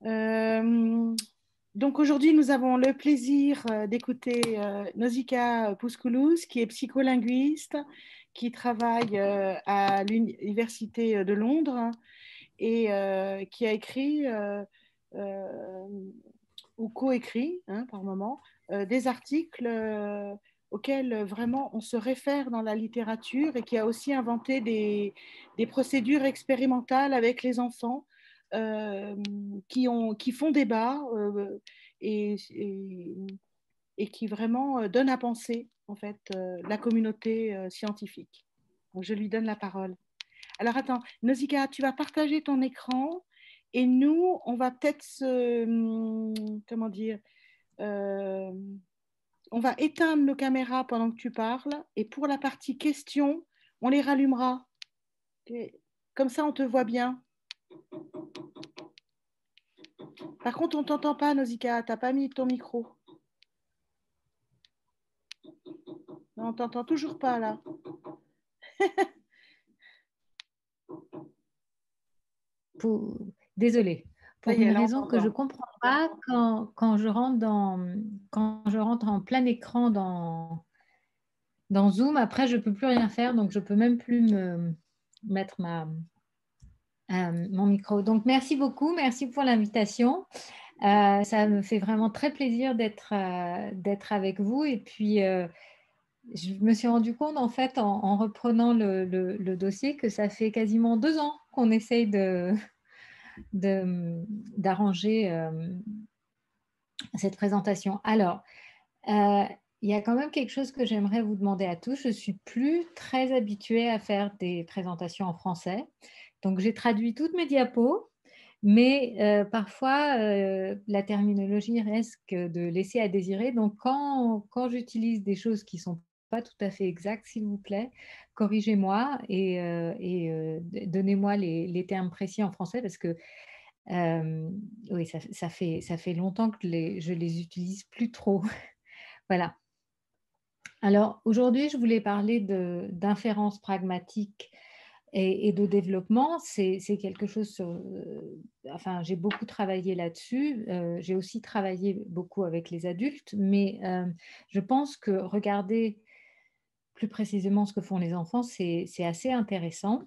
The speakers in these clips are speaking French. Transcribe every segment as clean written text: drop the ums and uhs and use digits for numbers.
Euh, donc aujourd'hui, nous avons le plaisir d'écouter Nausicaa Pouskoulouz, qui est psycholinguiste, qui travaille à l'Université de Londres et qui a écrit euh, ou coécrit, hein, par moment, des articles auxquels vraiment on se réfère dans la littérature et qui a aussi inventé des procédures expérimentales avec les enfants euh, qui font débat et, et qui vraiment donnent à penser en fait la communauté scientifique. Donc, je lui donne la parole. Alors attends, Nausicaa, tu vas partager ton écran et nous, on va peut-être comment dire, euh, on va éteindre nos caméras pendant que tu parles et pour la partie questions, on les rallumera. Et comme ça, on te voit bien. Par contre, on t'entend pas, Nausicaa, t'as pas mis ton micro. Non, on t'entend toujours pas là. Pour... Désolée, Ça pour y est, une là, on raison que je ne t'entend. comprends pas quand je rentre quand je rentre en plein écran dans Zoom. Après, je ne peux plus rien faire, donc je ne peux même plus mettre mon micro. Donc, merci beaucoup, merci pour l'invitation. Ça me fait vraiment très plaisir d'être avec vous. Et puis, je me suis rendu compte, en fait, en reprenant le dossier, que ça fait quasiment 2 ans qu'on essaye d'arranger cette présentation. Alors, euh, il y a quand même quelque chose que j'aimerais vous demander à tous. Je suis plus très habituée à faire des présentations en français. Donc, j'ai traduit toutes mes diapos, mais parfois, la terminologie risque de laisser à désirer. Donc, quand j'utilise des choses qui ne sont pas tout à fait exactes, s'il vous plaît, corrigez-moi et donnez-moi les termes précis en français parce que oui, ça fait longtemps que je les utilise plus trop. Voilà. Alors aujourd'hui, je voulais parler d'inférence pragmatique et de développement. C'est quelque chose sur, enfin, j'ai beaucoup travaillé là-dessus. J'ai aussi travaillé beaucoup avec les adultes, mais je pense que regarder plus précisément ce que font les enfants, c'est assez intéressant.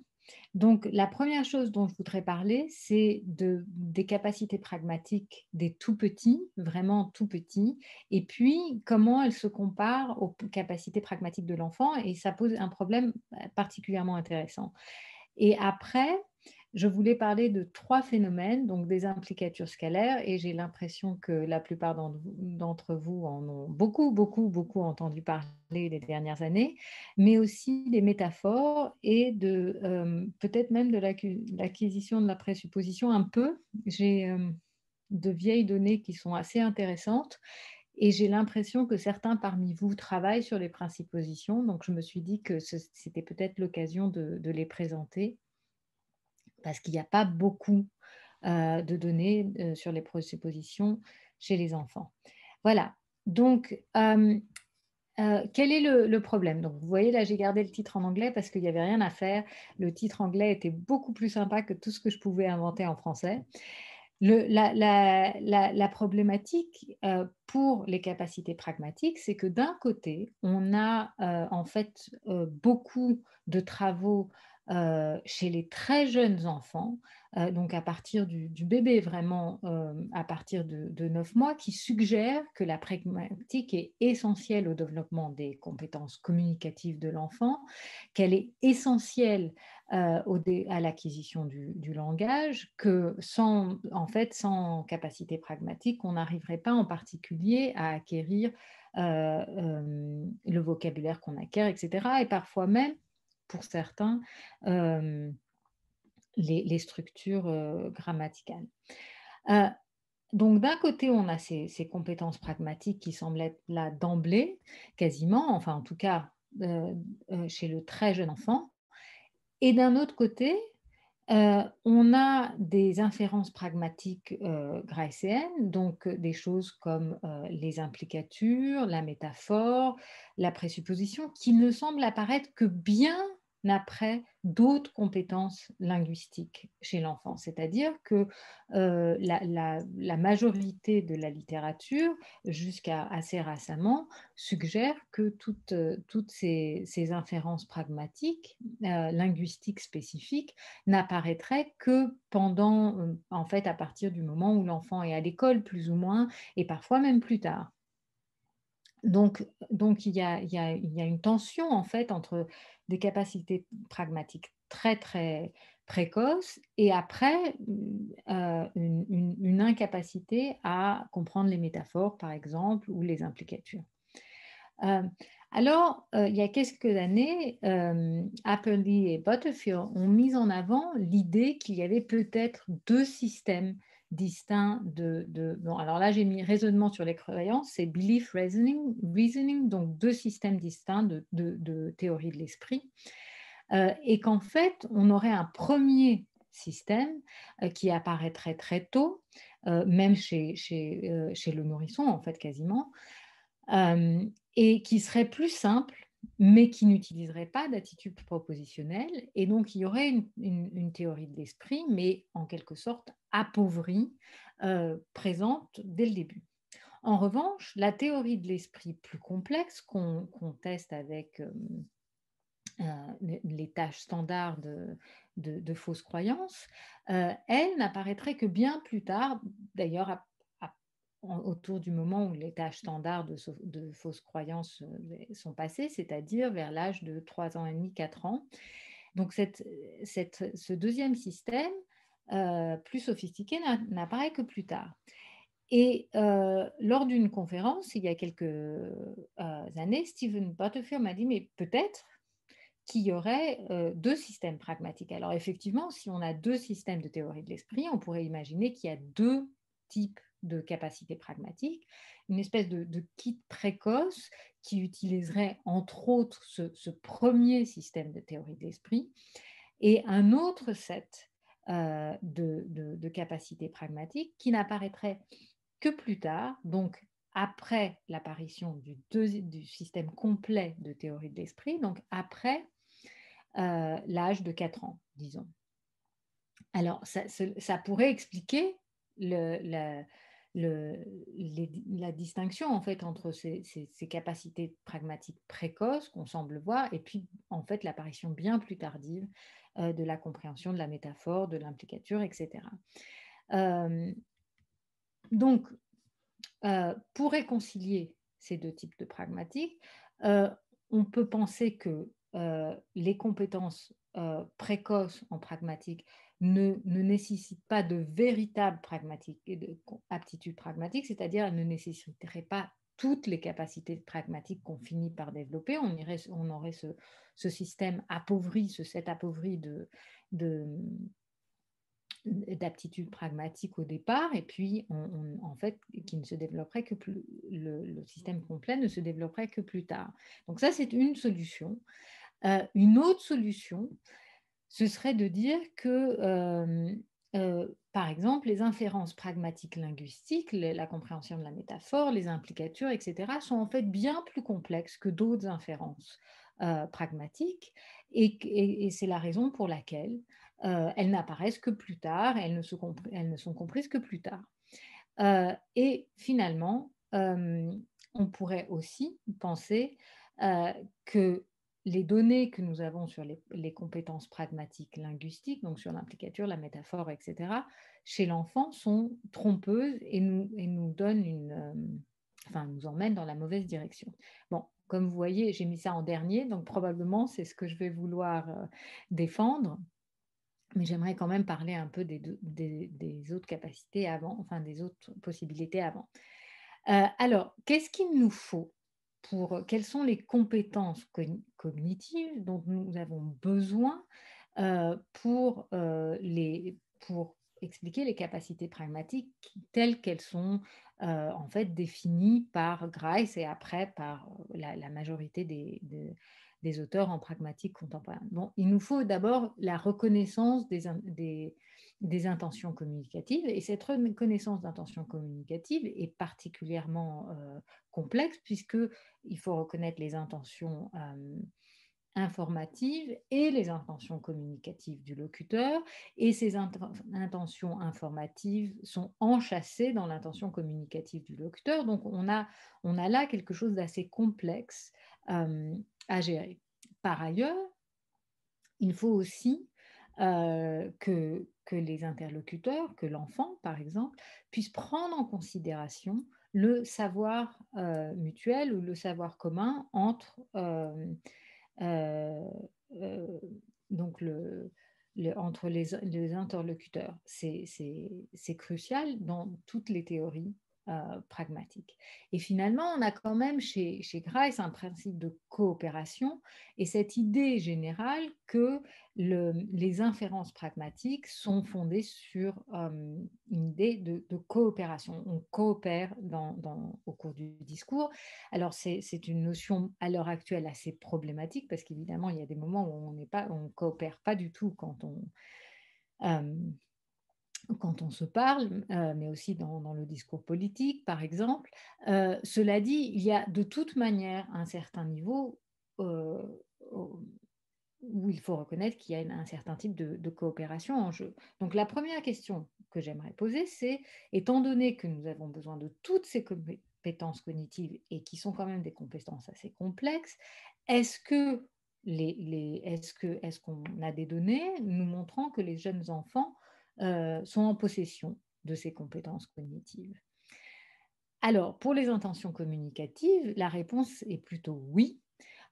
Donc, la première chose dont je voudrais parler, c'est des capacités pragmatiques des tout petits, vraiment tout petits, et puis comment elles se comparent aux capacités pragmatiques de l'enfant, et ça pose un problème particulièrement intéressant. Et après, je voulais parler de 3 phénomènes, donc des implicatures scalaires, et j'ai l'impression que la plupart d'entre vous en ont beaucoup, beaucoup, beaucoup entendu parler les dernières années, mais aussi des métaphores et peut-être même de l'acquisition de la présupposition un peu. J'ai de vieilles données qui sont assez intéressantes et j'ai l'impression que certains parmi vous travaillent sur les présuppositions, donc je me suis dit que c'était peut-être l'occasion de les présenter parce qu'il n'y a pas beaucoup de données sur les présuppositions chez les enfants. Voilà, donc quel est le problème? Donc vous voyez là, j'ai gardé le titre en anglais parce qu'il n'y avait rien à faire. Le titre anglais était beaucoup plus sympa que tout ce que je pouvais inventer en français. La problématique pour les capacités pragmatiques, c'est que d'un côté, on a en fait beaucoup de travaux chez les très jeunes enfants, donc à partir du bébé, vraiment à partir de 9 mois, qui suggèrent que la pragmatique est essentielle au développement des compétences communicatives de l'enfant, qu'elle est essentielle à l'acquisition du langage, que en fait, sans capacité pragmatique, on n'arriverait pas en particulier à acquérir le vocabulaire qu'on acquiert, etc. Et parfois même, pour certains, euh, les structures grammaticales. Euh, donc d'un côté, on a ces compétences pragmatiques qui semblent être là d'emblée, quasiment, enfin en tout cas chez le très jeune enfant. Et d'un autre côté, on a des inférences pragmatiques graécéennes, donc des choses comme les implicatures, la métaphore, la présupposition, qui ne semblent apparaître que bien après d'autres compétences linguistiques chez l'enfant. C'est-à-dire que la majorité de la littérature, jusqu'à assez récemment, suggère que toutes ces inférences pragmatiques, linguistiques spécifiques, n'apparaîtraient que pendant, en fait, à partir du moment où l'enfant est à l'école, plus ou moins, et parfois même plus tard. Donc il y a une tension en fait entre des capacités pragmatiques très très précoces et après une incapacité à comprendre les métaphores par exemple ou les implicatures. Euh, il y a quelques années, Apperly et Butterfield ont mis en avant l'idée qu'il y avait peut-être deux systèmes distincts bon, alors là, j'ai mis raisonnement sur les croyances, c'est belief reasoning, donc deux systèmes distincts de théorie de l'esprit, et qu'en fait, on aurait un premier système qui apparaîtrait très tôt, même chez le nourrisson, en fait, quasiment, euh, et qui serait plus simple, mais qui n'utiliserait pas d'attitude propositionnelle. Et donc, il y aurait une théorie de l'esprit, mais en quelque sorte appauvrie, présente dès le début. En revanche, la théorie de l'esprit plus complexe qu'on teste avec les tâches standards de fausses croyances, elle n'apparaîtrait que bien plus tard, d'ailleurs autour du moment où les tâches standards de fausses croyances sont passées, c'est-à-dire vers l'âge de 3 ans et demi, 4 ans. Donc ce deuxième système, plus sophistiqué, n'apparaît que plus tard. Et lors d'une conférence, il y a quelques années, Stephen Butterfield m'a dit, mais peut-être qu'il y aurait deux systèmes pragmatiques. Alors effectivement, si on a deux systèmes de théorie de l'esprit, on pourrait imaginer qu'il y a deux types de capacités pragmatiques, une espèce de kit précoce qui utiliserait entre autres ce premier système de théorie de l'esprit et un autre set de capacités pragmatiques qui n'apparaîtrait que plus tard, donc après l'apparition du système complet de théorie de l'esprit, donc après l'âge de 4 ans, disons. Alors, ça pourrait expliquer la distinction en fait entre ces capacités pragmatiques précoces qu'on semble voir et puis en fait l'apparition bien plus tardive de la compréhension de la métaphore, de l'implicature, etc. Donc, pour réconcilier ces deux types de pragmatiques, on peut penser que les compétences précoces en pragmatique ne nécessitent pas de véritable aptitude pragmatique, c'est-à-dire elles ne nécessiteraient pas toutes les capacités pragmatiques qu'on finit par développer. On aurait ce système appauvri, ce set appauvri d'aptitude pragmatique au départ, et puis en fait, qui ne se développerait que plus, le système complet ne se développerait que plus tard. Donc ça, c'est une solution. Une autre solution, ce serait de dire que, par exemple, les inférences pragmatiques linguistiques, la compréhension de la métaphore, les implicatures, etc., sont en fait bien plus complexes que d'autres inférences pragmatiques, et c'est la raison pour laquelle elles n'apparaissent que plus tard, elles ne sont comprises que plus tard. Et finalement, on pourrait aussi penser que les données que nous avons sur les compétences pragmatiques linguistiques, donc sur l'implicature, la métaphore, etc., chez l'enfant sont trompeuses et nous donnent enfin, nous emmènent dans la mauvaise direction. Bon, comme vous voyez, j'ai mis ça en dernier, donc probablement c'est ce que je vais vouloir défendre. Mais j'aimerais quand même parler un peu des autres capacités avant, enfin des autres possibilités avant. Alors, qu'est-ce qu'il nous faut quelles sont les compétences cognitives dont nous avons besoin pour expliquer les capacités pragmatiques telles qu'elles sont en fait définies par Grice et après par la majorité des auteurs en pragmatique contemporaine. Bon, il nous faut d'abord la reconnaissance des intentions communicatives, et cette reconnaissance d'intentions communicatives est particulièrement complexe puisqu'il faut reconnaître les intentions informatives et les intentions communicatives du locuteur, et ces intentions informatives sont enchâssées dans l'intention communicative du locuteur. Donc, on a là quelque chose d'assez complexe à gérer. Par ailleurs, il faut aussi que les interlocuteurs, que l'enfant, par exemple, puissent prendre en considération le savoir mutuel ou le savoir commun entre euh, euh, donc entre les interlocuteurs. C'est crucial dans toutes les théories pragmatiques. Et finalement, on a quand même chez Grice un principe de coopération et cette idée générale que les inférences pragmatiques sont fondées sur une idée de coopération. On coopère au cours du discours. Alors, c'est une notion à l'heure actuelle assez problématique parce qu'évidemment, il y a des moments où on ne coopère pas du tout euh, quand on se parle, mais aussi dans le discours politique, par exemple. Cela dit, il y a de toute manière un certain niveau euh, où il faut reconnaître qu'il y a un certain type de coopération en jeu. Donc la première question que j'aimerais poser, c'est, étant donné que nous avons besoin de toutes ces compétences cognitives et qui sont quand même des compétences assez complexes, est-ce que est-ce qu'on a des données nous montrant que les jeunes enfants sont en possession de ces compétences cognitives? Alors, pour les intentions communicatives, la réponse est plutôt oui.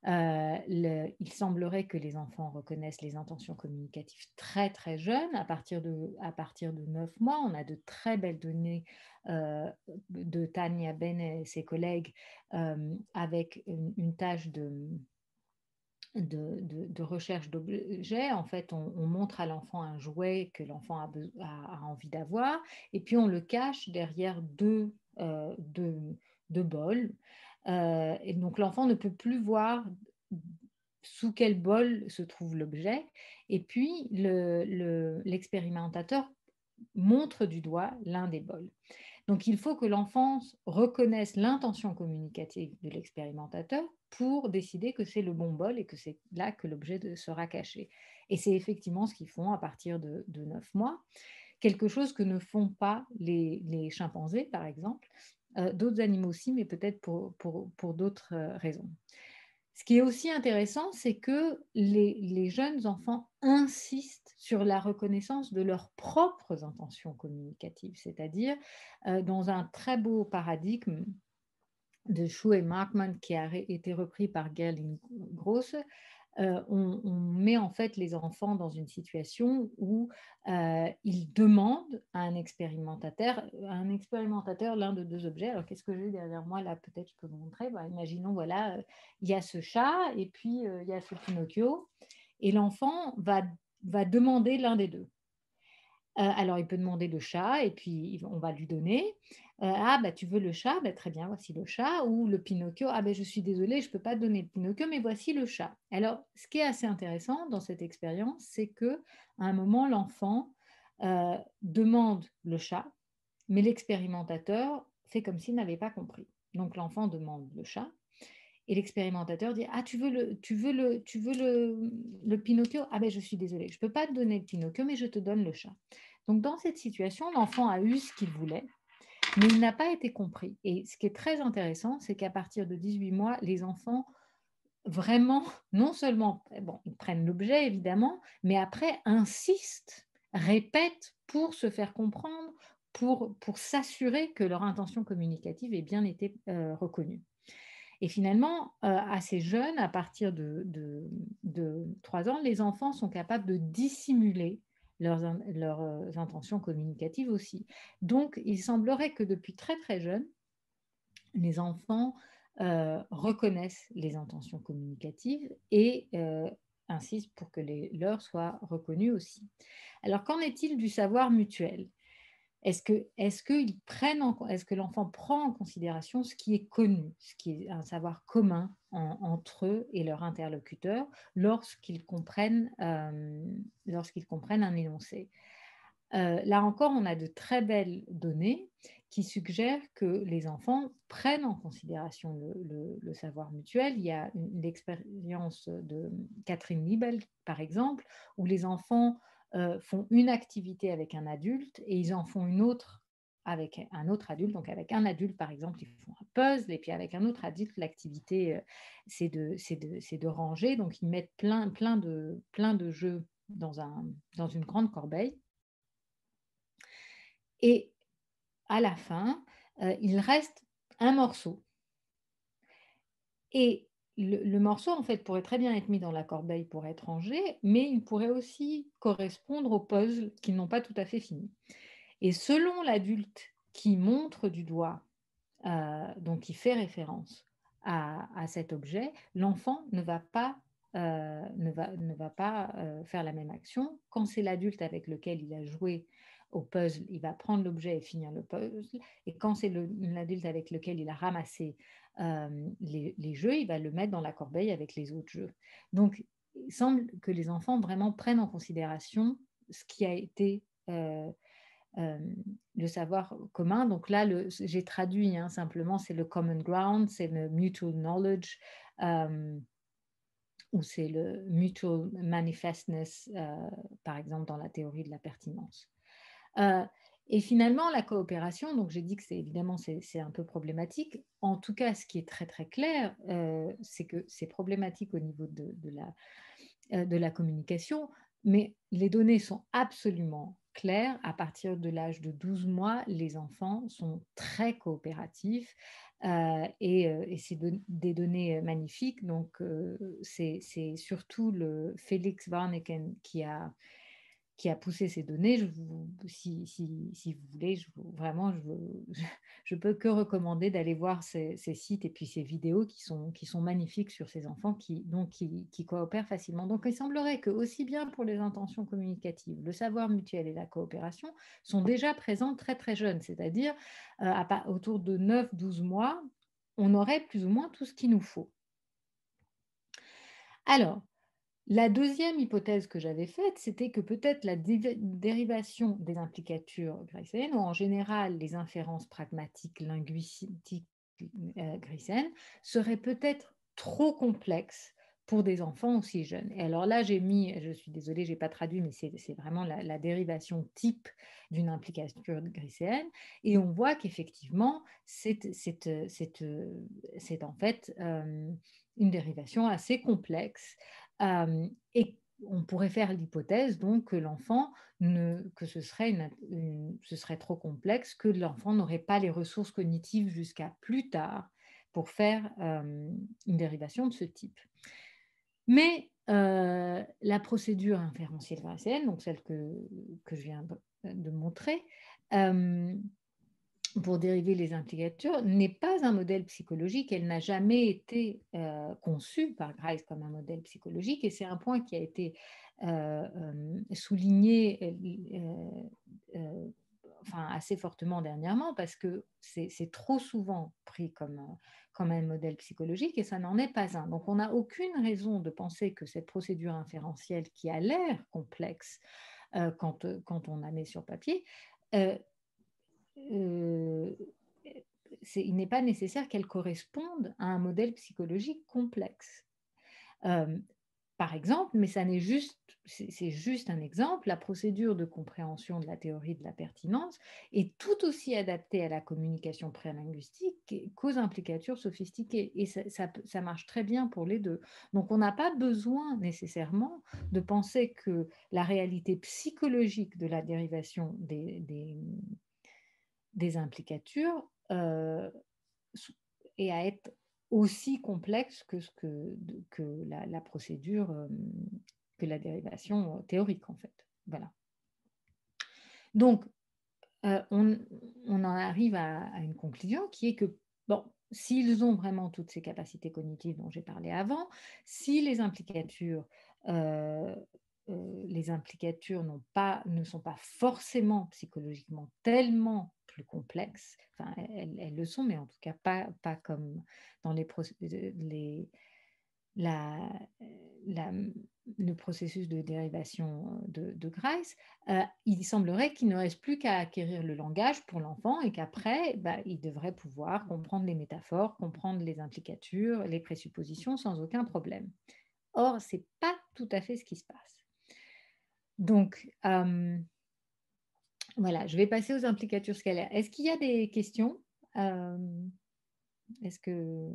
Il semblerait que les enfants reconnaissent les intentions communicatives très très jeunes, à partir de 9 mois. On a de très belles données de Tania Ben et ses collègues avec une tâche de recherche d'objets. En fait, on montre à l'enfant un jouet que l'enfant a envie d'avoir, et puis on le cache derrière deux bols. Et donc l'enfant ne peut plus voir sous quel bol se trouve l'objet. Et puis l'expérimentateur montre du doigt l'un des bols. Donc, il faut que l'enfant reconnaisse l'intention communicative de l'expérimentateur pour décider que c'est le bon bol et que c'est là que l'objet sera caché. Et c'est effectivement ce qu'ils font à partir de 9 mois, quelque chose que ne font pas les chimpanzés, par exemple, d'autres animaux aussi, mais peut-être pour d'autres raisons. Ce qui est aussi intéressant, c'est que les jeunes enfants insistent sur la reconnaissance de leurs propres intentions communicatives, c'est-à-dire dans un très beau paradigme de Schuh et Markman qui a été repris par Gerling Grosse. On met en fait les enfants dans une situation où ils demandent à un expérimentateur l'un de deux objets. Alors, qu'est-ce que j'ai derrière moi là? Peut-être je peux vous montrer. Imaginons, voilà, il y a ce chat et puis il y a ce Pinocchio. Et l'enfant va demander l'un des deux. Alors, il peut demander le chat et puis on va lui donner. Ah, bah, tu veux le chat? Bah, très bien, voici le chat. Ou le Pinocchio. Ah, ben, je suis désolée, je ne peux pas te donner le Pinocchio, mais voici le chat. Alors, ce qui est assez intéressant dans cette expérience, c'est qu'à un moment, l'enfant demande le chat, mais l'expérimentateur fait comme s'il n'avait pas compris. Donc, l'enfant demande le chat. Et l'expérimentateur dit: Ah, tu veux le Pinocchio? Ah ben je suis désolée, je ne peux pas te donner le Pinocchio, mais je te donne le chat. Donc dans cette situation, l'enfant a eu ce qu'il voulait, mais il n'a pas été compris. Et ce qui est très intéressant, c'est qu'à partir de 18 mois, les enfants vraiment, non seulement, bon, ils prennent l'objet évidemment, mais après insistent, répètent pour se faire comprendre, pour s'assurer que leur intention communicative ait bien été reconnue. Et finalement, assez jeunes, à partir de 3 ans, les enfants sont capables de dissimuler leurs intentions communicatives aussi. Donc, il semblerait que depuis très très jeunes, les enfants reconnaissent les intentions communicatives et insistent pour que les leurs soient reconnues aussi. Alors, qu'en est-il du savoir mutuel? Est-ce que l'enfant prend en considération ce qui est connu, ce qui est un savoir commun entre eux et leur interlocuteur lorsqu'ils comprennent un énoncé? Là encore, on a de très belles données qui suggèrent que les enfants prennent en considération le savoir mutuel. Il y a l'expérience de Catherine Liebel, par exemple, où les enfants font une activité avec un adulte et ils en font une autre avec un autre adulte. Donc avec un adulte, par exemple, ils font un puzzle et puis avec un autre adulte, l'activité, c'est de ranger. Donc ils mettent plein de jeux dans une grande corbeille. Et à la fin, il reste un morceau. Et le morceau, en fait, pourrait très bien être mis dans la corbeille pour être rangé, mais il pourrait aussi correspondre aux puzzles qui n'ont pas tout à fait fini. Et selon l'adulte qui montre du doigt, donc qui fait référence à cet objet, l'enfant ne va pas faire la même action. Quand c'est l'adulte avec lequel il a joué au puzzle, il va prendre l'objet et finir le puzzle. Et quand c'est l'adulte avec lequel il a ramassé les jeux, il va le mettre dans la corbeille avec les autres jeux. Donc, il semble que les enfants vraiment prennent en considération ce qui a été euh, le savoir commun. Donc là, j'ai traduit simplement, c'est le common ground, c'est le mutual knowledge, euh, ou c'est le mutual manifestness, par exemple, dans la théorie de la pertinence. Euh, et finalement, la coopération, donc j'ai dit que c'est un peu problématique. En tout cas, ce qui est très très clair, c'est que c'est problématique au niveau de la communication, mais les données sont absolument claires. À partir de l'âge de 12 mois, les enfants sont très coopératifs et c'est des données magnifiques. Donc, c'est surtout le Félix Warneken qui a poussé ces données. Si vous voulez, vraiment, je peux que recommander d'aller voir ces sites et puis ces vidéos qui sont magnifiques sur ces enfants qui coopèrent facilement. Donc, il semblerait que aussi bien pour les intentions communicatives, le savoir mutuel et la coopération sont déjà présents très très jeunes, c'est-à-dire autour de 9-12 mois, on aurait plus ou moins tout ce qu'il nous faut. Alors, la deuxième hypothèse que j'avais faite, c'était que peut-être la dérivation des implicatures grayséennes, ou en général les inférences pragmatiques linguistiques grayséennes, seraient peut-être trop complexes pour des enfants aussi jeunes. Et alors là, je suis désolée, je n'ai pas traduit, mais c'est vraiment la dérivation type d'une implicature grayséenne. Et on voit qu'effectivement, c'est en fait une dérivation assez complexe. Et on pourrait faire l'hypothèse donc que ce serait trop complexe, que l'enfant n'aurait pas les ressources cognitives jusqu'à plus tard pour faire une dérivation de ce type. Mais la procédure inférentielle grayséenne, donc celle que je viens de montrer, pour dériver les implicatures, n'est pas un modèle psychologique. Elle n'a jamais été conçue par Grice comme un modèle psychologique, et c'est un point qui a été souligné assez fortement dernièrement, parce que c'est trop souvent pris comme un modèle psychologique, et ça n'en est pas un. Donc on n'a aucune raison de penser que cette procédure inférentielle, qui a l'air complexe quand on la met sur papier, euh, il n'est pas nécessaire qu'elle corresponde à un modèle psychologique complexe. Euh, Par exemple, mais c'est juste un exemple, la procédure de compréhension de la théorie de la pertinence est tout aussi adaptée à la communication prélinguistique qu'aux implicatures sophistiquées. Et ça marche très bien pour les deux. Donc, on n'a pas besoin nécessairement de penser que la réalité psychologique de la dérivation des implicatures et à être aussi complexe que la procédure, que la dérivation théorique, en fait. Voilà. Donc, on en arrive à une conclusion qui est que, bon, s'ils ont vraiment toutes ces capacités cognitives dont j'ai parlé avant, si les implicatures ne sont pas forcément psychologiquement tellement plus complexes, enfin elles le sont, mais en tout cas pas comme dans la, la- le processus de dérivation de Grice, il semblerait qu'il ne reste plus qu'à acquérir le langage pour l'enfant et qu'après, bah, il devrait pouvoir comprendre les métaphores, comprendre les implicatures, les présuppositions sans aucun problème. Or, ce n'est pas tout à fait ce qui se passe. Donc, voilà, je vais passer aux implicatures scalaires. Est-ce qu'il y a des questions? Euh, Est-ce que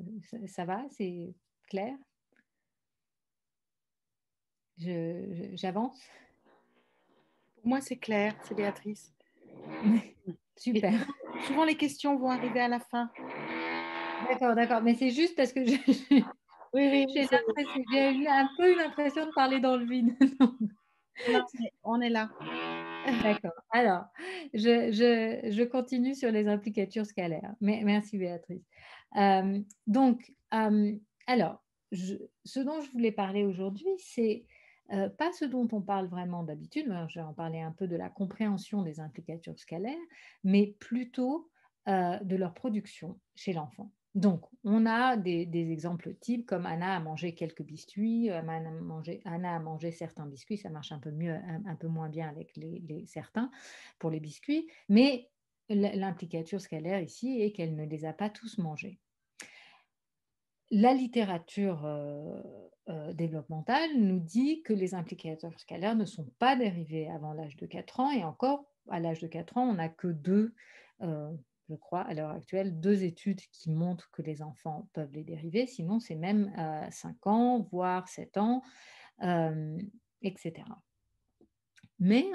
ça va? C'est clair? J'avance? Pour moi, c'est clair, c'est Béatrice. Et Super. souvent, les questions vont arriver à la fin. D'accord, d'accord. Mais c'est juste parce que Oui, oui, j'ai eu un peu une impression de parler dans le vide. non, on est là. D'accord. Alors, je continue sur les implicatures scalaires. Merci Béatrice. Donc, alors, ce dont je voulais parler aujourd'hui, c'est pas ce dont on parle vraiment d'habitude. Alors, je vais en parler un peu de la compréhension des implicatures scalaires, mais plutôt de leur production chez l'enfant. Donc, on a des exemples types comme Anna a mangé quelques biscuits, Anna a mangé certains biscuits, ça marche un peu mieux, un peu moins bien avec certains pour les biscuits, mais l'implicature scalaire ici est qu'elle ne les a pas tous mangés. La littérature développementale nous dit que les implicateurs scalaires ne sont pas dérivés avant l'âge de 4 ans, et encore, à l'âge de 4 ans, on n'a que je crois, à l'heure actuelle, 2 études qui montrent que les enfants peuvent les dériver, sinon c'est même 5 ans, voire 7 ans, etc. Mais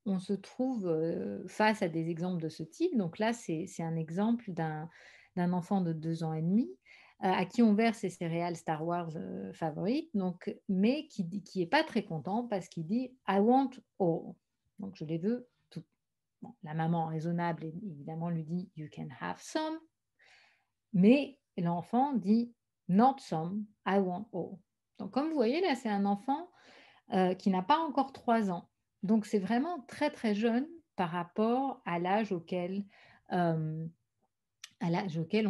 on se trouve face à des exemples de ce type. Donc là, c'est un exemple d'un enfant de 2 ans et demi à qui on verse ses céréales Star Wars favorites, donc, mais qui n'est pas très content parce qu'il dit I want all. Donc je les veux toutes. Bon, la maman raisonnable évidemment lui dit You can have some, mais l'enfant dit Not some, I want all. Donc comme vous voyez là, c'est un enfant qui n'a pas encore 3 ans. Donc c'est vraiment très très jeune par rapport à l'âge auquel on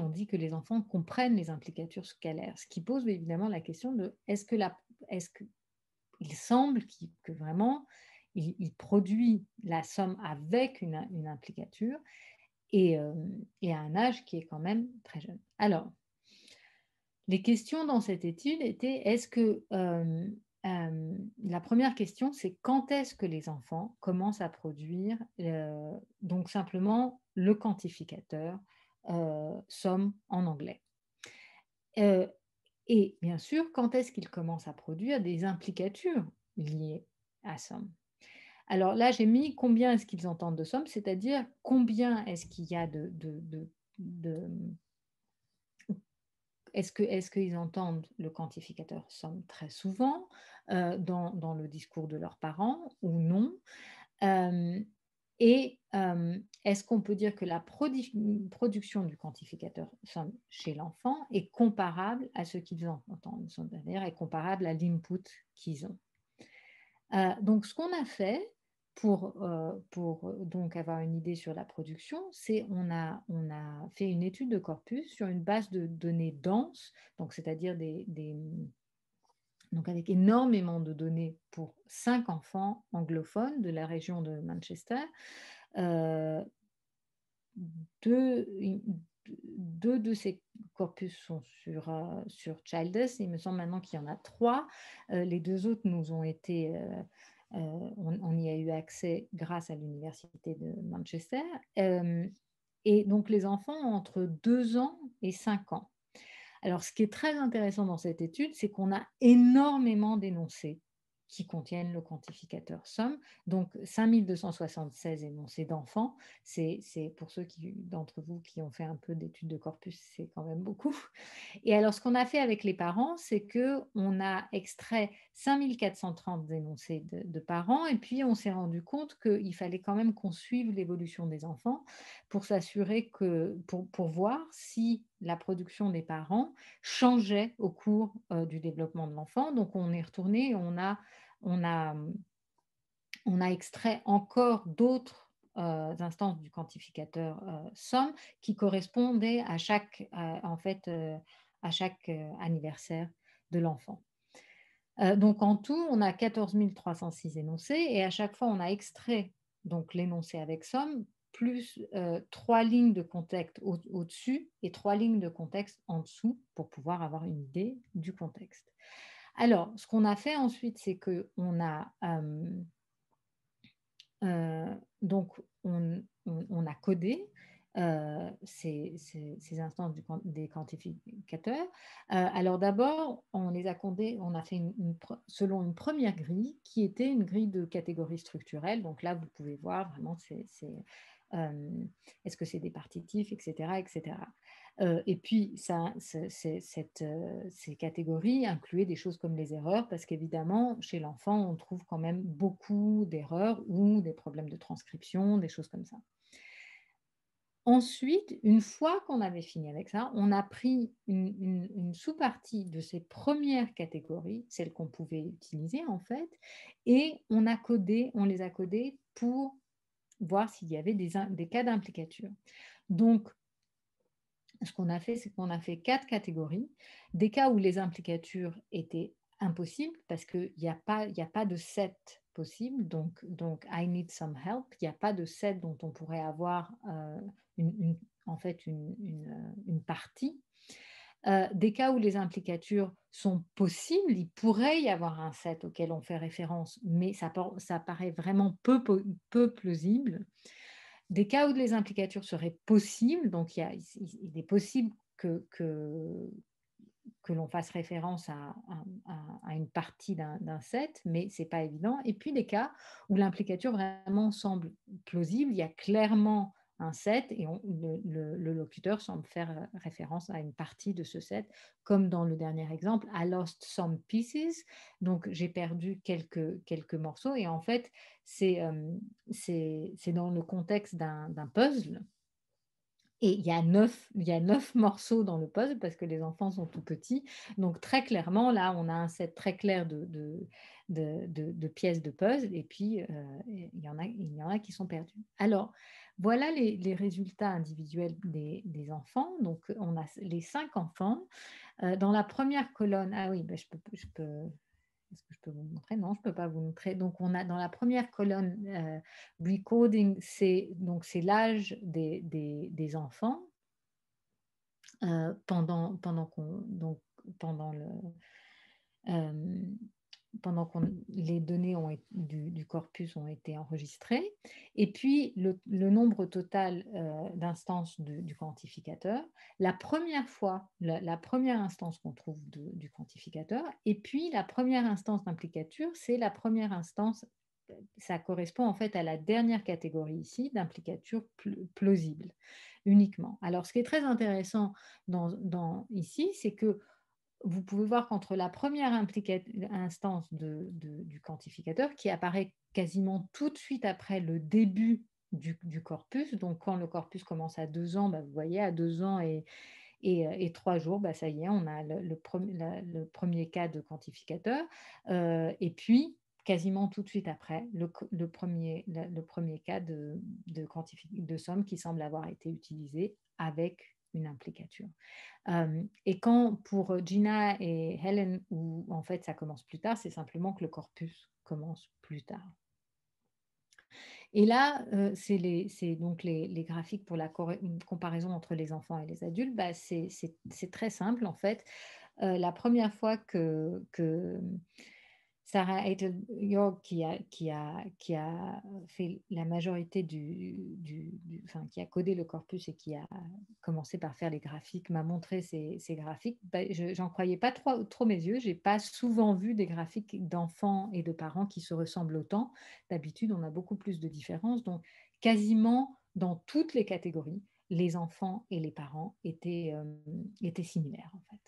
dit que les enfants comprennent les implicatures scalaires. Ce qui pose évidemment la question de est-ce qu'il semble que vraiment il produit la somme avec une implicature et à un âge qui est quand même très jeune. Alors, les questions dans cette étude étaient, la première question, c'est quand est-ce que les enfants commencent à produire donc simplement le quantificateur somme en anglais. Et bien sûr, quand est-ce qu'ils commencent à produire des implicatures liées à somme. Alors là, j'ai mis combien est-ce qu'ils entendent de somme, c'est-à-dire combien est-ce qu'il y a de est-ce qu'ils entendent le quantificateur somme très souvent dans le discours de leurs parents ou non? Est-ce qu'on peut dire que la production du quantificateur somme chez l'enfant est comparable à ce qu'ils entendent, c'est-à-dire est comparable à l'input qu'ils ont? Donc, ce qu'on a fait pour donc avoir une idée sur la production, c'est on a fait une étude de corpus sur une base de données dense, donc c'est-à-dire donc avec énormément de données pour 5 enfants anglophones de la région de Manchester. Deux, deux de ces corpus sont sur Childers. Il me semble maintenant qu'il y en a 3. Les 2 autres nous ont été... on y a eu accès grâce à l'Université de Manchester. Et donc les enfants ont entre 2 ans et 5 ans. Alors, ce qui est très intéressant dans cette étude, c'est qu'on a énormément d'énoncés qui contiennent le quantificateur somme. Donc, 5276 énoncés d'enfants. C'est pour ceux d'entre vous qui ont fait un peu d'études de corpus, c'est quand même beaucoup. Et alors, ce qu'on a fait avec les parents, c'est qu'on a extrait 5430 énoncés de parents et puis on s'est rendu compte qu'il fallait quand même qu'on suive l'évolution des enfants pour s'assurer pour voir si la production des parents changeait au cours du développement de l'enfant. Donc, on est retourné et on a extrait encore d'autres instances du quantificateur somme qui correspondaient à chaque anniversaire de l'enfant. Donc en tout, on a 14 306 énoncés et à chaque fois, on a extrait donc l'énoncé avec somme plus 3 lignes de contexte au-dessus et 3 lignes de contexte en dessous pour pouvoir avoir une idée du contexte. Alors, ce qu'on a fait ensuite, c'est qu'on a donc on a codé ces instances des quantificateurs. Alors d'abord, on les a codés, on a fait selon une première grille qui était une grille de catégories structurelles. Donc là, vous pouvez voir vraiment est-ce que c'est des partitifs, etc. etc. Et puis, ces catégories incluaient des choses comme les erreurs, parce qu'évidemment, chez l'enfant, on trouve quand même beaucoup d'erreurs ou des problèmes de transcription, des choses comme ça. Ensuite, une fois qu'on avait fini avec ça, on a pris une sous-partie de ces premières catégories, celles qu'on pouvait utiliser en fait, et on les a codées pour voir s'il y avait des cas d'implicature. Donc, ce qu'on a fait, c'est qu'on a fait 4 catégories. Des cas où les implicatures étaient impossibles parce qu'il n'y a pas de set possible. Donc, I need some help. Il n'y a pas de set dont on pourrait avoir en fait une partie. Des cas où les implicatures sont possibles, il pourrait y avoir un set auquel on fait référence, mais ça paraît vraiment peu plausible. Des cas où les implicatures seraient possibles, donc il est possible que l'on fasse référence à une partie d'un set, mais ce n'est pas évident. Et puis des cas où l'implicature vraiment semble plausible, il y a clairement un set et le locuteur semble faire référence à une partie de ce set, comme dans le dernier exemple, I lost some pieces, donc j'ai perdu quelques morceaux, et en fait, c'est dans le contexte d'un puzzle. Et il y a 9 morceaux dans le puzzle parce que les enfants sont tout petits. Donc très clairement, là, on a un set très clair de pièces de puzzle et puis il y en a qui sont perdus. Alors, voilà les résultats individuels des enfants. Donc, on a les 5 enfants. Dans la première colonne, ah oui, ben, est-ce que je peux vous montrer? Non, je ne peux pas vous montrer. Donc, on a dans la première colonne recording, c'est l'âge des enfants euh, pendant que les données du corpus ont été enregistrées, et puis le nombre total d'instances du quantificateur, la première fois, la première instance qu'on trouve du quantificateur, et puis la première instance d'implicature, c'est la première instance, ça correspond en fait à la dernière catégorie ici, d'implicature plausible uniquement. Alors, ce qui est très intéressant ici, c'est que vous pouvez voir qu'entre la première instance du quantificateur, qui apparaît quasiment tout de suite après le début du corpus, donc quand le corpus commence à 2 ans, vous voyez, à 2 ans et 3 jours, ça y est, on a le premier cas de quantificateur. Et puis, quasiment tout de suite après, le premier cas de somme qui semble avoir été utilisé avec une implicature. Et quand pour Gina et Helen, où en fait ça commence plus tard, c'est simplement que le corpus commence plus tard. Et là, c'est donc les graphiques pour la comparaison entre les enfants et les adultes. C'est très simple en fait. La première fois que Sarah York, qui a fait la majorité enfin, qui a codé le corpus et qui a commencé par faire les graphiques, m'a montré ces graphiques. J'en croyais pas trop mes yeux. J'ai pas souvent vu des graphiques d'enfants et de parents qui se ressemblent autant. D'habitude, on a beaucoup plus de différences. Donc, quasiment dans toutes les catégories, les enfants et les parents étaient similaires en fait.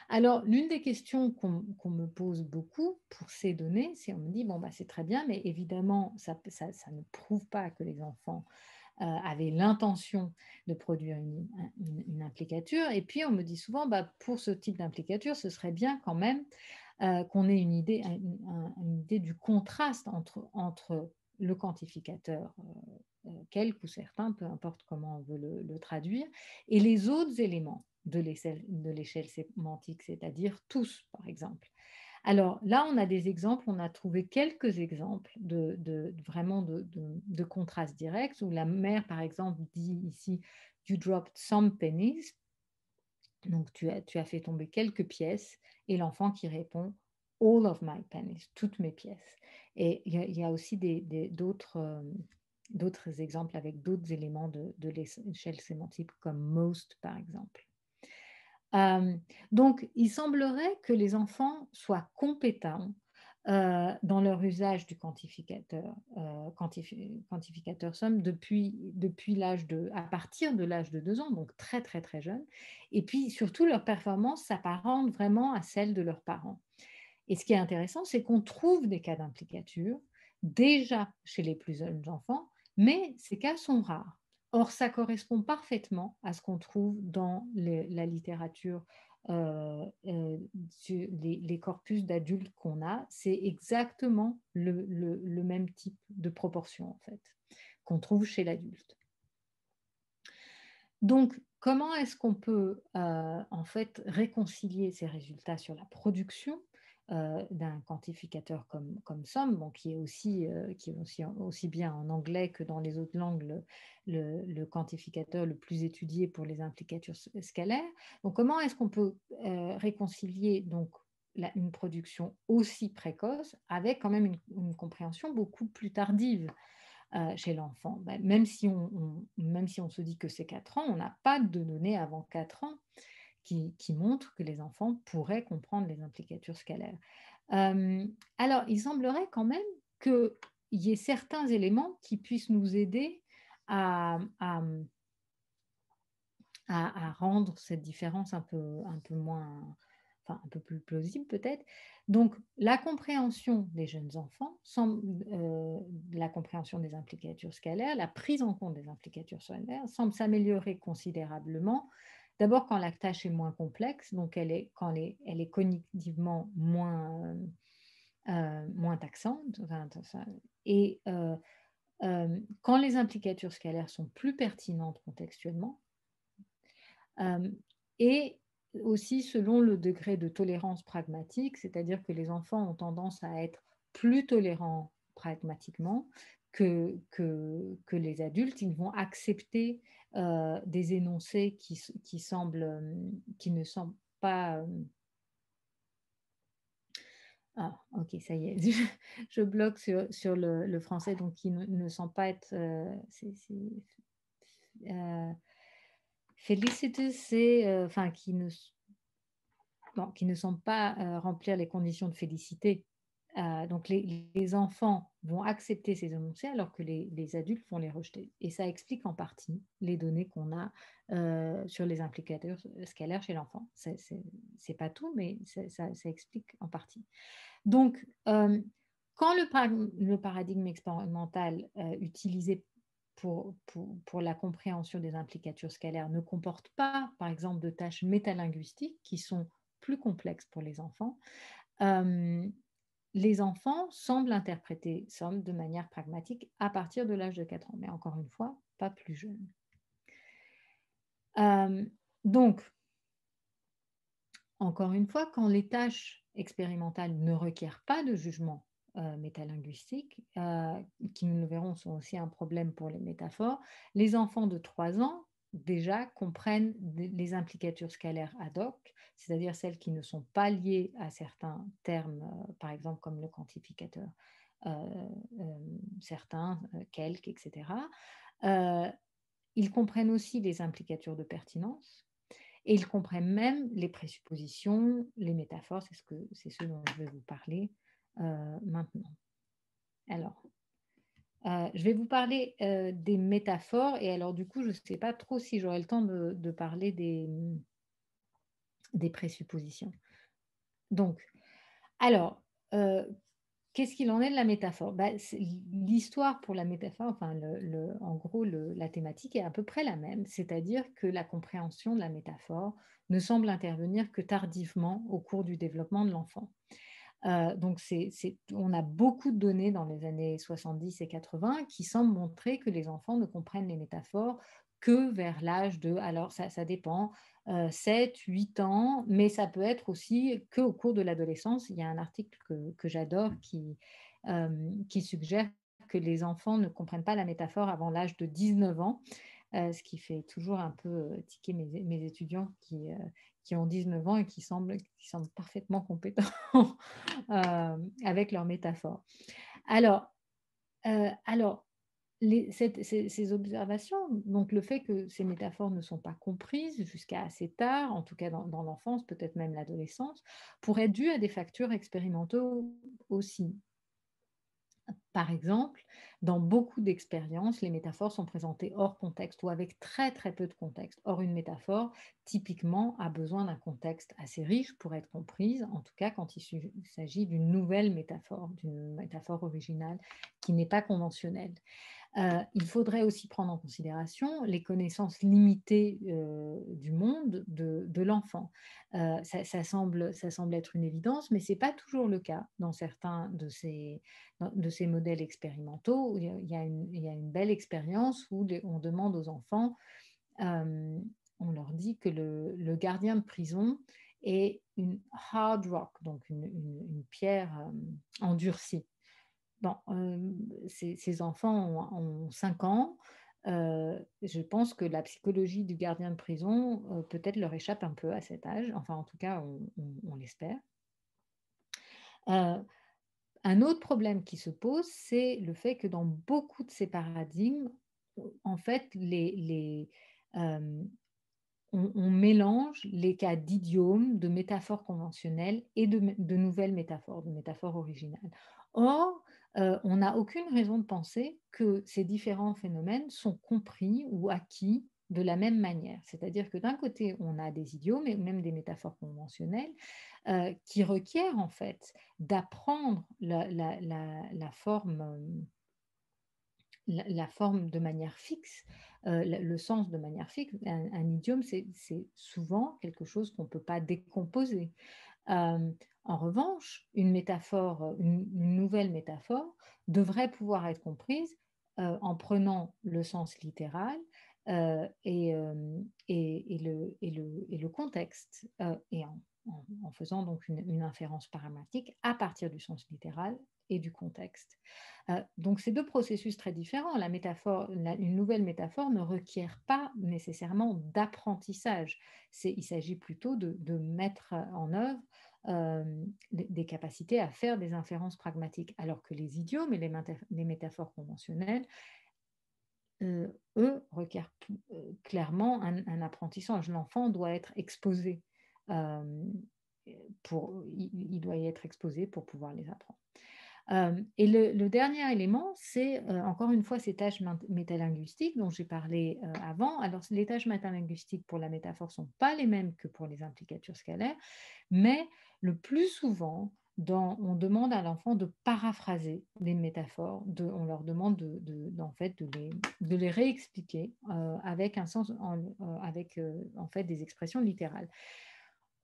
Alors, l'une des questions qu'on me pose beaucoup pour ces données, c'est on me dit, bon, c'est très bien, mais évidemment, ça ne prouve pas que les enfants avaient l'intention de produire une implicature. Et puis, on me dit souvent, pour ce type d'implicature, ce serait bien quand même qu'on ait une idée du contraste entre le quantificateur, quel ou certains, peu importe comment on veut le traduire, et les autres éléments. de l'échelle sémantique, c'est-à-dire tous, par exemple. Alors là, on a des exemples, on a trouvé quelques exemples vraiment de contraste direct, où la mère, par exemple, dit ici, You dropped some pennies, donc tu as fait tomber quelques pièces, et l'enfant qui répond All of my pennies, toutes mes pièces. Et il y a aussi d'autres exemples avec d'autres éléments de l'échelle sémantique, comme most, par exemple. Donc, il semblerait que les enfants soient compétents dans leur usage du quantificateur somme à partir de l'âge de 2 ans, donc très très très jeune. Et puis surtout, leur performance s'apparente vraiment à celle de leurs parents. Et ce qui est intéressant, c'est qu'on trouve des cas d'implicature déjà chez les plus jeunes enfants, mais ces cas sont rares. Or, ça correspond parfaitement à ce qu'on trouve dans la littérature, sur les corpus d'adultes qu'on a. C'est exactement le même type de proportion, en fait, qu'on trouve chez l'adulte. Donc, comment est-ce qu'on peut en fait réconcilier ces résultats sur la production d'un quantificateur comme SOM, bon, qui est aussi bien en anglais que dans les autres langues le quantificateur le plus étudié pour les implicatures scalaires. Donc, comment est-ce qu'on peut réconcilier donc une production aussi précoce avec quand même une compréhension beaucoup plus tardive chez l'enfant? Même si on se dit que c'est 4 ans, on n'a pas de données avant 4 ans qui montrent que les enfants pourraient comprendre les implicatures scalaires. Alors, il semblerait quand même qu'il y ait certains éléments qui puissent nous aider à rendre cette différence un peu moins, enfin un peu plus plausible peut-être. Donc, la compréhension des jeunes enfants, la compréhension des implicatures scalaires, la prise en compte des implicatures scalaires semble s'améliorer considérablement. D'abord quand la tâche est moins complexe, donc quand elle est cognitivement moins taxante, et quand les implicatures scalaires sont plus pertinentes contextuellement, et aussi selon le degré de tolérance pragmatique, c'est-à-dire que les enfants ont tendance à être plus tolérants pragmatiquement que les adultes. Ils vont accepter des énoncés qui ne semblent pas... Ah, ok, ça y est, je bloque sur le français, donc qui ne semble pas être... Felicitous, c'est enfin qui ne semblent pas remplir les conditions de félicité. Donc les enfants vont accepter ces énoncés alors que les adultes vont les rejeter. Et ça explique en partie les données qu'on a sur les implicateurs scalaires chez l'enfant. C'est pas tout, mais ça explique en partie. Donc, quand le paradigme expérimental utilisé pour la compréhension des implicatures scalaires ne comporte pas, par exemple, de tâches métalinguistiques qui sont plus complexes pour les enfants semblent interpréter SOM de manière pragmatique à partir de l'âge de 4 ans, mais encore une fois, pas plus jeune. Donc, encore une fois, quand les tâches expérimentales ne requièrent pas de jugement métalinguistique, qui nous le verrons sont aussi un problème pour les métaphores, les enfants de 3 ans déjà comprennent les implicatures scalaires ad hoc, c'est-à-dire celles qui ne sont pas liées à certains termes, par exemple comme le quantificateur, certains, quelques, etc. Ils comprennent aussi les implicatures de pertinence. Et ils comprennent même les présuppositions, les métaphores, c'est ce dont je vais vous parler maintenant. Alors, je vais vous parler des métaphores, et alors du coup, je ne sais pas trop si j'aurai le temps de parler des présuppositions. Donc, alors, qu'est-ce qu'il en est de la métaphore? L'histoire pour la métaphore, enfin, en gros, la thématique est à peu près la même, c'est-à-dire que la compréhension de la métaphore ne semble intervenir que tardivement au cours du développement de l'enfant. Donc, on a beaucoup de données dans les années 70 et 80 qui semblent montrer que les enfants ne comprennent les métaphores que vers l'âge de, alors ça dépend, 7, 8 ans, mais ça peut être aussi qu'au cours de l'adolescence. Il y a un article que j'adore qui suggère que les enfants ne comprennent pas la métaphore avant l'âge de 19 ans, ce qui fait toujours un peu tiquer mes étudiants qui ont 19 ans et qui semblent parfaitement compétents avec leur métaphore. Alors, alors ces observations, donc le fait que ces métaphores ne sont pas comprises jusqu'à assez tard, en tout cas dans l'enfance, peut-être même l'adolescence, pourraient être dues à des facteurs expérimentaux aussi. Par exemple, dans beaucoup d'expériences, les métaphores sont présentées hors contexte ou avec très très peu de contexte. Or, une métaphore, typiquement, a besoin d'un contexte assez riche pour être comprise, en tout cas quand il s'agit d'une métaphore originale qui n'est pas conventionnelle. Il faudrait aussi prendre en considération les connaissances limitées du monde de l'enfant. Ça semble être une évidence, mais ce n'est pas toujours le cas dans certains de ces modèles expérimentaux. Il y a une belle expérience où on demande aux enfants, euh, on leur dit que le gardien de prison est une hard rock, donc une pierre endurcie. Bon, ces enfants ont 5 ans. Je pense que la psychologie du gardien de prison, peut-être leur échappe un peu à cet âge. Enfin, en tout cas, on l'espère. Euh, un autre problème qui se pose, c'est le fait que dans beaucoup de ces paradigmes, en fait, euh, on mélange les cas d'idiomes, de métaphores conventionnelles et de nouvelles métaphores, de métaphores originales. Or, on n'a aucune raison de penser que ces différents phénomènes sont compris ou acquis de la même manière. C'est-à-dire que d'un côté, on a des idiomes et même des métaphores conventionnelles qui requièrent en fait d'apprendre la forme la forme de manière fixe, le sens de manière fixe. Un idiome, c'est souvent quelque chose qu'on ne peut pas décomposer. En revanche, une nouvelle métaphore devrait pouvoir être comprise en prenant le sens littéral et le contexte, et en faisant donc une inférence paramétrique à partir du sens littéral et du contexte. Donc, c'est deux processus très différents. Une nouvelle métaphore ne requiert pas nécessairement d'apprentissage. Il s'agit plutôt de mettre en œuvre des capacités à faire des inférences pragmatiques, alors que les idiomes et les métaphores conventionnelles, eux, requièrent clairement un apprentissage. L'enfant doit être exposé. euh, il doit y être exposé pour pouvoir les apprendre. Et le dernier élément, c'est encore une fois ces tâches métalinguistiques dont j'ai parlé avant. Alors, les tâches métalinguistiques pour la métaphore ne sont pas les mêmes que pour les implicatures scalaires, mais le plus souvent, on demande à l'enfant de paraphraser des métaphores, on leur demande en fait, de les réexpliquer avec un sens, avec en fait des expressions littérales.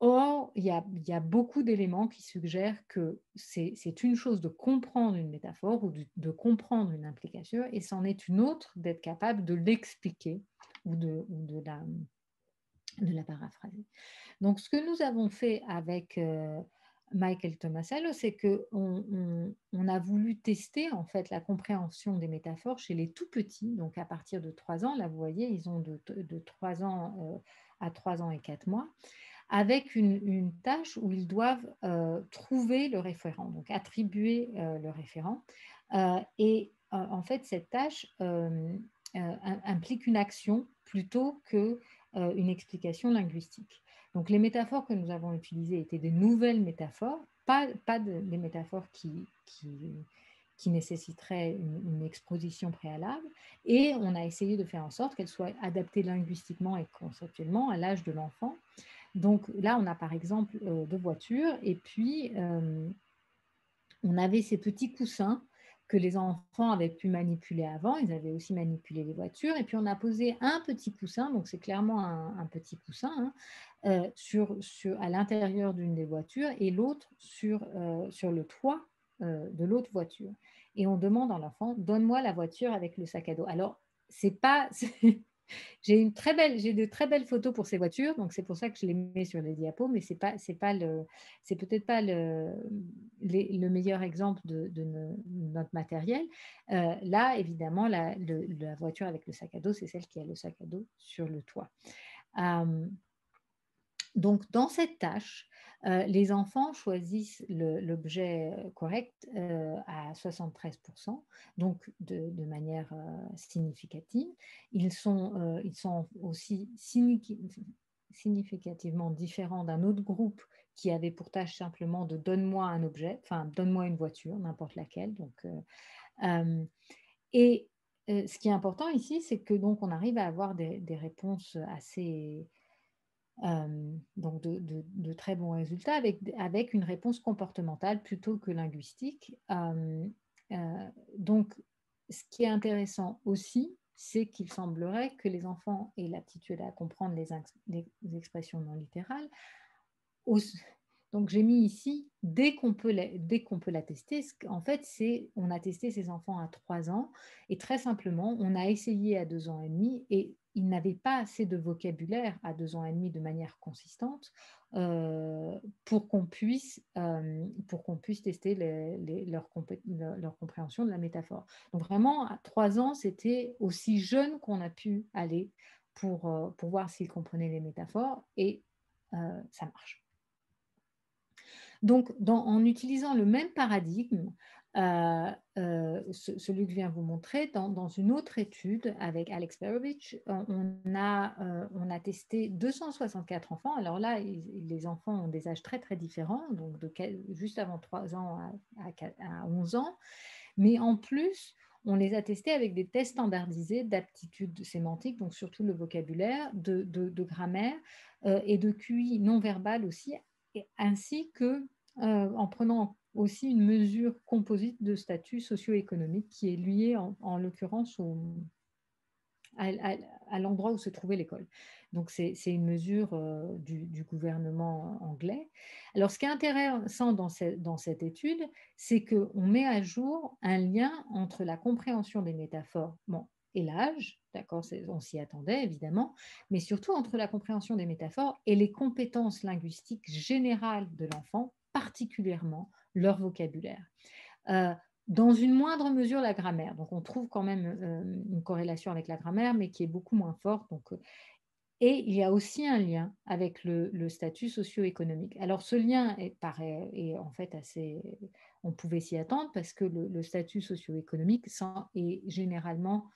Or, il y a beaucoup d'éléments qui suggèrent que c'est une chose de comprendre une métaphore ou de comprendre une implication, et c'en est une autre d'être capable de l'expliquer ou de la paraphraser. Donc, ce que nous avons fait avec Michael Tomasello, c'est qu'on a voulu tester en fait la compréhension des métaphores chez les tout petits, donc à partir de 3 ans. Là, vous voyez, ils ont de 3 ans à 3 ans et 4 mois, avec une tâche où ils doivent trouver le référent, donc attribuer le référent. En fait, cette tâche implique une action plutôt qu'une explication linguistique. Donc, les métaphores que nous avons utilisées étaient des nouvelles métaphores, pas des métaphores qui nécessiteraient une exposition préalable. Et on a essayé de faire en sorte qu'elles soient adaptées linguistiquement et conceptuellement à l'âge de l'enfant. Donc là, on a par exemple deux voitures, et puis on avait ces petits coussins que les enfants avaient pu manipuler avant. Ils avaient aussi manipulé les voitures, et puis on a posé un petit coussin, donc c'est clairement un petit coussin, hein, à l'intérieur d'une des voitures, et l'autre sur le toit de l'autre voiture. Et on demande à l'enfant, donne-moi la voiture avec le sac à dos. Alors, c'est pas J'ai de très belles photos pour ces voitures, donc c'est pour ça que je les mets sur les diapos, mais c'est peut-être pas le meilleur exemple de notre matériel. Là, évidemment, la voiture avec le sac à dos, c'est celle qui a le sac à dos sur le toit. Donc, dans cette tâche, les enfants choisissent l'objet correct à 73%, donc de manière significative. Ils sont aussi significativement différents d'un autre groupe qui avait pour tâche simplement de donne-moi un objet, enfin donne-moi une voiture, n'importe laquelle. Et ce qui est important ici, c'est que donc on arrive à avoir des réponses assez donc de très bons résultats avec une réponse comportementale plutôt que linguistique. Donc, ce qui est intéressant aussi, c'est qu'il semblerait que les enfants aient l'aptitude à comprendre les expressions non littérales. Donc, j'ai mis ici, dès qu'on peut la tester, en fait, on a testé ces enfants à 3 ans et très simplement, on a essayé à 2 ans et demi et ils n'avaient pas assez de vocabulaire à 2 ans et demi de manière consistante pour qu'on puisse tester leur compréhension de la métaphore. Donc vraiment, à 3 ans, c'était aussi jeune qu'on a pu aller pour voir s'ils comprenaient les métaphores et ça marche. Donc, en utilisant le même paradigme, celui que je viens vous montrer, dans une autre étude avec Alex Perovich, on a testé 264 enfants. Alors là, les enfants ont des âges très, très différents, donc juste avant 3 ans à 11 ans. Mais en plus, on les a testés avec des tests standardisés d'aptitude sémantique, donc surtout le vocabulaire, de grammaire et de QI non verbal aussi, ainsi que en prenant aussi une mesure composite de statut socio-économique qui est liée en l'occurrence à l'endroit où se trouvait l'école. Donc, c'est une mesure du gouvernement anglais. Alors, ce qui est intéressant dans cette étude, c'est qu'on met à jour un lien entre la compréhension des métaphores et l'âge, d'accord, on s'y attendait évidemment, mais surtout entre la compréhension des métaphores et les compétences linguistiques générales de l'enfant, particulièrement leur vocabulaire. Dans une moindre mesure, la grammaire. Donc, on trouve quand même une corrélation avec la grammaire, mais qui est beaucoup moins forte. Et il y a aussi un lien avec le statut socio-économique. Alors, ce lien est en fait assez... On pouvait s'y attendre parce que le statut socio-économique est généralement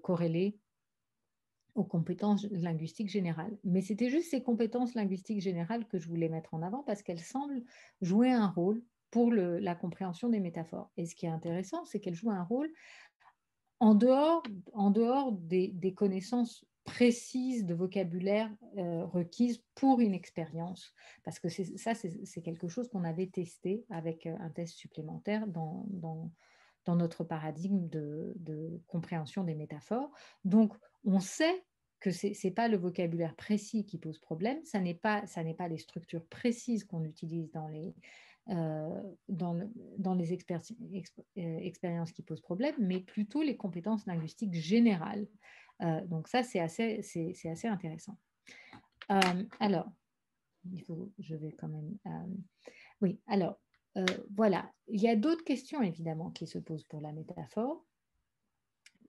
corrélé aux compétences linguistiques générales. Mais c'était juste ces compétences linguistiques générales que je voulais mettre en avant parce qu'elles semblent jouer un rôle pour la compréhension des métaphores. Et ce qui est intéressant, c'est qu'elles jouent un rôle en dehors des connaissances précises de vocabulaire requises pour une expérience. Parce que c'est quelque chose qu'on avait testé avec un test supplémentaire dans notre paradigme de compréhension des métaphores. Donc, on sait que ce n'est pas le vocabulaire précis qui pose problème, ça n'est pas les structures précises qu'on utilise dans les expériences qui posent problème, mais plutôt les compétences linguistiques générales. Donc ça, c'est assez intéressant. Alors, je vais quand même... oui, alors, voilà. Il y a d'autres questions, évidemment, qui se posent pour la métaphore.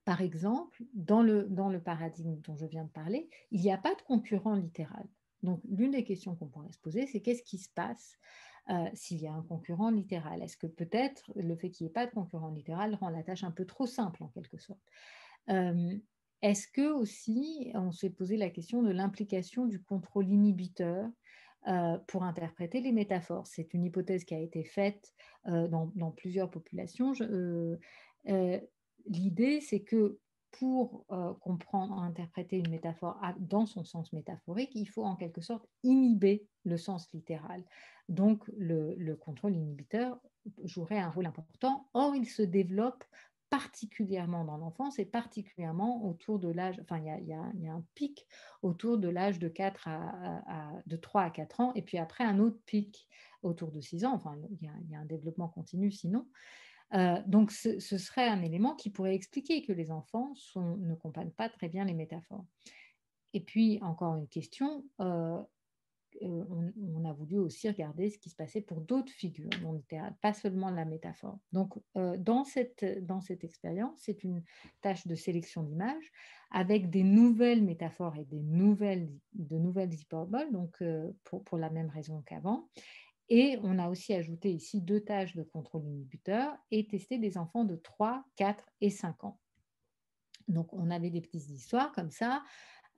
Par exemple, dans le paradigme dont je viens de parler, il n'y a pas de concurrent littéral. Donc, l'une des questions qu'on pourrait se poser, c'est qu'est-ce qui se passe s'il y a un concurrent littéral? Est-ce que peut-être le fait qu'il n'y ait pas de concurrent littéral rend la tâche un peu trop simple, en quelque sorte? Est-ce que aussi, on s'est posé la question de l'implication du contrôle inhibiteur pour interpréter les métaphores? C'est une hypothèse qui a été faite dans plusieurs populations. L'idée, c'est que pour comprendre, interpréter une métaphore dans son sens métaphorique, il faut en quelque sorte inhiber le sens littéral. Donc, le contrôle inhibiteur jouerait un rôle important. Or, il se développe particulièrement dans l'enfance et particulièrement autour de l'âge, enfin, il y a un pic autour de l'âge de 3 à 4 ans, et puis après un autre pic autour de 6 ans, enfin, il y a un développement continu sinon. Donc, ce serait un élément qui pourrait expliquer que les enfants ne comprennent pas très bien les métaphores. Et puis, encore une question, on a voulu aussi regarder ce qui se passait pour d'autres figures, dans le théâtre, pas seulement la métaphore. Donc, dans cette expérience, c'est une tâche de sélection d'images avec des nouvelles métaphores et de nouvelles hyperboles, donc pour la même raison qu'avant. Et on a aussi ajouté ici 2 tâches de contrôle inhibiteur et testé des enfants de 3, 4 et 5 ans. Donc, on avait des petites histoires comme ça.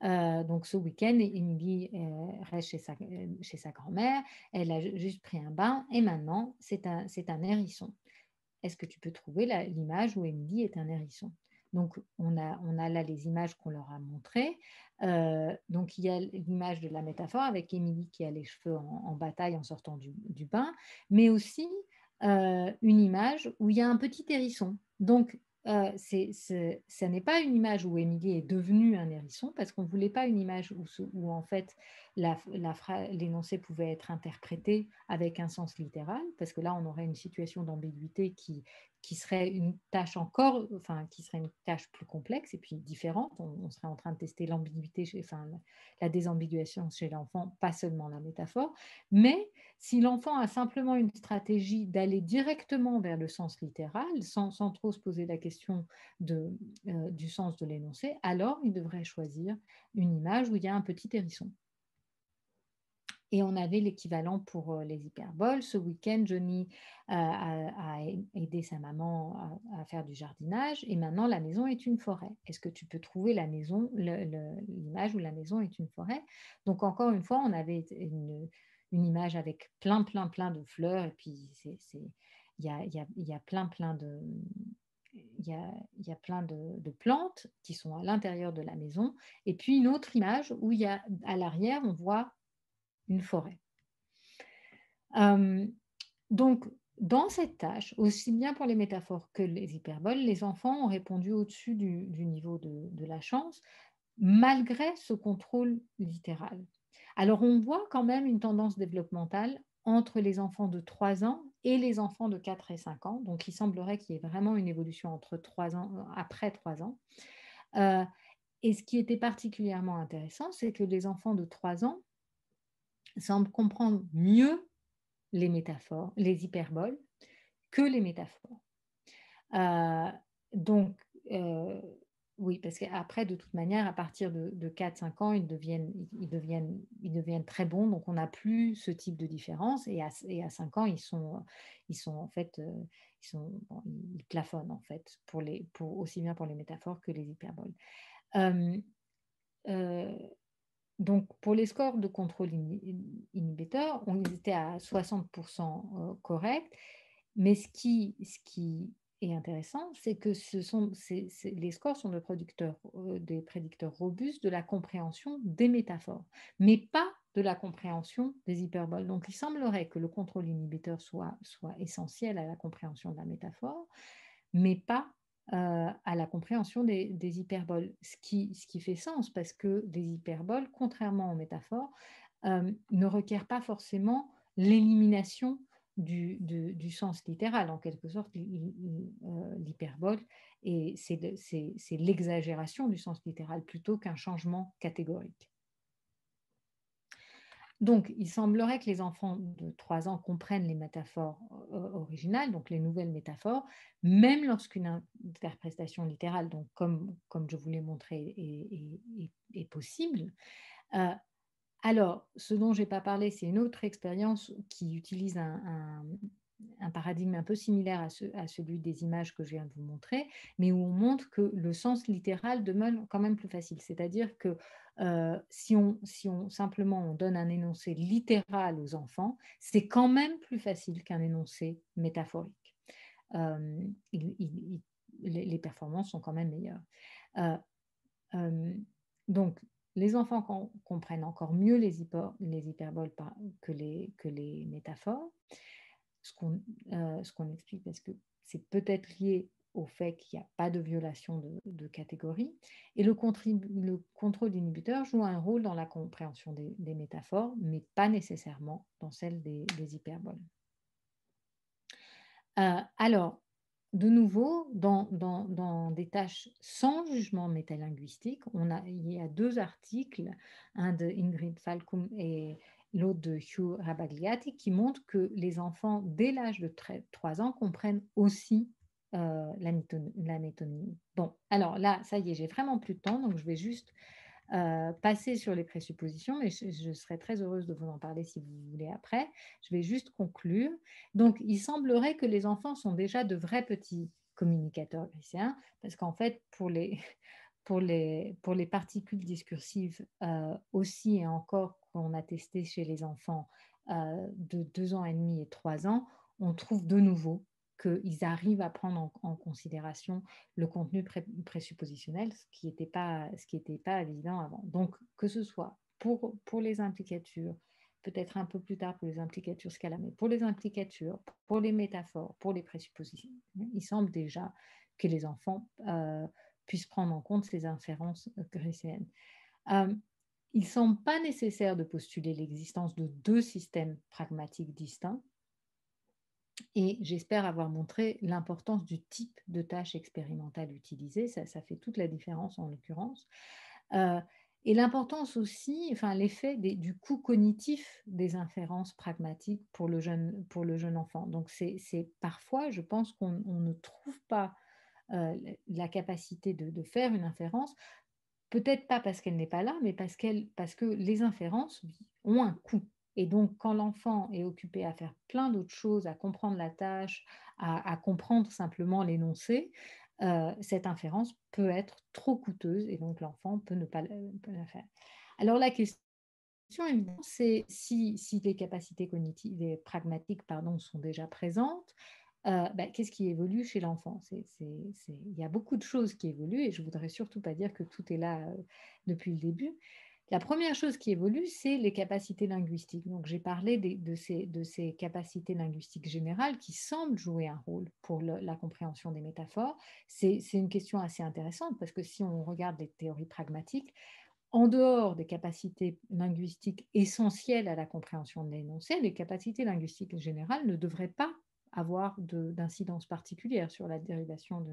Donc, ce week-end, Émilie reste chez sa grand-mère. Elle a juste pris un bain et maintenant, c'est un hérisson. Est-ce que tu peux trouver l'image où Émilie est un hérisson? Donc, on a là les images qu'on leur a montrées. Donc, il y a l'image de la métaphore avec Émilie qui a les cheveux en bataille en sortant du bain, mais aussi une image où il y a un petit hérisson. Donc, ça n'est pas une image où Émilie est devenue un hérisson, parce qu'on ne voulait pas une image où en fait l'énoncé pouvait être interprété avec un sens littéral, parce que là on aurait une situation d'ambiguïté qui serait une tâche qui serait une tâche plus complexe et puis différente. On serait en train de tester l'ambiguïté, la désambiguation chez l'enfant, pas seulement la métaphore. Mais si l'enfant a simplement une stratégie d'aller directement vers le sens littéral, sans trop se poser la question du sens de l'énoncé, alors il devrait choisir une image où il y a un petit hérisson. Et on avait l'équivalent pour les hyperboles. Ce week-end, Johnny a aidé sa maman à faire du jardinage et maintenant la maison est une forêt. Est-ce que tu peux trouver l'image où la maison est une forêt? Donc encore une fois, on avait une image avec plein de fleurs et puis il y a plein de... Il y a plein de plantes qui sont à l'intérieur de la maison. Et puis une autre image où à l'arrière, on voit une forêt. Donc, dans cette tâche, aussi bien pour les métaphores que les hyperboles, les enfants ont répondu au-dessus du niveau de la chance, malgré ce contrôle littéral. Alors, on voit quand même une tendance développementale entre les enfants de 3 ans et les enfants de 4 et 5 ans. Donc, il semblerait qu'il y ait vraiment une évolution après 3 ans. Et ce qui était particulièrement intéressant, c'est que les enfants de 3 ans semblent comprendre mieux les métaphores, les hyperboles, que les métaphores. Donc, oui, parce qu'après, de toute manière, à partir de 4-5 ans, ils deviennent très bons. Donc, on n'a plus ce type de différence. Et à 5 ans, ils sont en fait, ils plafonnent, en fait, aussi bien pour les métaphores que les hyperboles. Donc, pour les scores de contrôle inhibiteur, on était à 60% correct. Mais ce qui est intéressant, c'est que les scores sont des prédicteurs robustes de la compréhension des métaphores, mais pas de la compréhension des hyperboles. Donc, il semblerait que le contrôle inhibiteur soit essentiel à la compréhension de la métaphore, mais pas à la compréhension des hyperboles, ce qui fait sens parce que les hyperboles, contrairement aux métaphores, ne requièrent pas forcément l'élimination du sens littéral. En quelque sorte, l'hyperbole, c'est l'exagération du sens littéral plutôt qu'un changement catégorique. Donc, il semblerait que les enfants de 3 ans comprennent les métaphores originales, donc les nouvelles métaphores, même lorsqu'une interprétation littérale, donc comme je vous l'ai montré, est possible. Alors, ce dont je n'ai pas parlé, c'est une autre expérience qui utilise un paradigme un peu similaire à celui des images que je viens de vous montrer, mais où on montre que le sens littéral demeure quand même plus facile. C'est-à-dire que si on simplement on donne un énoncé littéral aux enfants, c'est quand même plus facile qu'un énoncé métaphorique. Les performances sont quand même meilleures. Donc, les enfants comprennent encore mieux les hyperboles que les métaphores, ce qu'on explique parce que c'est peut-être lié au fait qu'il n'y a pas de violation de catégorie. Et le contrôle inhibiteur joue un rôle dans la compréhension des métaphores, mais pas nécessairement dans celle des hyperboles. Alors, de nouveau, dans des tâches sans jugement métalinguistique, il y a 2 articles, un de Ingrid Falkum et l'autre de Hugh Rabagliati, qui montrent que les enfants, dès l'âge de 3 ans, comprennent aussi la métonymie. Bon, alors là, ça y est, j'ai vraiment plus de temps, donc je vais juste passer sur les présuppositions, mais je serais très heureuse de vous en parler si vous voulez après. Je vais juste conclure. Donc, il semblerait que les enfants sont déjà de vrais petits communicateurs gréciens, parce qu'en fait, pour les particules discursives aussi et encore qu'on a testé chez les enfants de 2 ans et demi et 3 ans, on trouve de nouveau qu'ils arrivent à prendre en considération le contenu présuppositionnel, ce qui était pas évident avant. Donc, que ce soit pour les implicatures, peut-être un peu plus tard pour les implicatures scalaires, mais pour les implicatures, pour les métaphores, pour les présuppositions, il semble déjà que les enfants puissent prendre en compte ces inférences gréciennes. Il ne semble pas nécessaire de postuler l'existence de 2 systèmes pragmatiques distincts, et j'espère avoir montré l'importance du type de tâche expérimentale utilisée. Ça fait toute la différence en l'occurrence. Et l'importance aussi, enfin l'effet du coût cognitif des inférences pragmatiques pour le jeune enfant. Donc c'est parfois, je pense qu'on ne trouve pas la capacité de faire une inférence, peut-être pas parce qu'elle n'est pas là, mais parce que les inférences ont un coût. Et donc, quand l'enfant est occupé à faire plein d'autres choses, à comprendre la tâche, à comprendre simplement l'énoncé, cette inférence peut être trop coûteuse et donc l'enfant peut ne pas la faire. Alors, la question, évidemment, c'est si les capacités cognitives et pragmatiques pardon, sont déjà présentes, qu'est-ce qui évolue chez l'enfant? Il y a beaucoup de choses qui évoluent et je ne voudrais surtout pas dire que tout est là depuis le début. La première chose qui évolue, c'est les capacités linguistiques. Donc, j'ai parlé de ces capacités linguistiques générales qui semblent jouer un rôle pour la compréhension des métaphores. C'est une question assez intéressante parce que si on regarde les théories pragmatiques, en dehors des capacités linguistiques essentielles à la compréhension de l'énoncé, les capacités linguistiques générales ne devraient pas avoir d'incidence particulière sur la dérivation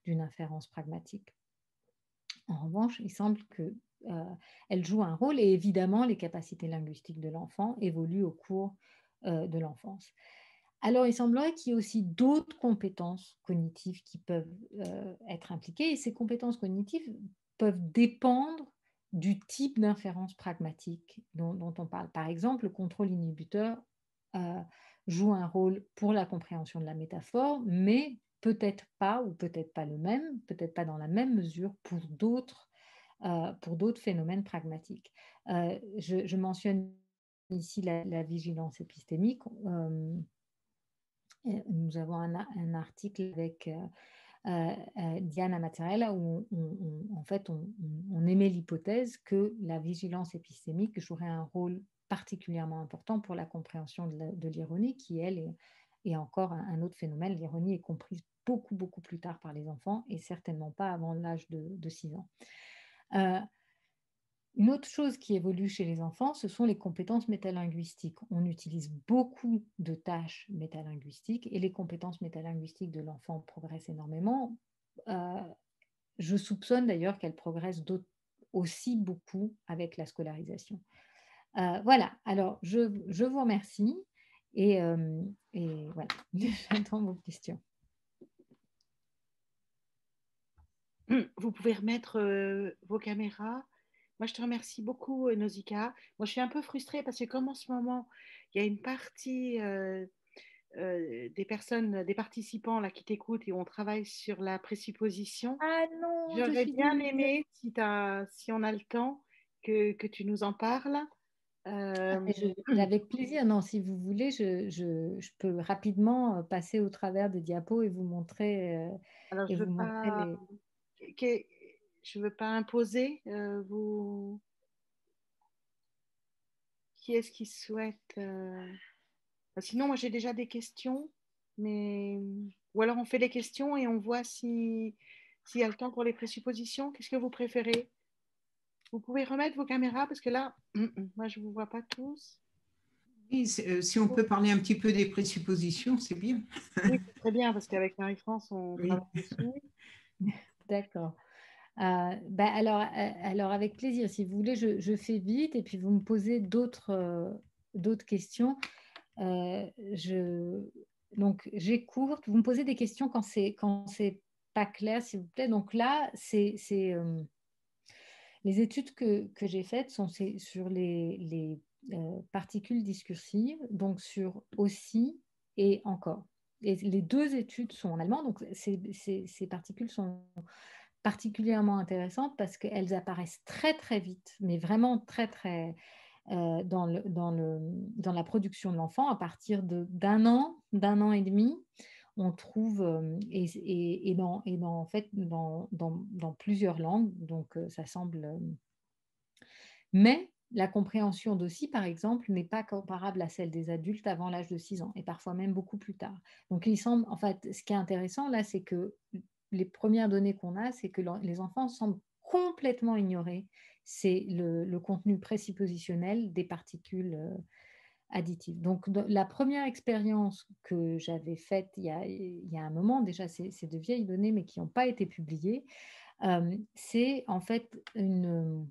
d'une inférence pragmatique. En revanche, il semble qu'elle joue un rôle et évidemment, les capacités linguistiques de l'enfant évoluent au cours de l'enfance. Alors, il semblerait qu'il y ait aussi d'autres compétences cognitives qui peuvent être impliquées et ces compétences cognitives peuvent dépendre du type d'inférence pragmatique dont on parle. Par exemple, le contrôle inhibiteur euh, joue un rôle pour la compréhension de la métaphore, mais peut-être pas ou peut-être pas le même, peut-être pas dans la même mesure pour d'autres phénomènes pragmatiques. Je mentionne ici la vigilance épistémique. Nous avons un article avec Diana Mattarella où en fait on émet l'hypothèse que la vigilance épistémique jouerait un rôle particulièrement important pour la compréhension de l'ironie, qui elle est encore un autre phénomène. L'ironie est comprise beaucoup, beaucoup plus tard par les enfants et certainement pas avant l'âge de 6 ans. Une autre chose qui évolue chez les enfants, ce sont les compétences métalinguistiques. On utilise beaucoup de tâches métalinguistiques et les compétences métalinguistiques de l'enfant progressent énormément. Euh, je soupçonne d'ailleurs qu'elles progressent aussi beaucoup avec la scolarisation. Voilà, alors je vous remercie et voilà, j'attends vos questions. Vous pouvez remettre vos caméras. Moi, je te remercie beaucoup, Nausicaa. Moi, je suis un peu frustrée parce que comme en ce moment, il y a une partie des personnes, des participants là qui t'écoutent et on travaille sur la présupposition. Ah non, je J'aurais suis bien désolée. aimé, si on a le temps, que tu nous en parles. Euh, Avec plaisir. Non, si vous voulez, je peux rapidement passer au travers des diapos alors, et vous montrer les. que- je veux pas imposer. Vous, qui est-ce qui souhaite sinon, moi, j'ai déjà des questions, mais ou alors on fait les questions et on voit s'il y a le temps pour les présuppositions. Qu'est-ce que vous préférez? Vous pouvez remettre vos caméras parce que là, moi, je ne vous vois pas tous. Oui, si on peut parler un petit peu des présuppositions, c'est bien. Oui, c'est très bien parce qu'avec Marie-France, on Oui. travaille dessus. D'accord. Alors, avec plaisir. Si vous voulez, je fais vite et puis vous me posez d'autres questions. Euh, je, donc, j'écoute. Vous me posez des questions quand c'est pas clair, s'il vous plaît. Donc là, les études que j'ai faites sont sur les particules discursives, donc sur aussi et encore. Et les deux études sont en allemand, donc ces particules sont particulièrement intéressantes parce qu'elles apparaissent très très vite, mais vraiment très très dans la production de l'enfant à partir d'un an et demi. On trouve, en fait, dans plusieurs langues, donc ça semble. Mais la compréhension d'aussi, par exemple, n'est pas comparable à celle des adultes avant l'âge de 6 ans, et parfois même beaucoup plus tard. Donc il semble, en fait, ce qui est intéressant là, c'est que les premières données qu'on a, c'est que les enfants semblent complètement ignorer c'est le contenu présuppositionnel des particules additives. Donc, la première expérience que j'avais faite il y a un moment, déjà, c'est de vieilles données, mais qui n'ont pas été publiées, c'est en fait une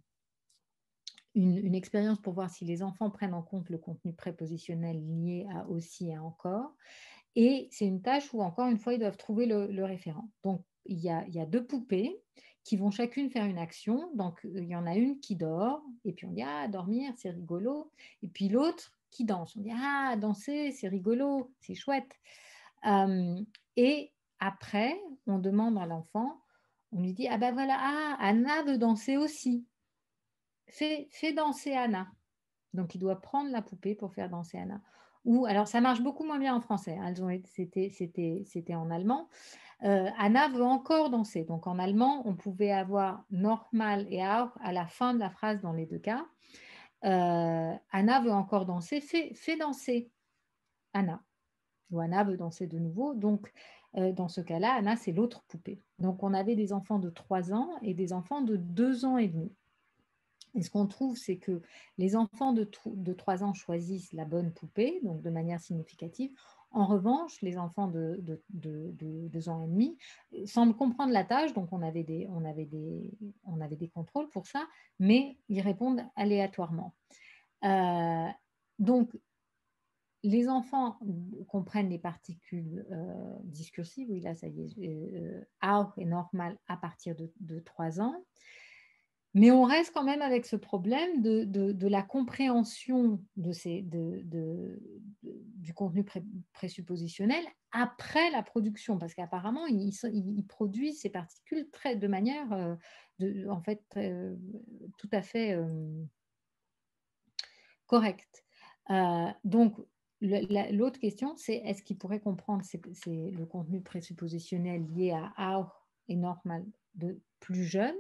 expérience pour voir si les enfants prennent en compte le contenu prépositionnel lié à aussi et à encore. Et c'est une tâche où, encore une fois, ils doivent trouver le référent. Donc, il y a deux poupées qui vont chacune faire une action. Donc, il y en a une qui dort, et puis on dit, ah, dormir, c'est rigolo. Et puis l'autre qui danse. On dit, ah, danser, c'est rigolo, c'est chouette. Et après, on demande à l'enfant, on lui dit, ah ben voilà, ah, Anna veut danser aussi. Fais danser Anna. Donc, il doit prendre la poupée pour faire danser Anna. Ou, alors, ça marche beaucoup moins bien en français. Hein. C'était en allemand. Anna veut encore danser. Donc, en allemand, on pouvait avoir normal et auch à la fin de la phrase dans les deux cas. Anna veut encore danser. Fais danser Anna. Ou Anna veut danser de nouveau. Donc, dans ce cas-là, Anna, c'est l'autre poupée. Donc, on avait des enfants de 3 ans et des enfants de 2 ans et demi. Et ce qu'on trouve, c'est que les enfants de 3 ans choisissent la bonne poupée, donc de manière significative. En revanche, les enfants de 2 ans et demi semblent comprendre la tâche, donc on avait des contrôles pour ça, mais ils répondent aléatoirement. Donc, les enfants comprennent les particules discursives, oui, là, ça y est, auch est normal à partir de 3 ans. Mais on reste quand même avec ce problème de la compréhension du contenu présuppositionnel après la production, parce qu'apparemment, ils produisent ces particules de manière, en fait, tout à fait correcte. Donc, l'autre question, c'est est-ce qu'ils pourraient comprendre le contenu présuppositionnel lié à auch et normal de plus jeunes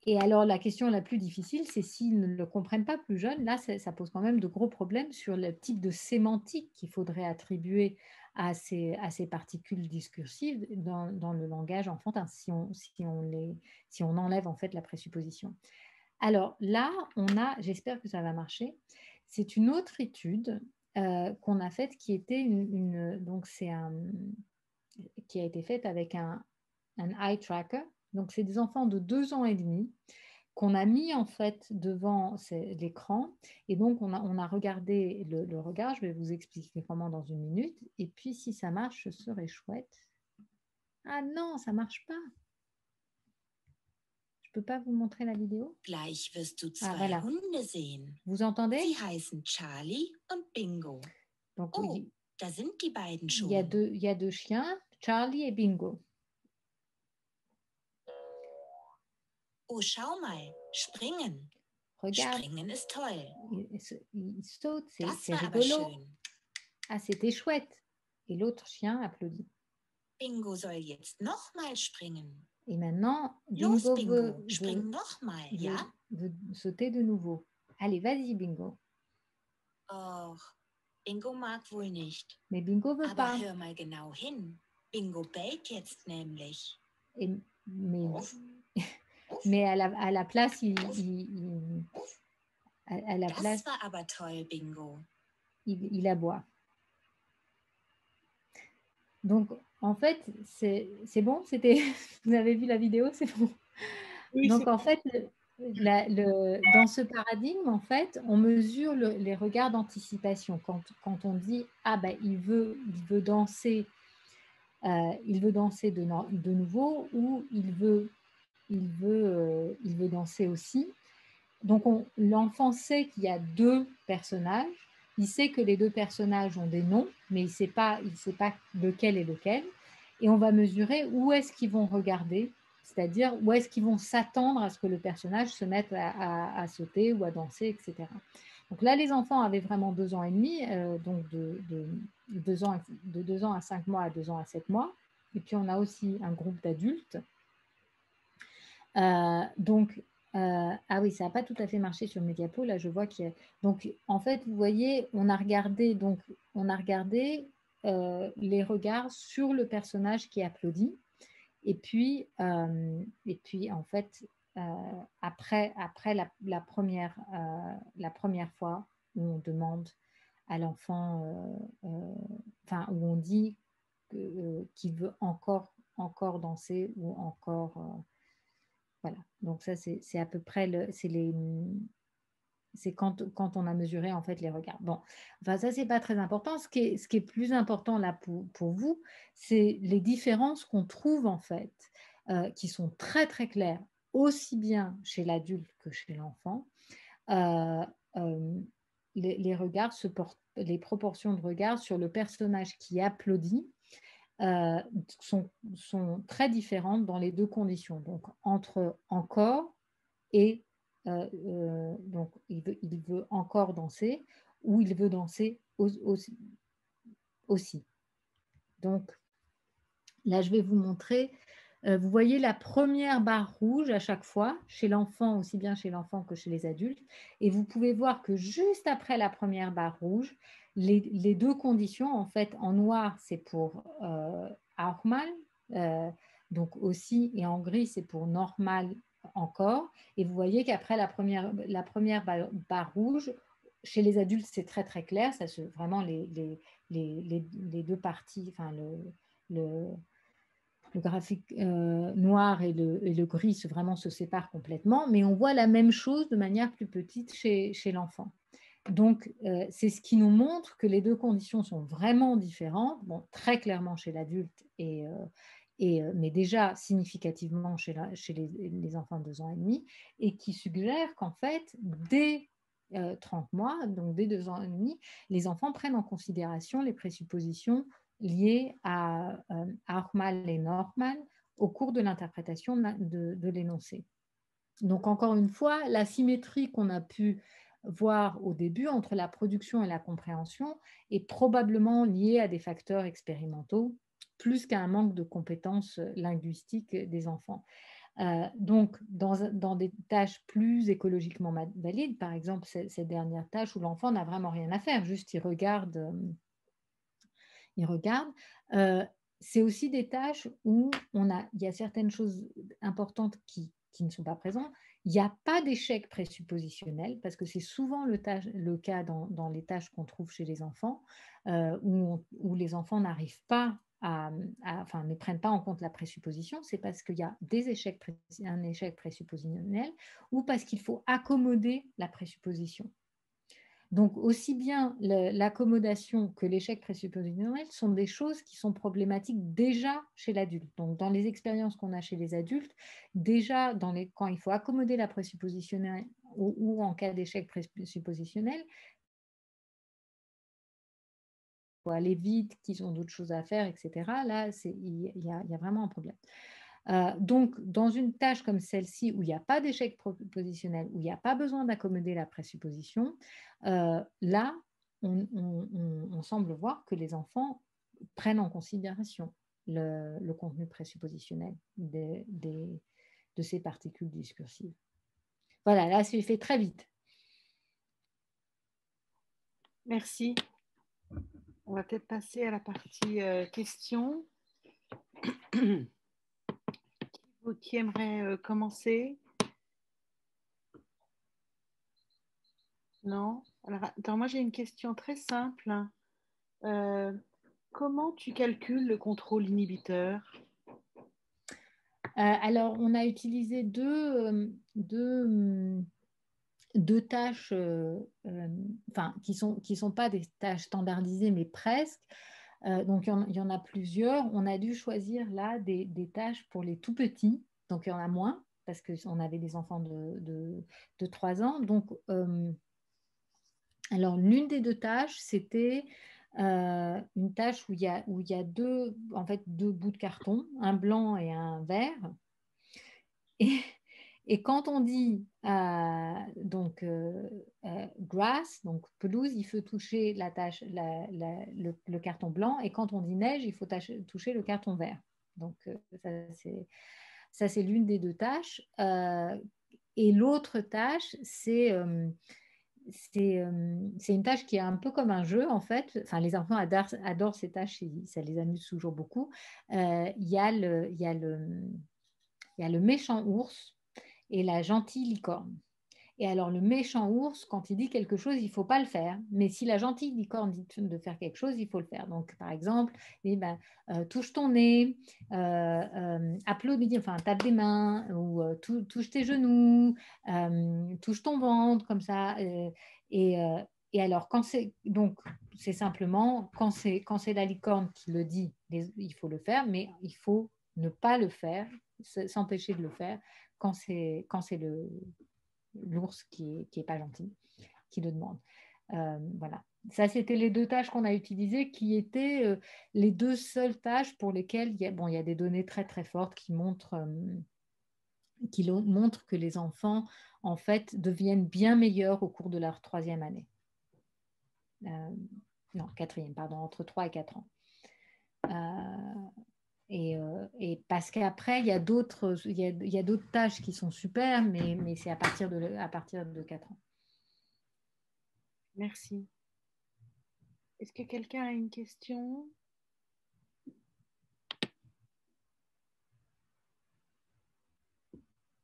et alors, la question la plus difficile, c'est s'ils ne le comprennent pas plus jeunes, là, ça pose quand même de gros problèmes sur le type de sémantique qu'il faudrait attribuer à ces particules discursives dans le langage enfantin, si on enlève en fait la présupposition. Alors là, j'espère que ça va marcher, c'est une autre étude qu'on a faite qui était donc qui a été faite avec un eye tracker. Donc, c'est des enfants de 2 ans et demi qu'on a mis en fait devant l'écran. Et donc, on a regardé le regard. Je vais vous expliquer comment dans une minute. Et puis, si ça marche, ce serait chouette. Ah non, ça marche pas. Je peux pas vous montrer la vidéo. Gleich wirst du zwei voilà. Hunde sehen. Vous entendez? Sie heißen Charlie und Bingo. Donc, oh, da sind die beiden schon. Il y a deux chiens, Charlie et Bingo. Oh, schau mal, springen. Regarde. Springen ist toll. Il saute, c'est war rigolo. aber schön. Ah, c'était chouette. Et l'autre chien applaudit. Bingo soll jetzt nochmal springen. Et maintenant, Los, Bingo spring nochmal, ja? veut sauter de nouveau. Allez, vas-y, Bingo. Och, Bingo mag wohl nicht. Mais Bingo veut Aber pas. hör mal genau hin. Bingo bellt jetzt nämlich. Mais à la place, Das war aber toll, Bingo. il aboie. Donc, en fait, c'est bon, vous avez vu la vidéo, c'est bon. Oui, Donc, en fait, dans ce paradigme, en fait, on mesure les regards d'anticipation. Quand on dit, ah ben, il veut danser, de nouveau, ou il veut danser aussi. Donc, l'enfant sait qu'il y a deux personnages. Il sait que les deux personnages ont des noms, mais il ne sait pas lequel est lequel. Et on va mesurer où est-ce qu'ils vont regarder, c'est-à-dire où est-ce qu'ils vont s'attendre à ce que le personnage se mette à sauter ou à danser, etc. Donc là, les enfants avaient vraiment 2 ans et demi, donc de 2 ans à 5 mois à 2 ans à 7 mois. Et puis, on a aussi un groupe d'adultes. Ah oui, ça n'a pas tout à fait marché sur mes diapos. Là, je vois qu'il y a... Donc, en fait, vous voyez, on a regardé les regards sur le personnage qui applaudit. Et puis en fait, après la première fois où on demande à l'enfant, où on dit qu'il veut encore danser ou encore... voilà. Donc ça, c'est à peu près c'est quand on a mesuré en fait les regards. Bon, enfin ça c'est pas très important. Ce qui est plus important là pour vous, c'est les différences qu'on trouve en fait, qui sont très très claires, aussi bien chez l'adulte que chez l'enfant. Euh, euh, les regards les proportions de regards sur le personnage qui applaudit sont très différentes dans les deux conditions. Donc entre encore et donc il veut encore danser ou il veut danser aussi. Donc là, je vais vous montrer. Vous voyez la première barre rouge à chaque fois, chez l'enfant, aussi bien chez l'enfant que chez les adultes. Et vous pouvez voir que juste après la première barre rouge, les deux conditions, en fait, en noir, c'est pour auch mal, donc aussi, et en gris, c'est pour normal encore. Et vous voyez qu'après la première barre rouge, chez les adultes, c'est très très clair. Vraiment, les deux parties, enfin le graphique noir et le gris vraiment se séparent complètement, mais on voit la même chose de manière plus petite chez l'enfant. Donc, c'est ce qui nous montre que les deux conditions sont vraiment différentes, bon, très clairement chez l'adulte, mais déjà significativement chez les enfants de 2 ans et demi, et qui suggère qu'en fait, dès 30 mois, donc dès 2 ans et demi, les enfants prennent en considération les présuppositions liées à normal et normal au cours de l'interprétation de l'énoncé. Donc, encore une fois, la symétrie qu'on a pu voir au début entre la production et la compréhension est probablement liée à des facteurs expérimentaux plus qu'à un manque de compétences linguistiques des enfants. Donc, dans des tâches plus écologiquement valides, par exemple cette dernière tâche où l'enfant n'a vraiment rien à faire, juste il regarde. C'est aussi des tâches où il y a certaines choses importantes qui ne sont pas présentes. Il n'y a pas d'échec présuppositionnel, parce que c'est souvent le cas dans les tâches qu'on trouve chez les enfants, où les enfants n'arrivent pas ne prennent pas en compte la présupposition, c'est parce qu'il y a un échec présuppositionnel ou parce qu'il faut accommoder la présupposition. Donc, aussi bien l'accommodation que l'échec présuppositionnel sont des choses qui sont problématiques déjà chez l'adulte. Donc, dans les expériences qu'on a chez les adultes, déjà quand il faut accommoder la présuppositionnelle ou en cas d'échec présuppositionnel, il faut aller vite, qu'ils ont d'autres choses à faire, etc. Là, il y a vraiment un problème. Donc, dans une tâche comme celle-ci, où il n'y a pas d'échec propositionnel, où il n'y a pas besoin d'accommoder la présupposition, là, on semble voir que les enfants prennent en considération le contenu présuppositionnel de ces particules discursives. Voilà, là, c'est fait très vite. Merci. On va peut-être passer à la partie questions. Qui aimerait commencer? Non? Alors, attends, moi j'ai une question très simple. Euh, Comment tu calcules le contrôle inhibiteur? Alors, on a utilisé deux tâches, enfin, qui sont pas des tâches standardisées, mais presque. Donc, il y en a plusieurs. On a dû choisir là des tâches pour les tout petits. Donc, il y en a moins parce qu'on avait des enfants de 3 ans. Donc, alors, l'une des deux tâches, c'était une tâche où il y a en fait, deux bouts de carton, un blanc et un vert. Et, et quand on dit grass, donc pelouse, il faut toucher le carton blanc. Et quand on dit neige, il faut toucher le carton vert. Donc, ça, c'est l'une des deux tâches. Et l'autre tâche, c'est une tâche qui est un peu comme un jeu, en fait. Enfin, les enfants adorent ces tâches, ça les amuse toujours beaucoup. Il y a le méchant ours et la gentille licorne. Et alors, le méchant ours, quand il dit quelque chose, il ne faut pas le faire. Mais si la gentille licorne dit de faire quelque chose, il faut le faire. Donc, par exemple, touche ton nez, applaudis, enfin, tape des mains, ou touche tes genoux, touche ton ventre, comme ça. Et alors, donc, c'est simplement, quand c'est la licorne qui le dit, il faut le faire, mais il faut ne pas le faire, s'empêcher de le faire quand c'est l'ours qui est pas gentil, qui le demande. Voilà. Ça, c'était les deux tâches qu'on a utilisées, qui étaient les deux seules tâches pour lesquelles il y a des données très très fortes montrent que les enfants, en fait, deviennent bien meilleurs au cours de leur troisième année. Non, quatrième, pardon, entre 3 et 4 ans. Et parce qu'après, il y a d'autres tâches qui sont super, mais c'est à partir de 4 ans. Merci. Est-ce que quelqu'un a une question?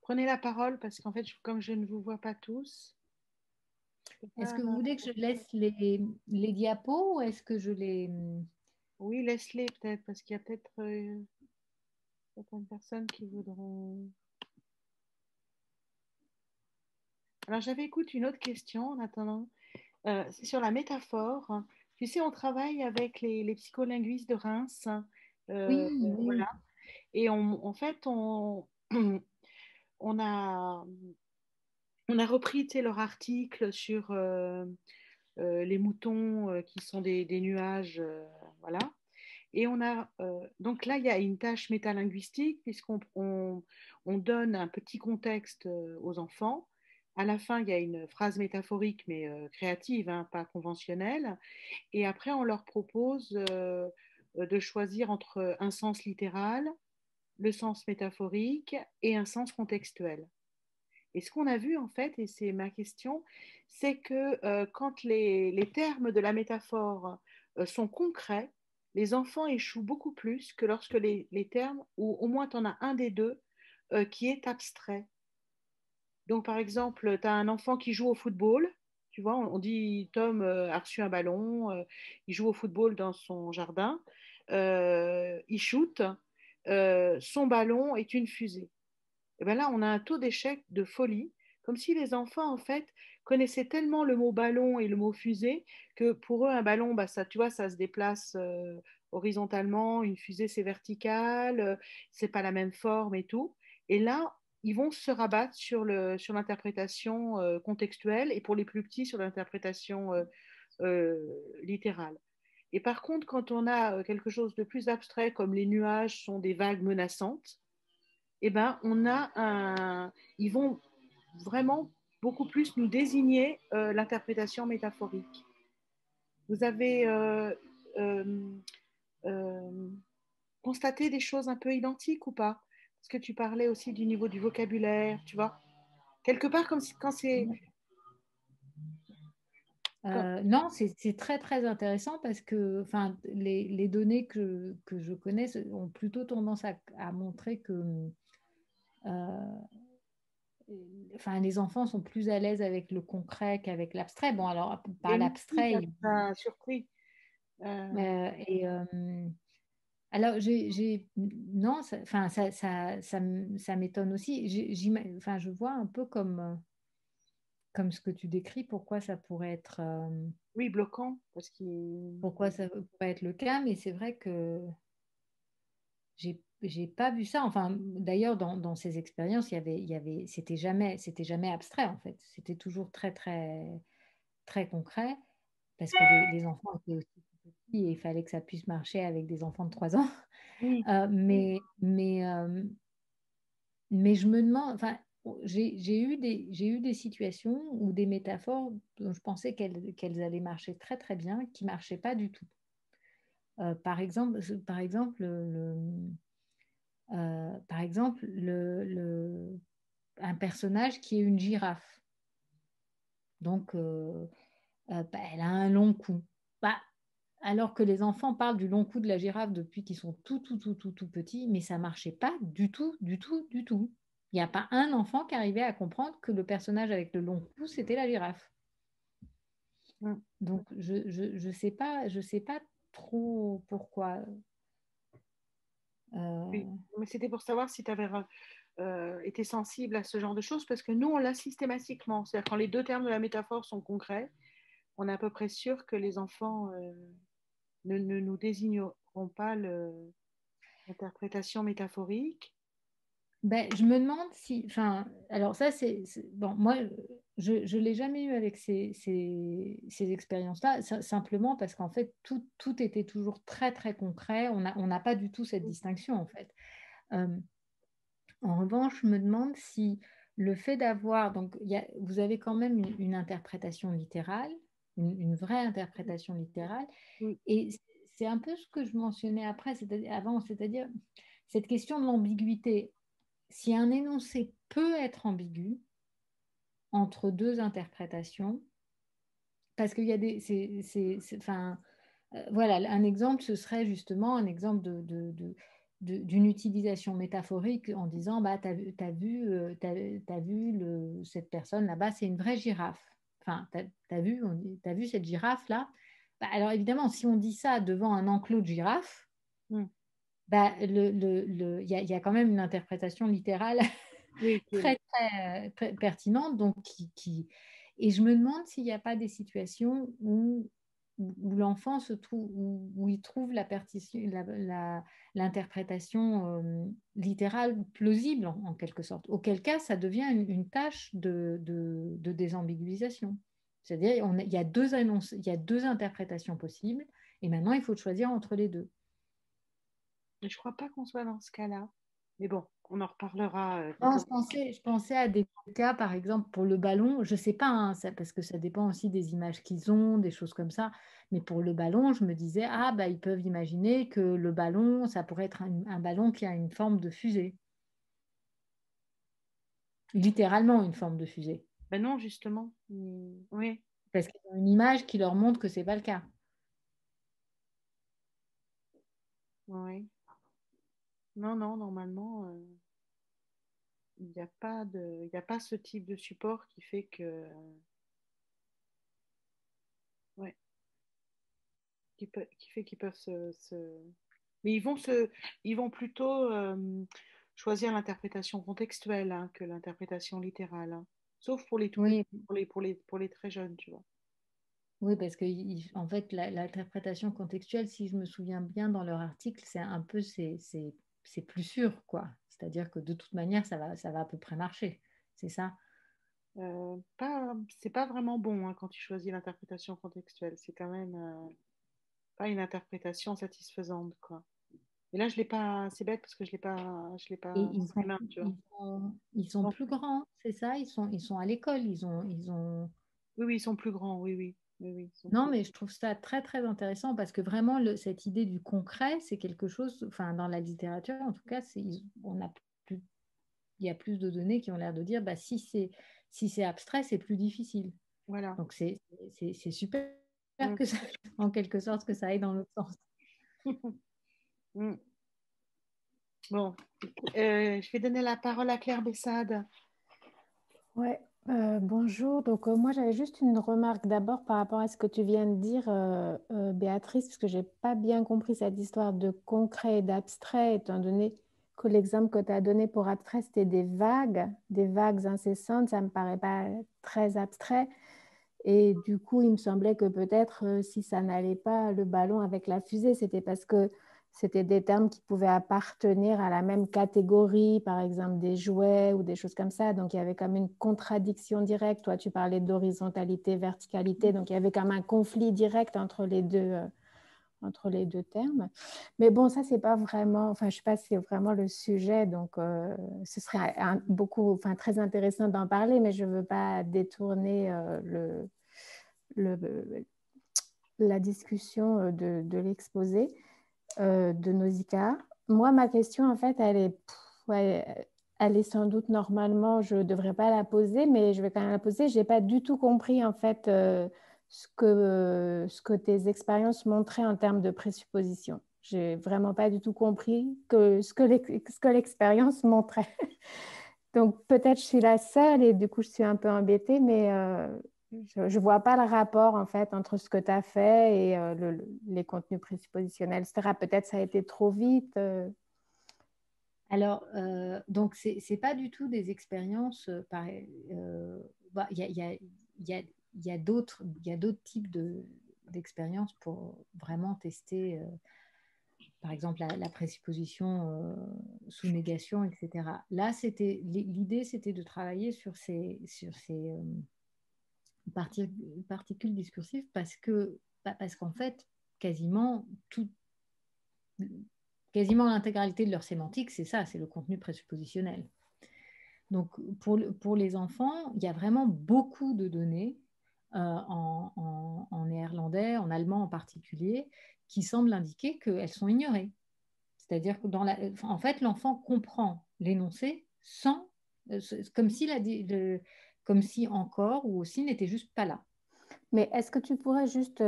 Prenez la parole parce qu'en fait, comme je ne vous vois pas tous, je peux Est-ce pas- que vous voulez que je laisse les diapos ou est-ce que je les... Oui, laisse-les peut-être parce qu'il y a peut-être certaines personnes qui voudront. Alors, j'avais écouté une autre question en attendant. C'est sur la métaphore. Tu sais, on travaille avec les psycholinguistes de Reims. Oui, oui. Voilà. Et en fait, on a, on a repris, tu sais, leur article sur les moutons qui sont des nuages. Voilà. Et donc là, il y a une tâche métalinguistique puisqu'on donne un petit contexte aux enfants. À la fin, il y a une phrase métaphorique, mais créative, hein, pas conventionnelle. Et après, on leur propose de choisir entre un sens littéral, le sens métaphorique et un sens contextuel. Et ce qu'on a vu, en fait, et c'est ma question, c'est que quand les termes de la métaphore sont concrets, les enfants échouent beaucoup plus que lorsque les termes, ou au moins tu en as un des deux, qui est abstrait. Donc, par exemple, tu as un enfant qui joue au football, tu vois, on dit Tom a reçu un ballon, il joue au football dans son jardin, il shoot, son ballon est une fusée. Et ben là, on a un taux d'échec de folie, comme si les enfants, en fait, connaissaient tellement le mot ballon et le mot fusée que pour eux, un ballon, bah, ça, tu vois, ça se déplace horizontalement, une fusée, c'est vertical, c'est pas la même forme et tout. Et là, ils vont se rabattre sur l'interprétation contextuelle et pour les plus petits, sur l'interprétation littérale. Et par contre, quand on a quelque chose de plus abstrait, comme les nuages sont des vagues menaçantes, eh ben, ils vont vraiment beaucoup plus nous désigner l'interprétation métaphorique. Vous avez euh, euh, constaté des choses un peu identiques ou pas? Parce que tu parlais aussi du niveau du vocabulaire, tu vois. Quelque part, comme si, quand c'est... Non, c'est très très intéressant parce que enfin, les données que je connais ont plutôt tendance à montrer que enfin, les enfants sont plus à l'aise avec le concret qu'avec l'abstrait. Bon, alors, Et pas moi aussi, l'abstrait. ça m'a surpris. Euh, Et alors, non, enfin, ça m'étonne aussi. Enfin, je vois un peu comme ce que tu décris, oui, bloquant, parce qu'il... pourquoi ça pourrait être le cas, mais c'est vrai que j'ai pas vu ça. Enfin, d'ailleurs, dans ces expériences, c'était jamais abstrait en fait. C'était toujours très, très, très concret parce que les enfants étaient aussi tout petits et il fallait que ça puisse marcher avec des enfants de 3 ans. Oui, Mais je me demande, enfin, j'ai eu des situations ou des métaphores dont je pensais qu'elles allaient marcher très très bien, qui ne marchaient pas du tout. Par exemple, un personnage qui est une girafe. Donc, bah, elle a un long cou. Bah, alors que les enfants parlent du long cou de la girafe depuis qu'ils sont tout petits, mais ça marchait pas du tout, du tout, du tout. Il n'y a pas un enfant qui arrivait à comprendre que le personnage avec le long cou, c'était la girafe. mm, Donc, je sais pas trop pourquoi. oui. Euh, Mais c'était pour savoir si tu avais été sensible à ce genre de choses, parce que nous, on l'a systématiquement. C'est-à-dire quand les deux termes de la métaphore sont concrets, on est à peu près sûr que les enfants ne nous désigneront pas l'interprétation métaphorique. Ben, je me demande si, enfin, alors ça bon, moi, je l'ai jamais eu avec ces expériences-là, simplement parce qu'en fait, tout était toujours très, très concret. On n'a pas du tout cette distinction, en fait. Euh, En revanche, je me demande si le fait d'avoir, donc, vous avez quand même une interprétation littérale, une vraie interprétation littérale, Oui, et c'est un peu ce que je mentionnais avant, c'est-à-dire cette question de l'ambiguïté. Si un énoncé peut être ambigu entre deux interprétations, parce qu'il y a enfin, voilà, un exemple, ce serait justement un exemple d'une utilisation métaphorique en disant, bah, t'as vu cette personne là-bas, c'est une vraie girafe. Enfin, t'as vu cette girafe-là? Bah, alors évidemment, si on dit ça devant un enclos de girafes, mm, bah, il y a quand même une interprétation littérale oui, qui est là. très pertinente. Donc, Et je me demande s'il n'y a pas des situations où l'enfant se trouve, où il trouve l'interprétation littérale plausible en quelque sorte. Auquel cas, ça devient une tâche de désambiguïsation. C'est-à-dire, il y a deux interprétations possibles, et maintenant, il faut choisir entre les deux. Mais je crois pas qu'on soit dans ce cas-là. Mais bon, on en reparlera Non, quand je pensais à des cas, par exemple, pour le ballon. Je sais pas, hein, parce que ça dépend aussi des images qu'ils ont, des choses comme ça. Mais pour le ballon, je me disais, ah, bah, ils peuvent imaginer que le ballon, ça pourrait être un ballon qui a une forme de fusée. Littéralement une forme de fusée. ben non, justement. Oui, Parce qu'ils ont une image qui leur montre que c'est pas le cas. oui. Non, non, normalement, il n'y a pas il y a pas ce type de support qui fait que, ouais, qui fait qu'ils peuvent mais ils vont plutôt choisir l'interprétation contextuelle hein, que l'interprétation littérale, hein. Sauf pour les tout petits, Oui, pour les très jeunes, tu vois. oui, parce que en fait, l'interprétation contextuelle, si je me souviens bien dans leur article, c'est un peu, c'est plus sûr, quoi. C'est-à-dire que de toute manière, ça va à peu près marcher. C'est ça? C'est pas vraiment bon hein, quand tu choisis l'interprétation contextuelle. C'est quand même pas une interprétation satisfaisante, quoi. Et là, je l'ai pas. C'est bête parce que je l'ai Et pas sous les mains, tu vois. ils sont Donc, plus grands, c'est ça? Ils sont à l'école, oui, oui, ils sont plus grands. Oui, oui, oui, oui, ils sont Non, plus. mais je trouve ça très, très intéressant parce que vraiment, cette idée du concret, c'est quelque chose, enfin, dans la littérature, en tout cas, on a plus, il y a plus de données qui ont l'air de dire, bah, si c'est abstrait, c'est plus difficile. Voilà. Donc, c'est super Mm. que ça, en quelque sorte, que ça aille dans l'autre sens. Mm. Bon, je vais donner la parole à Claire Bessade. Ouais, bonjour. Donc, moi, j'avais juste une remarque d'abord par rapport à ce que tu viens de dire, Béatrice, parce que j'ai pas bien compris cette histoire de concret et d'abstrait, étant donné que l'exemple que tu as donné pour abstrait, c'était des vagues incessantes. Ça me paraît pas très abstrait. Et du coup, il me semblait que peut-être, si ça n'allait pas, le ballon avec la fusée, c'était parce que c'était des termes qui pouvaient appartenir à la même catégorie, par exemple des jouets ou des choses comme ça. Donc, il y avait comme une contradiction directe. Toi, tu parlais d'horizontalité, verticalité. Donc, il y avait comme un conflit direct entre les deux termes. Mais bon, ça, c'est pas vraiment, enfin, je sais pas si c'est vraiment le sujet. Donc, ce serait enfin, très intéressant d'en parler, mais je veux pas détourner le, la discussion de l'exposé de Nausicaa. Moi, ma question, en fait, ouais, elle est sans doute normalement, je ne devrais pas la poser, mais je vais quand même la poser. Je n'ai pas du tout compris, en fait, ce que tes expériences montraient en termes de présupposition. Je n'ai vraiment pas du tout compris ce que l'expérience montrait. Donc, peut-être je suis la seule et du coup, je suis un peu embêtée, mais je ne vois pas le rapport en fait entre ce que tu as fait et les contenus présuppositionnels, etc. Peut-être ça a été trop vite. Alors, donc, c'est pas du tout des expériences pareil. Il y a d'autres types d'expériences pour vraiment tester, par exemple, la présupposition sous négation, etc. Là, l'idée, c'était de travailler sur ces particules discursives parce qu'en fait, quasiment tout, quasiment l'intégralité de leur sémantique, c'est ça, c'est le contenu présuppositionnel. Donc, pour les enfants, il y a vraiment beaucoup de données en néerlandais, en allemand en particulier, qui semblent indiquer qu'elles sont ignorées. C'est-à-dire que en fait, l'enfant comprend l'énoncé sans, comme si, comme si encore ou aussi n'était juste pas là. Mais est-ce que tu pourrais juste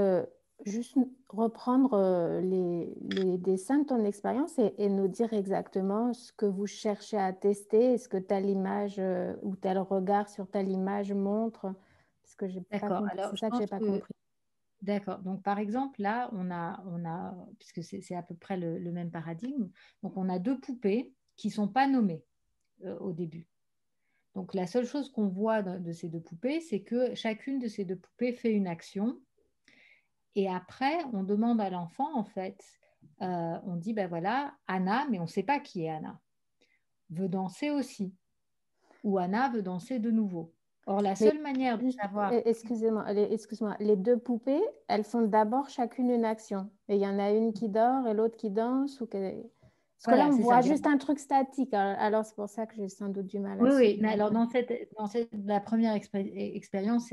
reprendre les dessins de ton expérience et nous dire exactement ce que vous cherchez à tester? Est-ce que telle image ou tel regard sur telle image montre? Parce que j'ai pas D'accord. compris. Alors, C'est je ça que j'ai pense pas que compris. d'accord. Donc, par exemple, là, puisque c'est à peu près le même paradigme, donc on a deux poupées qui ne sont pas nommées au début. Donc, la seule chose qu'on voit de ces deux poupées, c'est que chacune de ces deux poupées fait une action. Et après, on demande à l'enfant, en fait, on dit, ben voilà, Anna, mais on ne sait pas qui est Anna, veut danser aussi. Ou Anna veut danser de nouveau. Or, la Mais seule manière de juste, savoir... excuse-moi, les deux poupées, elles font d'abord chacune une action. Et il y en a une qui dort et l'autre qui danse. Parce que là, Voilà, on c'est ça. voit juste un truc statique. Alors, c'est pour ça que j'ai sans doute du mal à Oui, oui. suivre. Mais alors, la première expérience,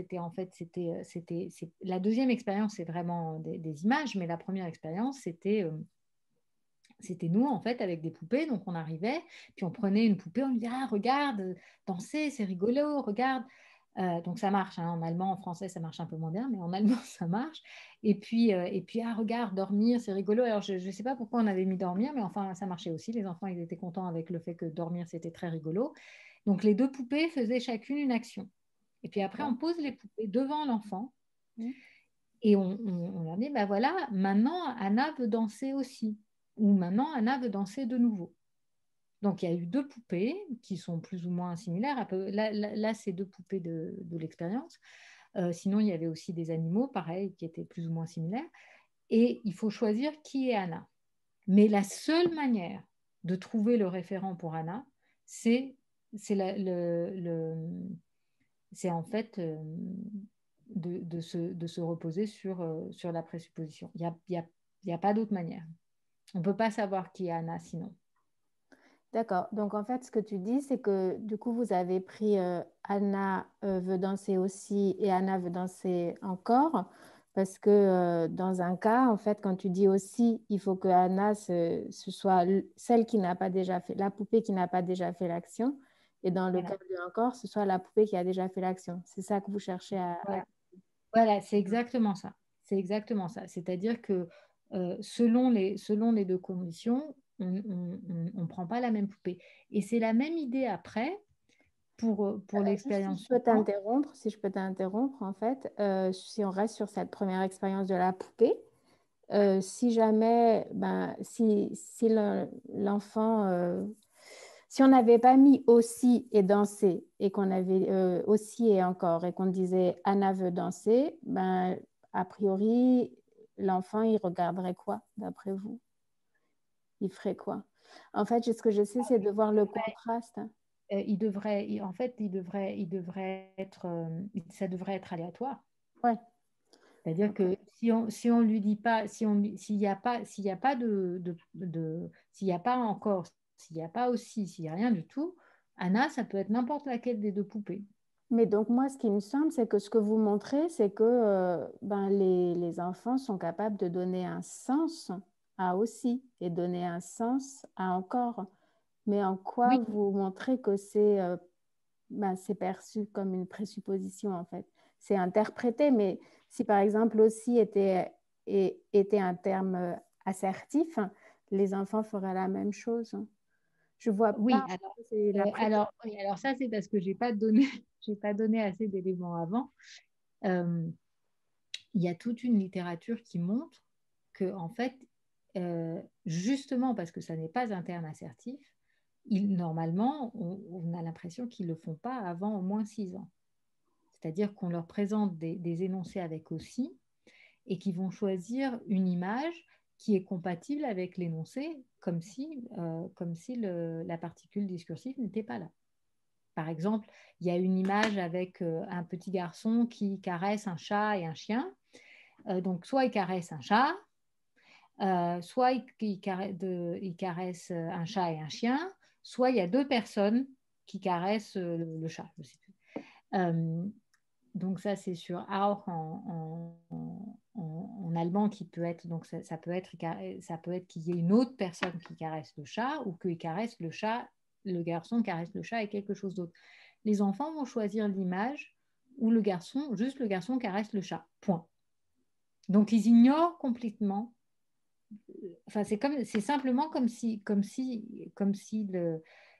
la deuxième expérience, c'est vraiment des images, mais la première expérience, c'était nous, en fait, avec des poupées. Donc, on arrivait, puis on prenait une poupée, on lui disait, ah, regarde, danser, c'est rigolo, regarde. Donc, ça marche. Hein. En allemand, en français, ça marche un peu moins bien, mais en allemand, ça marche. Et puis ah, regarde, dormir, c'est rigolo. Alors, je ne sais pas pourquoi on avait mis dormir, mais enfin, ça marchait aussi. Les enfants, ils étaient contents avec le fait que dormir, c'était très rigolo. Donc, les deux poupées faisaient chacune une action. Et puis après, on pose les poupées devant l'enfant Mhm. et on leur dit, ben voilà, maintenant, Anna veut danser aussi. Ou maintenant, Anna veut danser de nouveau. Donc, il y a eu deux poupées qui sont plus ou moins similaires. Là, c'est deux poupées de l'expérience. Sinon, il y avait aussi des animaux, pareil, qui étaient plus ou moins similaires. Et il faut choisir qui est Anna. Mais la seule manière de trouver le référent pour Anna, c'est c'est en fait de se reposer sur la présupposition. Il y a pas d'autre manière. On ne peut pas savoir qui est Anna sinon. D'accord. Donc, en fait, ce que tu dis, c'est que du coup, vous avez pris Anna veut danser aussi et Anna veut danser encore. Parce que dans un cas, en fait, quand tu dis aussi, il faut que Anna, ce soit celle qui n'a pas déjà fait, la poupée qui n'a pas déjà fait l'action. Et dans le Voilà. cas de encore, ce soit la poupée qui a déjà fait l'action. C'est ça que vous cherchez Voilà. Voilà, c'est exactement ça. C'est exactement ça. C'est-à-dire que selon les deux conditions, on ne prend pas la même poupée. Et c'est la même idée après pour l'expérience Si je peux suivante. t'interrompre, en fait, si on reste sur cette première expérience de la poupée, si jamais, si l'enfant, si on n'avait pas mis aussi et danser et qu'on avait aussi et encore et qu'on disait Anna veut danser, a priori, l'enfant, il regarderait quoi d'après vous? Il ferait quoi? En fait, ce que je sais, c'est de voir le contraste. En fait, il devrait être, ça devrait être aléatoire. Ouais. C'est-à-dire que si on lui dit pas, s'il n'y a pas, s'il y a pas s'il n'y a pas encore, s'il n'y a pas aussi, s'il n'y a rien du tout, Anna, ça peut être n'importe laquelle des deux poupées. Mais donc, moi, ce qui me semble, c'est que ce que vous montrez, c'est que les enfants sont capables de donner un sens à aussi et donner un sens à encore. Mais en quoi Oui, vous montrez que c'est perçu comme une présupposition, en fait? C'est interprété, mais si par exemple aussi était un terme assertif, les enfants feraient la même chose. Je vois oui. pas. C'est la Oui, alors ça, c'est parce que j'ai pas donné, j'ai pas donné assez d'éléments avant. Euh, il y a toute une littérature qui montre que, en fait, justement parce que ça n'est pas un terme assertif, normalement, on a l'impression qu'ils ne le font pas avant au moins 6 ans. C'est-à-dire qu'on leur présente des énoncés avec aussi et qu'ils vont choisir une image qui est compatible avec l'énoncé, comme si la particule discursive n'était pas là. Par exemple, il y a une image avec un petit garçon qui caresse un chat et un chien. Donc, soit il caresse un chat, soit il caresse un chat et un chien, soit il y a deux personnes qui caressent le chat. Je sais plus. Euh, donc ça, c'est sur auch en allemand qui peut être, donc ça peut être qu'il y ait une autre personne qui caresse le chat ou qu'il caresse le chat, le garçon caresse le chat et quelque chose d'autre. Les enfants vont choisir l'image où juste le garçon caresse le chat, point. Donc ils ignorent complètement. Enfin, c'est simplement comme si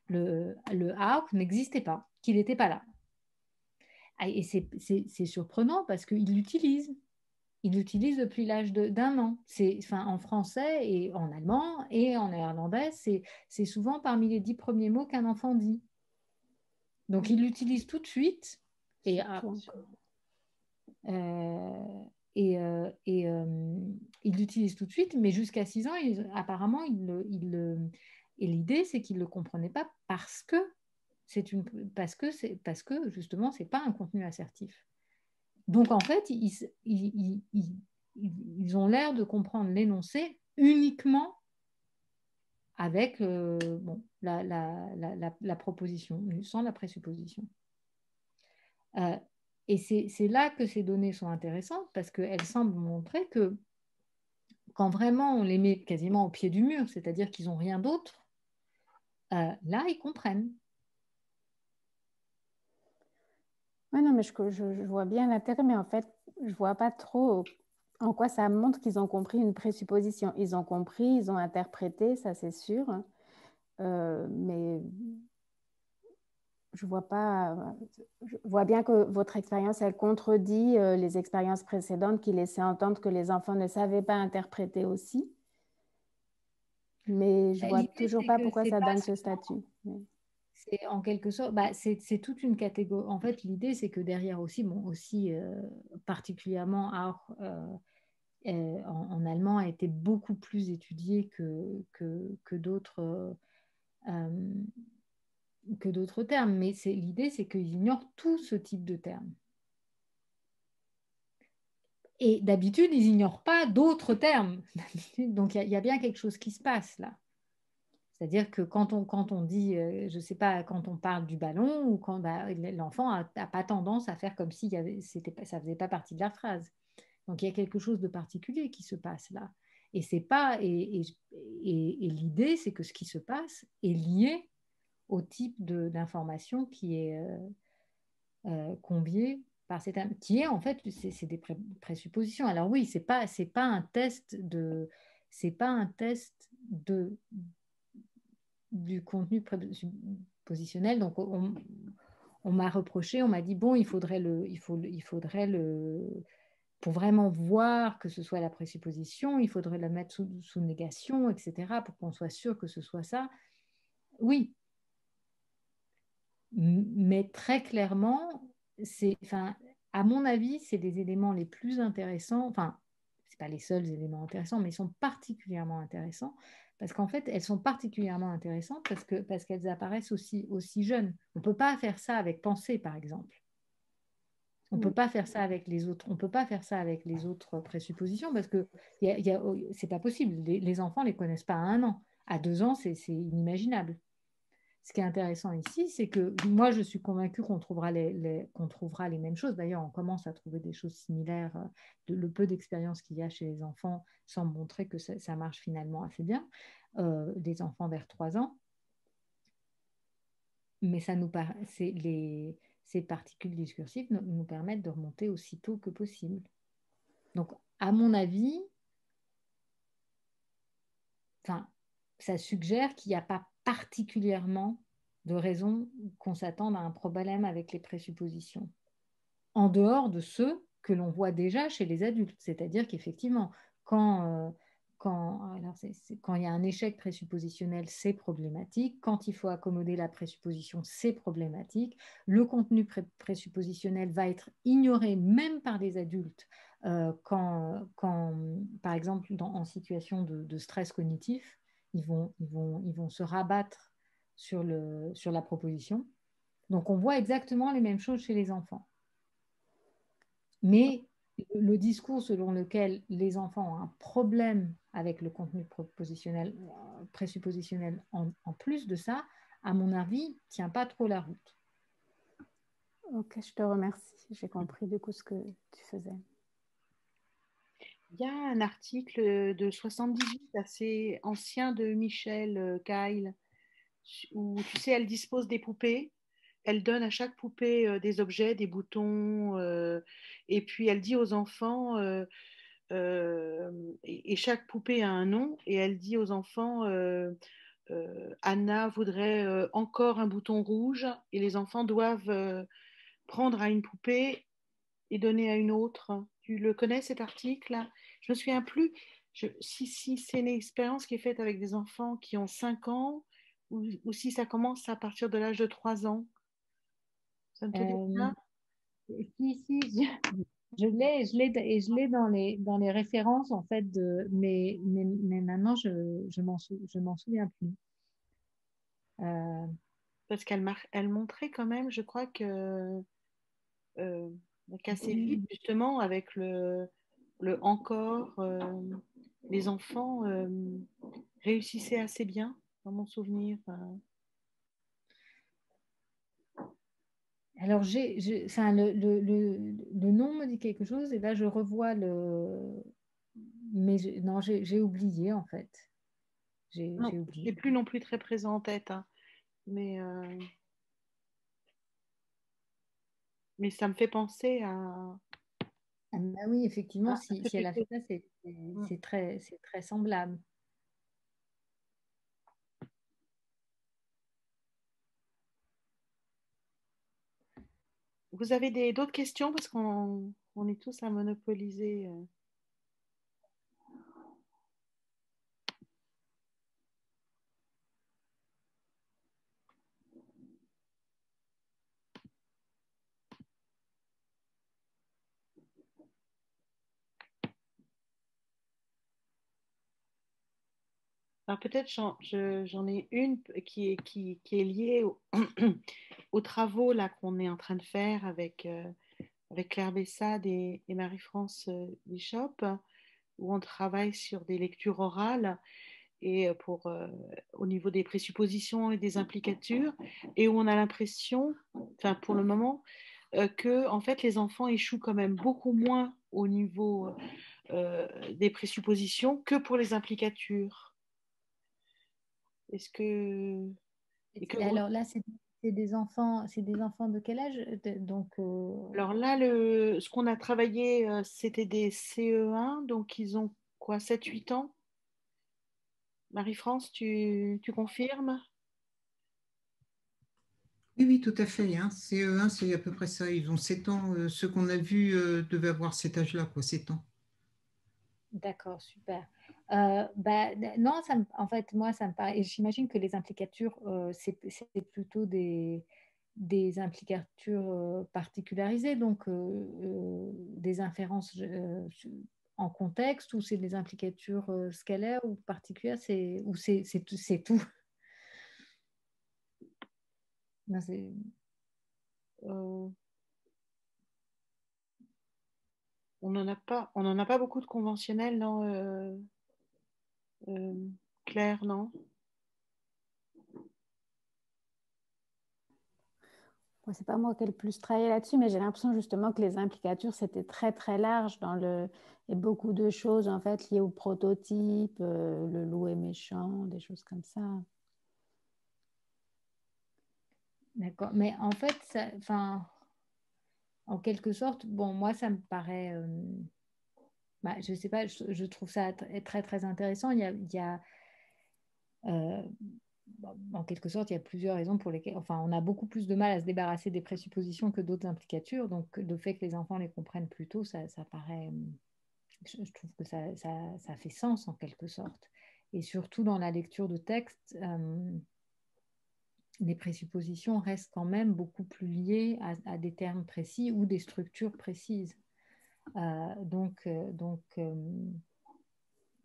le auch n'existait pas, qu'il n'était pas là. Et c'est surprenant parce qu'il l'utilise. Il l'utilise depuis l'âge d'un an. Enfin, en français et en allemand et en néerlandais, c'est souvent parmi les 10 premiers mots qu'un enfant dit. Donc, il l'utilise tout de suite. Et, euh, il l'utilise tout de suite, mais jusqu'à 6 ans, apparemment, et l'idée, c'est qu'il ne le comprenait pas parce que justement, c'est pas un contenu assertif. Donc, en fait, ils ont l'air de comprendre l'énoncé uniquement avec la proposition, sans la présupposition. Et c'est là que ces données sont intéressantes parce qu'elles semblent montrer que quand vraiment on les met quasiment au pied du mur, c'est-à-dire qu'ils n'ont rien d'autre, là, ils comprennent. Oui, non, mais je vois bien l'intérêt, mais en fait, je ne vois pas trop en quoi ça montre qu'ils ont compris une présupposition. Ils ont compris, ils ont interprété, ça c'est sûr, mais je vois bien que votre expérience, elle contredit les expériences précédentes qui laissaient entendre que les enfants ne savaient pas interpréter aussi. Mais je vois toujours pas pourquoi ça donne ce statut. C'est en quelque sorte, c'est toute une catégorie. En fait, l'idée, c'est que derrière aussi, particulièrement en allemand, a été beaucoup plus étudié euh, que d'autres termes. Mais l'idée, c'est qu'ils ignorent tout ce type de termes. Et d'habitude, ils n'ignorent pas d'autres termes. Donc, il y a bien quelque chose qui se passe là. C'est-à-dire que quand on dit, je ne sais pas, quand on parle du ballon, ou quand l'enfant n'a pas tendance à faire comme si ça ne faisait pas partie de la phrase. Donc il y a quelque chose de particulier qui se passe là. Et c'est pas et l'idée, c'est que ce qui se passe est lié au type d'information qui est convié par cet qui est en fait c'est des présuppositions. Alors oui, c'est pas un test du contenu positionnel. Donc, on m'a reproché, on m'a dit, bon, il faudrait pour vraiment voir que ce soit la présupposition, il faudrait la mettre sous négation, etc., pour qu'on soit sûr que ce soit ça. Oui, mais très clairement, à mon avis, c'est des éléments les plus intéressants, enfin, ce pas les seuls éléments intéressants, mais ils sont particulièrement intéressants, parce qu'en fait, elles sont particulièrement intéressantes parce qu'elles apparaissent aussi jeunes. On ne peut pas faire ça avec pensée, par exemple. On ne peut pas faire ça avec les autres. On peut pas faire ça avec les autres présuppositions parce que c'est pas possible. Les enfants les connaissent pas à 1 an. À 2 ans, c'est inimaginable. Ce qui est intéressant ici, c'est que moi, je suis convaincue qu'on trouvera qu'on trouvera les mêmes choses. D'ailleurs, on commence à trouver des choses similaires. Le peu d'expérience qu'il y a chez les enfants semble montrer que ça marche finalement assez bien. Des enfants vers 3 ans. Mais ces particules discursives nous permettent de remonter aussi tôt que possible. Donc, à mon avis, ça suggère qu'il n'y a pas particulièrement de raison qu'on s'attende à un problème avec les présuppositions, en dehors de ceux que l'on voit déjà chez les adultes. C'est-à-dire qu'effectivement, quand il y a un échec présuppositionnel, c'est problématique. Quand il faut accommoder la présupposition, c'est problématique. Le contenu présuppositionnel va être ignoré même par les adultes par exemple, en situation de stress cognitif, ils vont se rabattre sur la proposition. Donc, on voit exactement les mêmes choses chez les enfants. Mais le discours selon lequel les enfants ont un problème avec le contenu présuppositionnel en plus de ça, à mon avis, ne tient pas trop la route. Ok, je te remercie. J'ai compris du coup ce que tu faisais. Il y a un article de 78 assez ancien de Michel Kyle où, tu sais, elle dispose des poupées. Elle donne à chaque poupée des objets, des boutons, et puis elle dit aux enfants, et chaque poupée a un nom, et elle dit aux enfants, Anna voudrait encore un bouton rouge, et les enfants doivent prendre à une poupée et donner à une autre. Tu le connais cet article? Je me souviens plus si c'est une expérience qui est faite avec des enfants qui ont 5 ans ou si ça commence à partir de l'âge de 3 ans. Ça ne te dit pas? Si, je l'ai dans les références en fait mais maintenant je m'en souviens plus. Parce elle montrait quand même, je crois que assez vite justement avec le encore, les enfants réussissaient assez bien dans mon souvenir. Alors, le nom me dit quelque chose et là, je revois mais non, j'ai oublié en fait. J'ai Non, je oublié. n'ai plus non plus très présent en tête, hein. Mais ça me fait penser à... Ah, bah oui, effectivement, si c'est elle a fait ça, Mm. c'est très semblable. Vous avez d'autres questions parce qu'on est tous à monopoliser. Alors peut-être j'en ai une qui est liée aux travaux là qu'on est en train de faire avec Claire Bessade et Marie-France Bishop, où on travaille sur des lectures orales et au niveau des présuppositions et des implicatures, et où on a l'impression, enfin pour le moment, que en fait les enfants échouent quand même beaucoup moins au niveau des présuppositions que pour les implicatures. Est-ce que... Alors là, c'est des enfants de quel âge? Donc, Alors là, ce qu'on a travaillé, c'était des CE1, donc ils ont quoi, 7-8 ans? Marie-France, tu confirmes? Oui, oui, tout à fait, hein. CE1, c'est à peu près ça. Ils ont 7 ans. Ceux qu'on a vus devaient avoir cet âge-là, quoi, 7 ans. D'accord, super. Non, en fait, moi, ça me paraît. Et j'imagine que les implicatures, c'est plutôt des implicatures particularisées, donc des inférences en contexte, ou c'est des implicatures scalaires ou particulières, ou c'est tout. Non, Euh, on n'en a pas beaucoup de conventionnels, non, euh, Claire, non? Bon, c'est pas moi qui ai le plus travaillé là-dessus, mais j'ai l'impression justement que les implicatures, c'était très très large et beaucoup de choses en fait liées au prototype, le loup est méchant, des choses comme ça. d'accord. Mais en fait, enfin, en quelque sorte, bon, moi, ça me paraît. Je sais pas, je trouve ça très très intéressant. Euh, En quelque sorte, il y a plusieurs raisons pour lesquelles, enfin, on a beaucoup plus de mal à se débarrasser des présuppositions que d'autres implicatures. Donc, le fait que les enfants les comprennent plus tôt, ça paraît, je trouve que ça fait sens en quelque sorte. Et surtout dans la lecture de texte, les présuppositions restent quand même beaucoup plus liées à des termes précis ou des structures précises.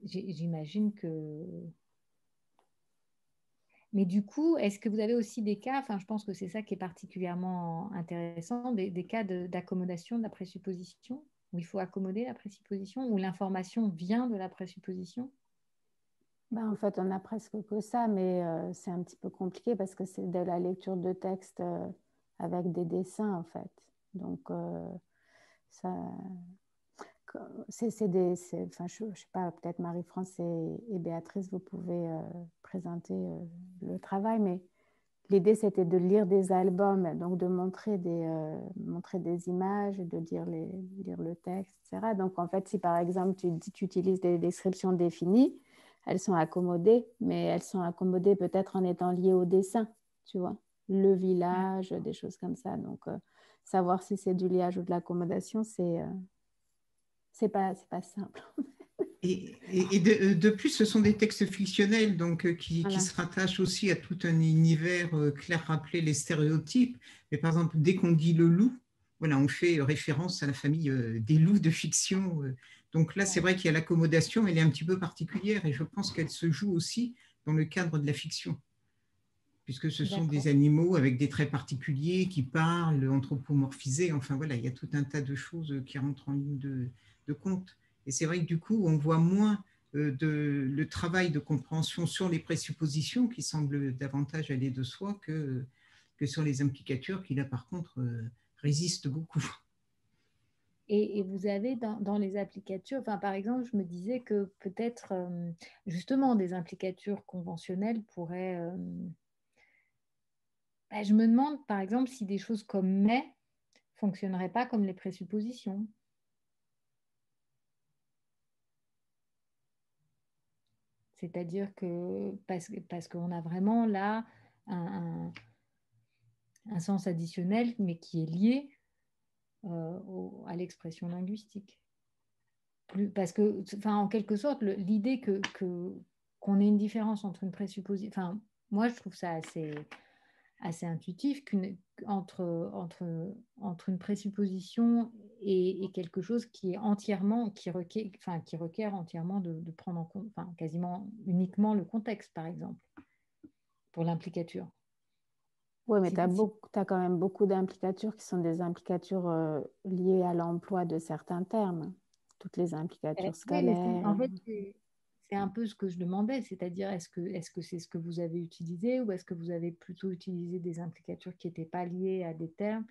J'imagine que. Mais du coup, est-ce que vous avez aussi des cas, enfin je pense que c'est ça qui est particulièrement intéressant, des cas d'accommodation de la présupposition, où il faut accommoder la présupposition, où l'information vient de la présupposition? Ben, en fait, on a presque que ça, mais c'est un petit peu compliqué parce que c'est de la lecture de texte avec des dessins, en fait. Donc, ça, enfin, je ne sais pas, peut-être Marie-France et Béatrice, vous pouvez présenter le travail, mais l'idée, c'était de lire des albums, donc de montrer des images, de lire le texte, etc. Donc, en fait, si par exemple, tu utilises des descriptions définies, elles sont accommodées, mais elles sont accommodées peut-être en étant liées au dessin, tu vois, le village, des choses comme ça. Donc, savoir si c'est du liage ou de l'accommodation, c'est pas simple. Et de plus, ce sont des textes fictionnels donc, qui Voilà. se rattachent aussi à tout un univers. Claire rappelait les stéréotypes, mais par exemple, dès qu'on dit le loup, voilà, on fait référence à la famille des loups de fiction. Donc là, c'est vrai qu'il y a l'accommodation, elle est un petit peu particulière et je pense qu'elle se joue aussi dans le cadre de la fiction, puisque ce sont des D'accord. animaux avec des traits particuliers qui parlent, anthropomorphisés. Enfin voilà, il y a tout un tas de choses qui rentrent en ligne de compte. Et c'est vrai que du coup, on voit moins le travail de compréhension sur les présuppositions qui semble davantage aller de soi que sur les implicatures qui là par contre résistent beaucoup. Et vous avez dans les applicatures, enfin, par exemple, je me disais que peut-être justement des implicatures conventionnelles pourraient. Je me demande par exemple si des choses comme mais fonctionneraient pas comme les présuppositions. C'est-à-dire que parce qu'on a vraiment là un sens additionnel, mais qui est lié à l'expression linguistique. Parce que, enfin, en quelque sorte, l'idée qu'on ait une différence entre une présupposition, enfin, moi, je trouve ça assez intuitif entre une présupposition et quelque chose qui est entièrement, qui requiert entièrement de prendre en compte, enfin, quasiment uniquement le contexte, par exemple, pour l'implicature. Oui, mais tu as quand même beaucoup d'implicatures qui sont des implicatures liées à l'emploi de certains termes. Toutes les implicatures Oui, mais scalaires. en fait, c'est un peu ce que je demandais, c'est-à-dire est-ce que c'est ce que vous avez utilisé ou est-ce que vous avez plutôt utilisé des implicatures qui n'étaient pas liées à des termes?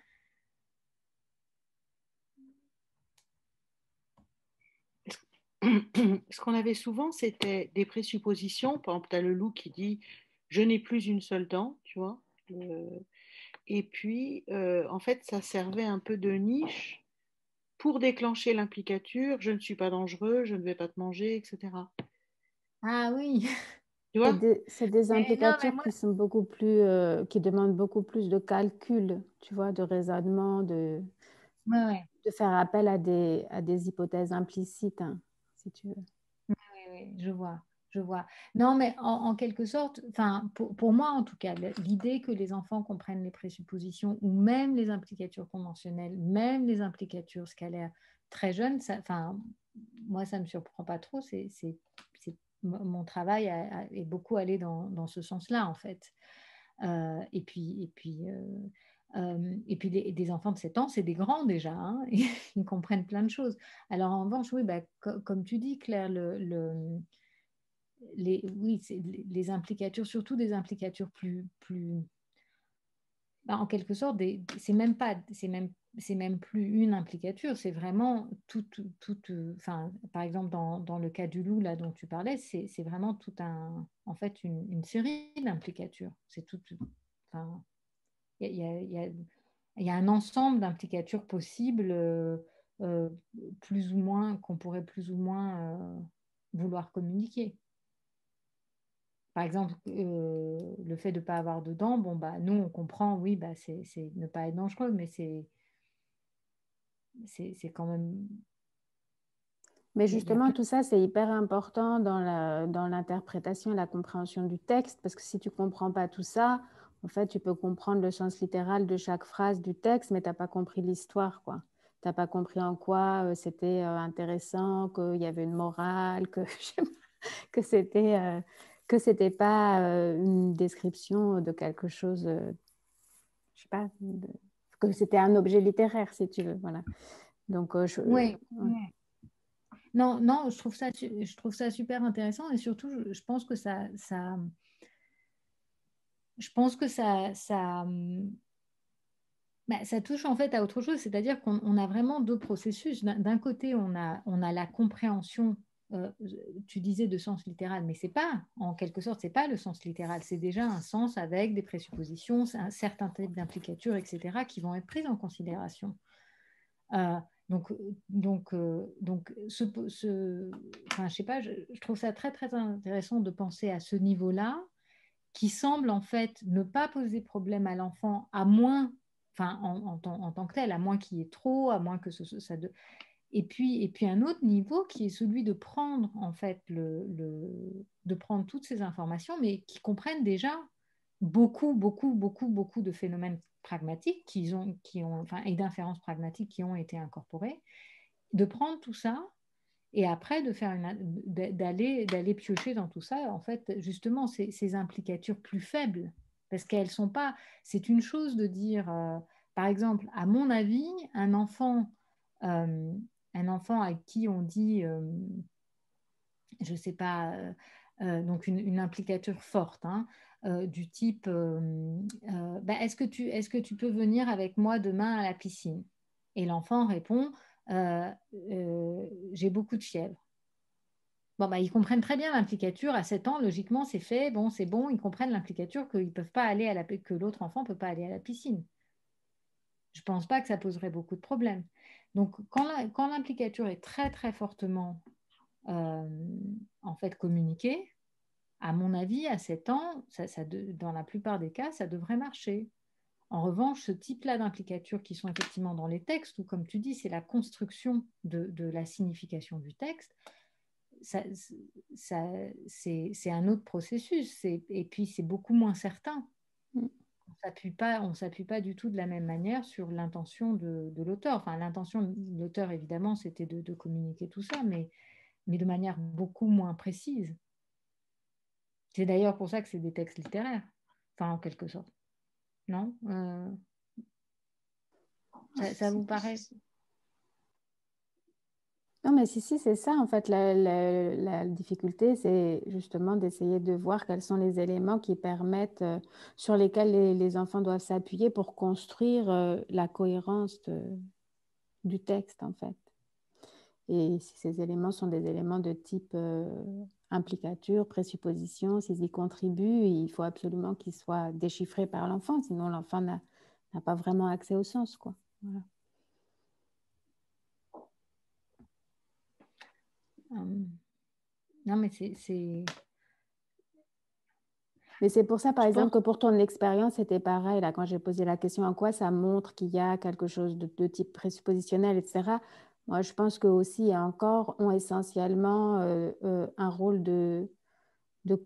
Ce qu'on avait souvent, c'était des présuppositions. Par exemple, tu as le loup qui dit je n'ai plus une seule dent, tu vois. Et puis, en fait, ça servait un peu de niche pour déclencher l'implicature je ne suis pas dangereux, je ne vais pas te manger, etc. Ah oui, Tu vois? C'est des Mais non, mais implicatures moi, qui sont beaucoup plus, qui demandent beaucoup plus de calcul, tu vois, de raisonnement, ouais, ouais. de faire appel à des hypothèses implicites, hein, si tu veux. Oui, oui, je vois, je vois. Non, mais en quelque sorte, enfin, pour moi en tout cas, l'idée que les enfants comprennent les présuppositions ou même les implicatures conventionnelles, même les implicatures scalaires très jeunes, ça, enfin, moi, ça ne me surprend pas trop. Mon travail est beaucoup allé dans ce sens-là, en fait. Et puis des enfants de 7 ans, c'est des grands déjà, hein, ils comprennent plein de choses. Alors en revanche, oui, bah, comme tu dis, Claire, oui, les implicatures, surtout des implicatures bah, en quelque sorte, c'est même plus une implicature, c'est vraiment enfin, par exemple, dans le cas du loup là dont tu parlais, c'est vraiment en fait, une série d'implicatures. C'est tout, enfin, il y a, il y a- il y a un ensemble d'implicatures possibles, euh, plus ou moins, qu'on pourrait plus ou moins vouloir communiquer. Par exemple, le fait de ne pas avoir de dents, bon, bah, nous, on comprend, oui, bah, c'est ne pas être dangereux, mais c'est quand même... Mais Il y a justement, plein... tout ça, c'est hyper important dans l'interprétation et la compréhension du texte, parce que si tu ne comprends pas tout ça, en fait, tu peux comprendre le sens littéral de chaque phrase du texte, mais tu n'as pas compris l'histoire, quoi. Tu n'as pas compris en quoi c'était intéressant, qu'il y avait une morale, que c'était pas une description de quelque chose, je sais pas, que c'était un objet littéraire, si tu veux, voilà. Donc, Oui, ouais. oui. Non, non, je trouve ça super intéressant et surtout, je pense que je pense que bah, ça touche en fait à autre chose, c'est-à-dire qu'on a vraiment deux processus. D'un côté, on a la compréhension, euh, tu disais de sens littéral, mais c'est pas, en quelque sorte, c'est pas le sens littéral, c'est déjà un sens avec des présuppositions, un certain type d'implicature, etc., qui vont être prises en considération. Euh, enfin, je sais pas, je trouve ça très, très intéressant de penser à ce niveau-là, qui semble en fait ne pas poser problème à l'enfant, à moins, enfin en tant que tel, à moins qu'il y ait trop, à moins que et puis un autre niveau qui est celui de prendre en fait de prendre toutes ces informations, mais qui comprennent déjà beaucoup de phénomènes pragmatiques enfin, et d'inférences pragmatiques qui ont été incorporés, de prendre tout ça et après d'aller piocher dans tout ça, en fait, justement, ces implicatures plus faibles, parce qu'elles sont pas. C'est une chose de dire, par exemple, à mon avis, euh, un enfant à qui on dit, je sais pas, donc une implicature forte, hein, du type, bah, est-ce que tu peux venir avec moi demain à la piscine? Et l'enfant répond, j'ai beaucoup de fièvre. Bon, bah, ils comprennent très bien l'implicature. À 7 ans, logiquement, c'est fait. Bon, c'est bon. Ils comprennent l'implicature que l'autre enfant ne peut pas aller à la piscine. Je ne pense pas que ça poserait beaucoup de problèmes. Donc, quand l'implicature est très, très fortement euh, en fait communiquée, à mon avis, à 7 ans, dans la plupart des cas, ça devrait marcher. En revanche, ce type-là d'implicature qui sont effectivement dans les textes, ou comme tu dis, c'est la construction de la signification du texte, ça, c'est un autre processus. Et puis, c'est beaucoup moins certain. On s'appuie pas du tout de la même manière sur l'intention de l'auteur. Enfin, l'intention de l'auteur, évidemment, c'était de communiquer tout ça, mais de manière beaucoup moins précise. C'est d'ailleurs pour ça que c'est des textes littéraires, enfin, en quelque sorte. Non ça vous paraît? Non, mais si, c'est ça, en fait, la difficulté, c'est justement d'essayer de voir quels sont les éléments qui permettent, sur lesquels les enfants doivent s'appuyer pour construire la cohérence du texte, en fait. Et si ces éléments sont des éléments de type implicature, présupposition, s'ils y contribuent, il faut absolument qu'ils soient déchiffrés par l'enfant, sinon l'enfant n'a pas vraiment accès au sens, quoi. Voilà. Non, mais Mais c'est pour ça, par Je exemple, pense que pour ton expérience, c'était pareil. Là, quand j'ai posé la question, en quoi ça montre qu'il y a quelque chose de type présuppositionnel, etc. Moi, je pense qu'eux aussi, encore, ont essentiellement un rôle de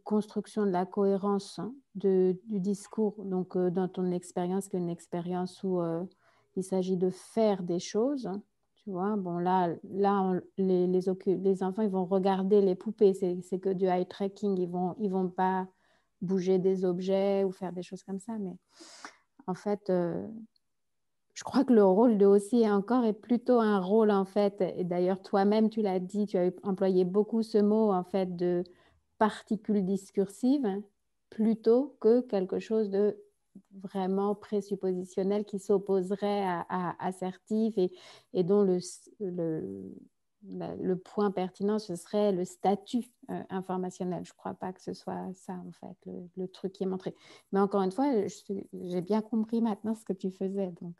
construction de la cohérence hein, du discours. Donc, dans ton expérience, qui est une expérience où il s'agit de faire des choses, hein, tu vois. Bon, les enfants, ils vont regarder les poupées. C'est que du eye tracking. Ils vont pas bouger des objets ou faire des choses comme ça. Mais en fait, je crois que le rôle de aussi encore est plutôt un rôle, en fait. Et d'ailleurs, toi-même, tu l'as dit, tu as employé beaucoup ce mot, en fait, de particules discursives plutôt que quelque chose de vraiment présuppositionnel qui s'opposerait à assertif et dont le point pertinent, ce serait le statut informationnel. Je ne crois pas que ce soit ça, en fait, le truc qui est montré. Mais encore une fois, j'ai bien compris maintenant ce que tu faisais. Donc.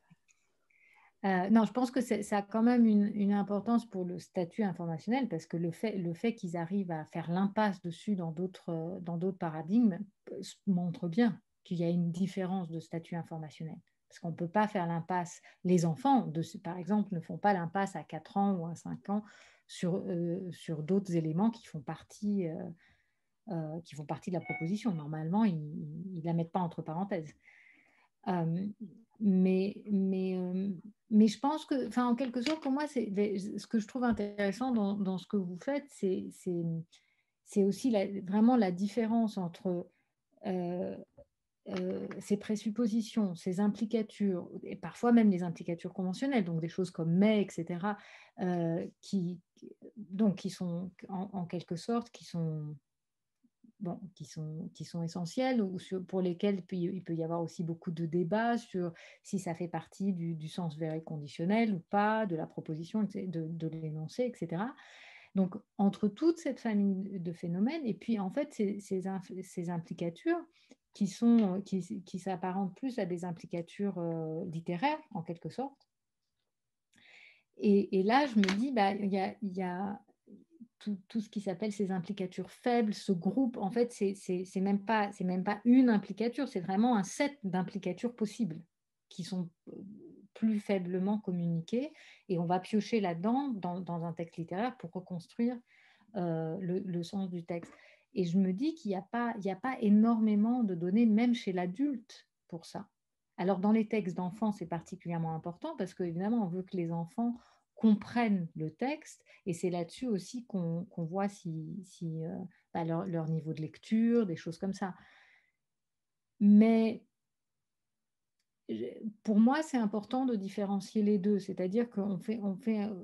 Non, je pense que ça a quand même une importance pour le statut informationnel parce que le fait qu'ils arrivent à faire l'impasse dessus dans d'autres paradigmes montre bien qu'il y a une différence de statut informationnel. Parce qu'on ne peut pas faire l'impasse. Les enfants, par exemple, ne font pas l'impasse à 4 ans ou à 5 ans sur d'autres éléments qui font partie de la proposition. Normalement, ils ne la mettent pas entre parenthèses. Mais je pense que, en quelque sorte, pour moi, ce que je trouve intéressant dans ce que vous faites, c'est aussi vraiment la différence entre ces présuppositions, ces implicatures, et parfois même les implicatures conventionnelles, donc des choses comme mais, etc., qui sont en quelque sorte, qui sont essentiels ou pour lesquels il peut y avoir aussi beaucoup de débats sur si ça fait partie du sens vrai conditionnel ou pas, de la proposition, de l'énoncé, etc. Donc, entre toute cette famille de phénomènes, et puis en fait, ces implicatures qui s'apparentent plus à des implicatures littéraires, en quelque sorte. Et là, je me dis, il y a tout ce qui s'appelle ces implicatures faibles, ce groupe, en fait, c'est même pas une implicature, c'est vraiment un set d'implicatures possibles qui sont plus faiblement communiquées. Et on va piocher là-dedans, dans un texte littéraire, pour reconstruire le sens du texte. Et je me dis qu'il n'y a pas énormément de données, même chez l'adulte, pour ça. Alors, dans les textes d'enfants, c'est particulièrement important parce qu'évidemment, on veut que les enfants comprennent le texte et c'est là-dessus aussi qu'on voit si leur niveau de lecture, des choses comme ça. Mais pour moi, c'est important de différencier les deux, c'est-à-dire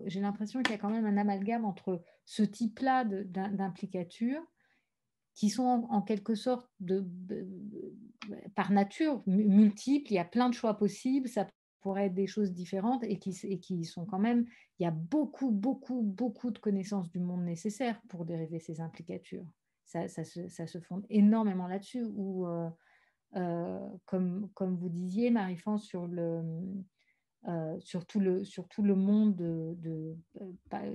j'ai l'impression qu'il y a quand même un amalgame entre ce type-là d'implicature qui sont en quelque sorte par nature multiples, il y a plein de choix possibles, ça pourrait être des choses différentes et qui sont quand même, il y a beaucoup de connaissances du monde nécessaires pour dériver ces implicatures. Ça se fonde énormément là-dessus, ou comme vous disiez, Marie-France, sur tout le monde,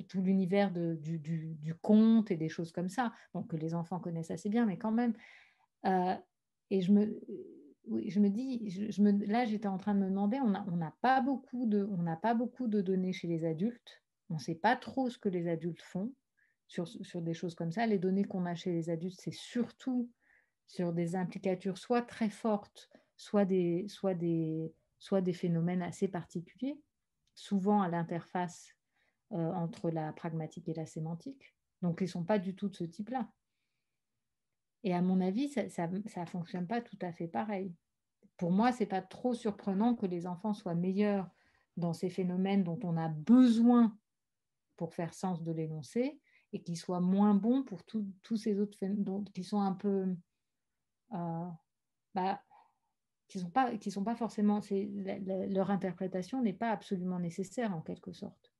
tout l'univers du conte et des choses comme ça, donc que les enfants connaissent assez bien, mais quand même. Et je me dis, là, j'étais en train de me demander, on n'a pas beaucoup de données chez les adultes, on ne sait pas trop ce que les adultes font sur des choses comme ça. Les données qu'on a chez les adultes, c'est surtout sur des implicatures soit très fortes, soit des phénomènes assez particuliers, souvent à l'interface entre la pragmatique et la sémantique. Donc, ils ne sont pas du tout de ce type-là. Et à mon avis, ça ne fonctionne pas tout à fait pareil. Pour moi, ce n'est pas trop surprenant que les enfants soient meilleurs dans ces phénomènes dont on a besoin pour faire sens de l'énoncé et qu'ils soient moins bons pour tous ces autres phénomènes qui sont un peu... qui sont pas forcément, leur interprétation n'est pas absolument nécessaire en quelque sorte.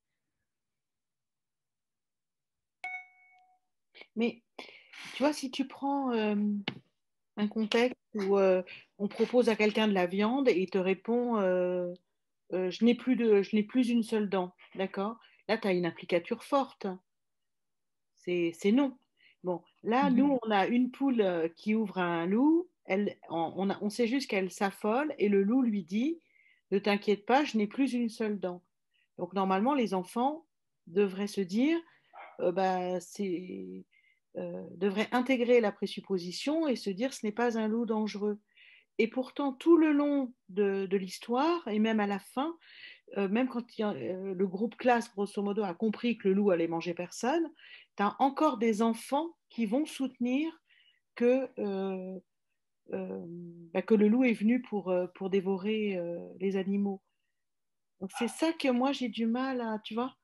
Mais tu vois, si tu prends un contexte où on propose à quelqu'un de la viande et il te répond je n'ai plus une seule dent, d'accord? Là, tu as une implicature forte. C'est non. Bon, là, nous, on a une poule qui ouvre un loup on sait juste qu'elle s'affole et le loup lui dit, ne t'inquiète pas, je n'ai plus une seule dent. Donc normalement, les enfants devraient se dire, devraient intégrer la présupposition et se dire, ce n'est pas un loup dangereux. Et pourtant, tout le long de l'histoire, et même à la fin, même quand le groupe classe, grosso modo, a compris que le loup allait manger personne, tu as encore des enfants qui vont soutenir que, que le loup est venu pour dévorer les animaux. Donc c'est ça que moi j'ai du mal à, tu vois,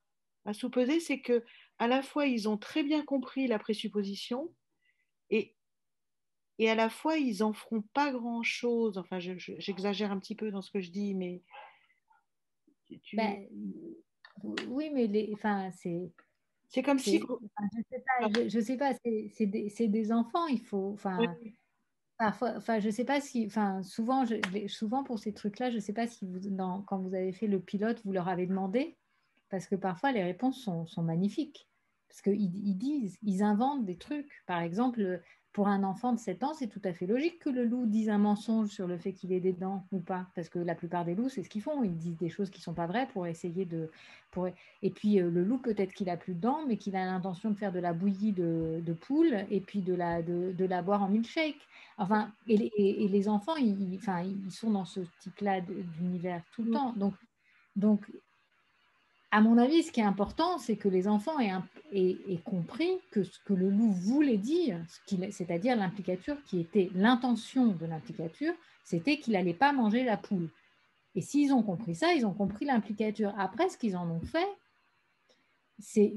à sous-peser, c'est que à la fois ils ont très bien compris la présupposition et, et à la fois ils en feront pas grand-chose. Enfin, j'exagère un petit peu dans ce que je dis, mais Ben, oui, mais enfin, c'est comme si... enfin, je sais pas, c'est des enfants, il faut, enfin, Oui. parfois, enfin, je sais pas si, enfin, souvent, souvent pour ces trucs-là, je sais pas si quand vous avez fait le pilote, vous leur avez demandé, parce que parfois les réponses sont magnifiques, parce qu'ils disent, ils inventent des trucs. Par exemple, pour un enfant de 7 ans, c'est tout à fait logique que le loup dise un mensonge sur le fait qu'il ait des dents ou pas, parce que la plupart des loups, c'est ce qu'ils font, ils disent des choses qui sont pas vraies pour essayer de... Pour... Et puis le loup, peut-être qu'il a plus de dents, mais qu'il a l'intention de faire de la bouillie de poule et puis de la boire en milkshake. Enfin, et les enfants, enfin, ils sont dans ce type-là d'univers tout le temps. Donc, à mon avis, ce qui est important, c'est que les enfants aient compris que ce que le loup voulait dire, c'est-à-dire l'implicature qui était l'intention de l'implicature, c'était qu'il n'allait pas manger la poule. Et s'ils ont compris ça, ils ont compris l'implicature. Après, ce qu'ils en ont fait, c'est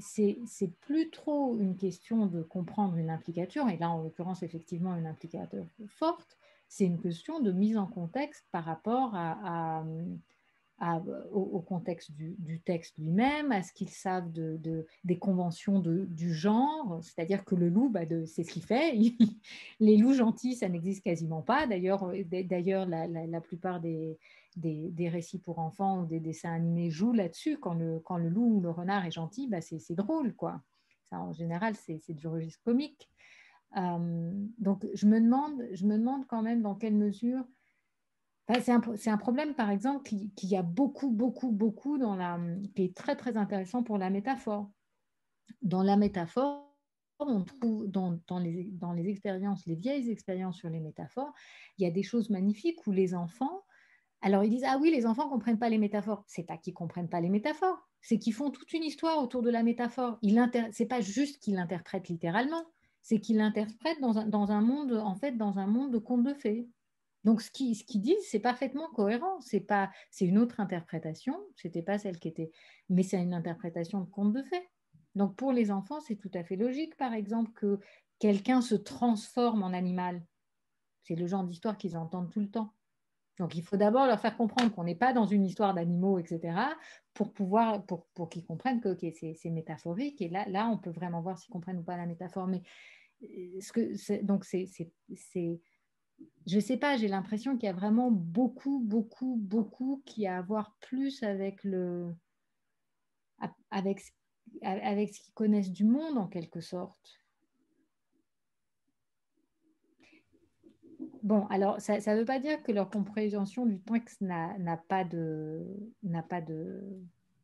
plus trop une question de comprendre une implicature, et là, en l'occurrence, effectivement, une implicature forte, c'est une question de mise en contexte par rapport au contexte du texte lui-même, à ce qu'ils savent des conventions du genre, c'est-à-dire que le loup, c'est ce qu'il fait. Les loups gentils, ça n'existe quasiment pas. D'ailleurs, la plupart des récits pour enfants ou des dessins animés jouent là-dessus. Quand le loup ou le renard est gentil, c'est drôle, quoi. Ça, en général, c'est du registre comique. Donc, je me demande quand même dans quelle mesure... C'est un problème, par exemple, qui a beaucoup, beaucoup, beaucoup qui est très, très intéressant pour la métaphore. Dans la métaphore, on trouve dans les expériences, les vieilles expériences sur les métaphores, il y a des choses magnifiques où les enfants, alors ils disent, ah oui, les enfants ne comprennent pas les métaphores. C'est pas qu'ils ne comprennent pas les métaphores, c'est qu'ils font toute une histoire autour de la métaphore. C'est pas juste qu'ils l'interprètent littéralement, c'est qu'ils l'interprètent dans un monde, en fait, dans un monde de contes de fées. Donc, ce qu'ils disent, c'est parfaitement cohérent. C'est une autre interprétation. C'était pas celle qui était, mais c'est une interprétation de conte de fées. Donc, pour les enfants, c'est tout à fait logique, par exemple, que quelqu'un se transforme en animal. C'est le genre d'histoire qu'ils entendent tout le temps. Donc, il faut d'abord leur faire comprendre qu'on n'est pas dans une histoire d'animaux, etc., pour qu'ils comprennent que okay, c'est métaphorique. Et là, on peut vraiment voir s'ils comprennent ou pas la métaphore. Mais donc, je sais pas, j'ai l'impression qu'il y a vraiment beaucoup, beaucoup, beaucoup qui a à voir plus avec avec, avec ce qu'ils connaissent du monde en quelque sorte. Bon, alors ça ne veut pas dire que leur compréhension du texte n'a pas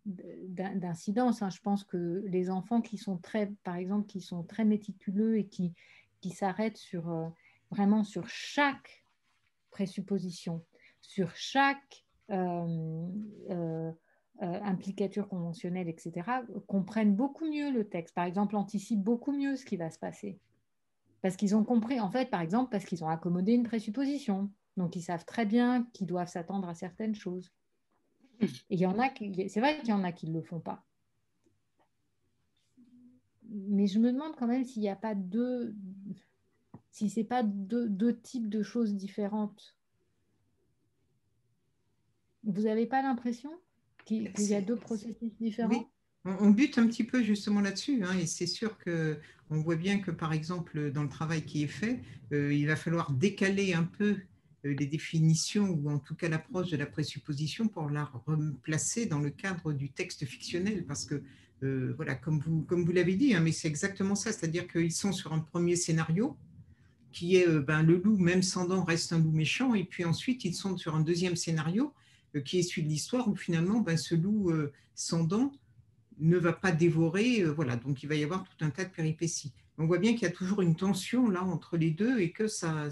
d'incidence, hein. Je pense que les enfants qui sont par exemple, qui sont très méticuleux et qui s'arrêtent vraiment sur chaque présupposition, sur chaque implicature conventionnelle, etc., comprennent beaucoup mieux le texte. Par exemple, anticipent beaucoup mieux ce qui va se passer. Parce qu'ils ont compris, en fait, par exemple, parce qu'ils ont accommodé une présupposition. Donc, ils savent très bien qu'ils doivent s'attendre à certaines choses. Et c'est vrai qu'il y en a qui ne le font pas. Mais je me demande quand même s'il n'y a pas si c'est pas deux types de choses différentes. Vous n'avez pas l'impression qu'il y a deux processus différents? Oui, on bute un petit peu justement là-dessus, hein, et c'est sûr qu'on voit bien que, par exemple, dans le travail qui est fait, il va falloir décaler un peu les définitions ou en tout cas l'approche de la présupposition pour la replacer dans le cadre du texte fictionnel, parce que, voilà, comme vous l'avez dit, hein, mais c'est exactement ça, c'est-à-dire qu'ils sont sur un premier scénario. qui est le loup, même sans dents, reste un loup méchant. Et puis ensuite, ils sont sur un deuxième scénario qui est celui de l'histoire où finalement, ce loup sans dents ne va pas dévorer. Voilà, donc il va y avoir tout un tas de péripéties. On voit bien qu'il y a toujours une tension là entre les deux et que ça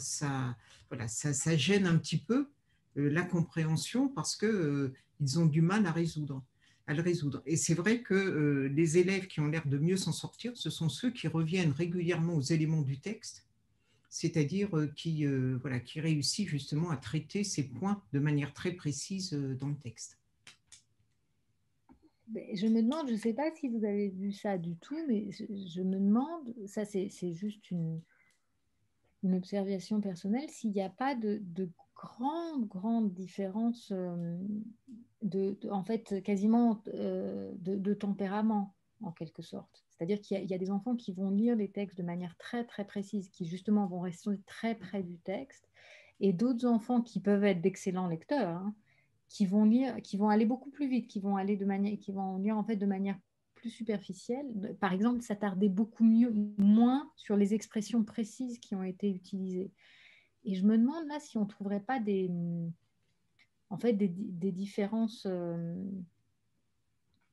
gêne un petit peu la compréhension parce qu'ils ont du mal à le résoudre. Et c'est vrai que les élèves qui ont l'air de mieux s'en sortir, ce sont ceux qui reviennent régulièrement aux éléments du texte, c'est-à-dire qui réussit justement à traiter ces points de manière très précise dans le texte. Je me demande, je ne sais pas si vous avez vu ça du tout, mais je me demande, ça c'est juste une observation personnelle, s'il n'y a pas de grandes différences en fait, quasiment de tempérament, en quelque sorte. C'est-à-dire qu'il y a des enfants qui vont lire les textes de manière très, très précise, qui justement vont rester très près du texte, et d'autres enfants qui peuvent être d'excellents lecteurs, hein, qui vont aller beaucoup plus vite, qui vont lire en fait de manière plus superficielle. Par exemple, s'attarder moins sur les expressions précises qui ont été utilisées. Et je me demande là si on ne trouverait pas des différences,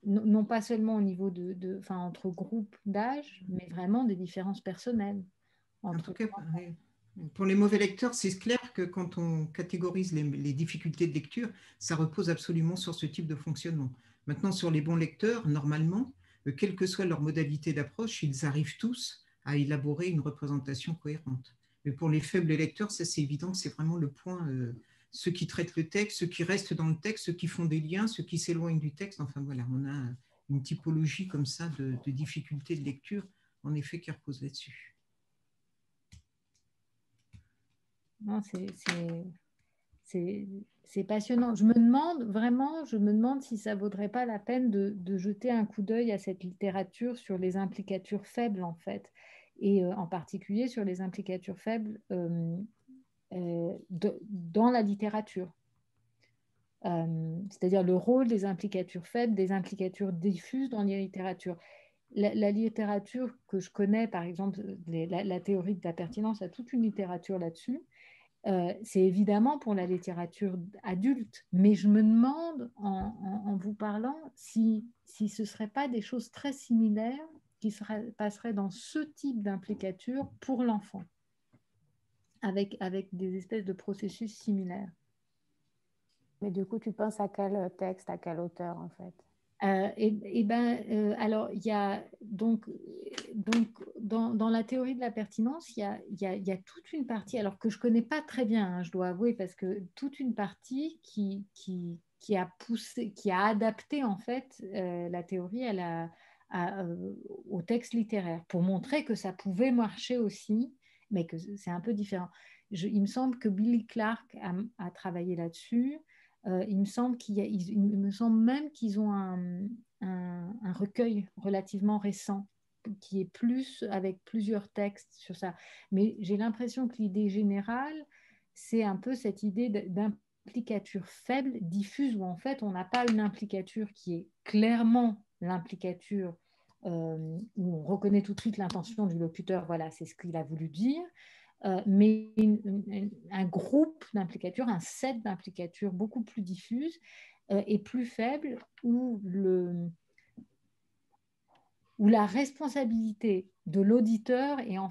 non pas seulement au niveau entre groupes d'âge, mais vraiment des différences personnelles. En tout cas, pour les mauvais lecteurs, c'est clair que quand on catégorise les difficultés de lecture, ça repose absolument sur ce type de fonctionnement. Maintenant, sur les bons lecteurs, normalement, quelle que soit leur modalité d'approche, ils arrivent tous à élaborer une représentation cohérente. Mais pour les faibles lecteurs, ça c'est évident, c'est vraiment le point, ceux qui traitent le texte, ceux qui restent dans le texte, ceux qui font des liens, ceux qui s'éloignent du texte. Enfin voilà, on a une typologie comme ça de difficultés de lecture, en effet, qui repose là-dessus. Non, c'est passionnant. Je me demande si ça vaudrait pas la peine de jeter un coup d'œil à cette littérature sur les implicatures faibles, en fait, et en particulier sur les implicatures faibles dans la littérature. C'est-à-dire le rôle des implicatures faibles, des implicatures diffuses dans la littérature. La littérature que je connais, par exemple, la théorie de la pertinence a toute une littérature là-dessus. C'est évidemment pour la littérature adulte, mais je me demande, en vous parlant, si ce ne serait pas des choses très similaires qui passeraient dans ce type d'implicature pour l'enfant, avec des espèces de processus similaires. Mais du coup, tu penses à quel texte, à quel auteur, en fait? Alors, il y a donc dans la théorie de la pertinence, il y a toute une partie, alors que je connais pas très bien, hein, je dois avouer, parce que toute une partie qui a adapté en fait la théorie au texte littéraire pour montrer que ça pouvait marcher aussi, mais que c'est un peu différent. Il me semble que Billy Clark a travaillé là-dessus. Il me semble même qu'ils ont un recueil relativement récent qui est plus avec plusieurs textes sur ça. Mais j'ai l'impression que l'idée générale, c'est un peu cette idée d'implicature faible, diffuse, où en fait on n'a pas une implicature qui est clairement l'implicature où on reconnaît tout de suite l'intention du locuteur, voilà, c'est ce qu'il a voulu dire. Mais un groupe d'implicatures, un set d'implicatures beaucoup plus diffuse et plus faible, où la responsabilité de l'auditeur où en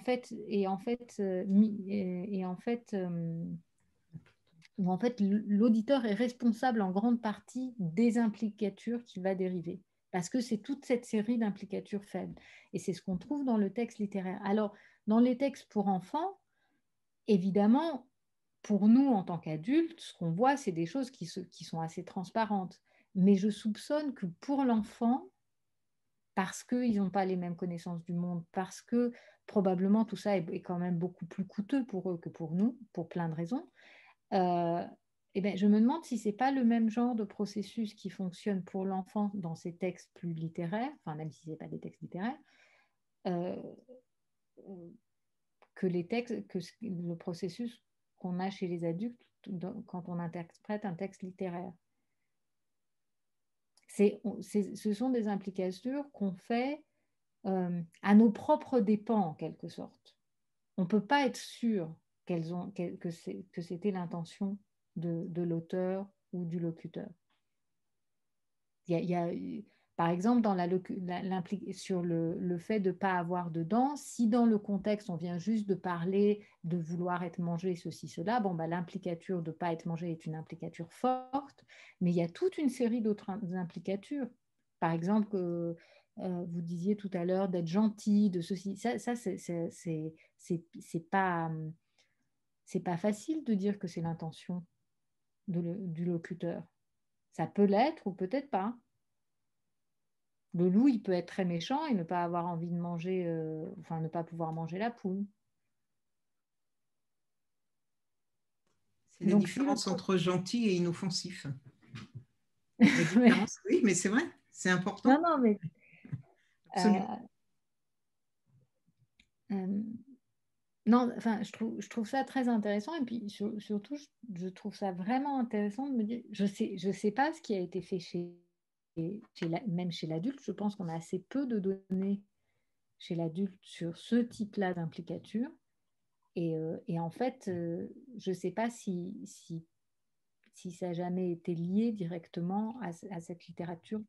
fait l'auditeur est responsable en grande partie des implicatures qui va dériver, parce que c'est toute cette série d'implicatures faibles. Et c'est ce qu'on trouve dans le texte littéraire. Alors, dans les textes pour enfants, évidemment, pour nous, en tant qu'adultes, ce qu'on voit, c'est des choses qui sont assez transparentes. Mais je soupçonne que pour l'enfant, parce qu'ils n'ont pas les mêmes connaissances du monde, parce que probablement tout ça est quand même beaucoup plus coûteux pour eux que pour nous, pour plein de raisons, je me demande si ce n'est pas le même genre de processus qui fonctionne pour l'enfant dans ces textes plus littéraires, enfin même si ce n'est pas des textes littéraires, que le processus qu'on a chez les adultes quand on interprète un texte littéraire. Ce sont des implications qu'on fait à nos propres dépens, en quelque sorte. on ne peut pas être sûr que c'était l'intention de l'auteur ou du locuteur. Il y a, par exemple, sur le fait de ne pas avoir de dents, si dans le contexte, on vient juste de parler de vouloir être mangé, ceci, cela, bon, bah, l'implicature de ne pas être mangé est une implicature forte, mais il y a toute une série d'autres implicatures. Par exemple, vous disiez tout à l'heure d'être gentil, de ceci, ça c'est pas facile de dire que c'est l'intention du locuteur. Ça peut l'être ou peut-être pas. Le loup, il peut être très méchant et ne pas avoir envie de manger, enfin ne pas pouvoir manger la poule. C'est la Donc, si le... différence entre gentil et inoffensif. La différence, oui, mais c'est vrai, c'est important. Non, mais Absolument. non, enfin, je trouve ça très intéressant et puis surtout, je trouve ça vraiment intéressant de me dire, je sais pas ce qui a été fait même chez l'adulte. Je pense qu'on a assez peu de données chez l'adulte sur ce type-là d'implicature. Et en fait, je ne sais pas si ça n'a jamais été lié directement à cette littérature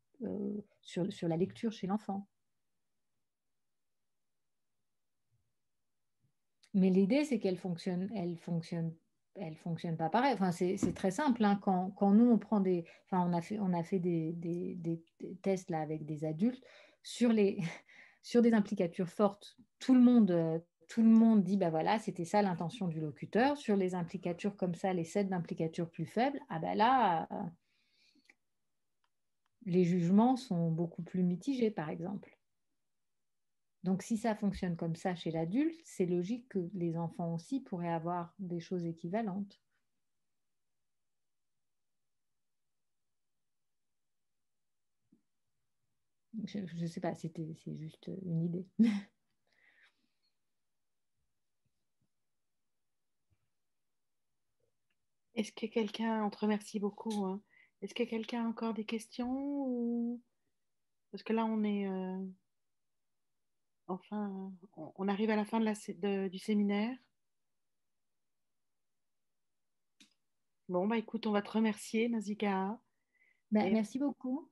sur la lecture chez l'enfant. Mais l'idée, c'est elle fonctionne pas pareil. Enfin, c'est très simple. Hein. Quand nous, on prend enfin, on a fait des tests là avec des adultes sur sur des implicatures fortes. Tout le monde dit, bah voilà, c'était ça l'intention du locuteur. Sur les implicatures comme ça, les sets d'implicatures plus faibles, ah ben là, les jugements sont beaucoup plus mitigés, par exemple. Donc, si ça fonctionne comme ça chez l'adulte, c'est logique que les enfants aussi pourraient avoir des choses équivalentes. Je ne sais pas, c'est juste une idée. Est-ce que quelqu'un, on te remercie beaucoup, hein. Est-ce que quelqu'un a encore des questions ou... Parce que là, on est, enfin, on arrive à la fin du séminaire. Bon, bah écoute, on va te remercier, Nazika. Ben, Et merci beaucoup.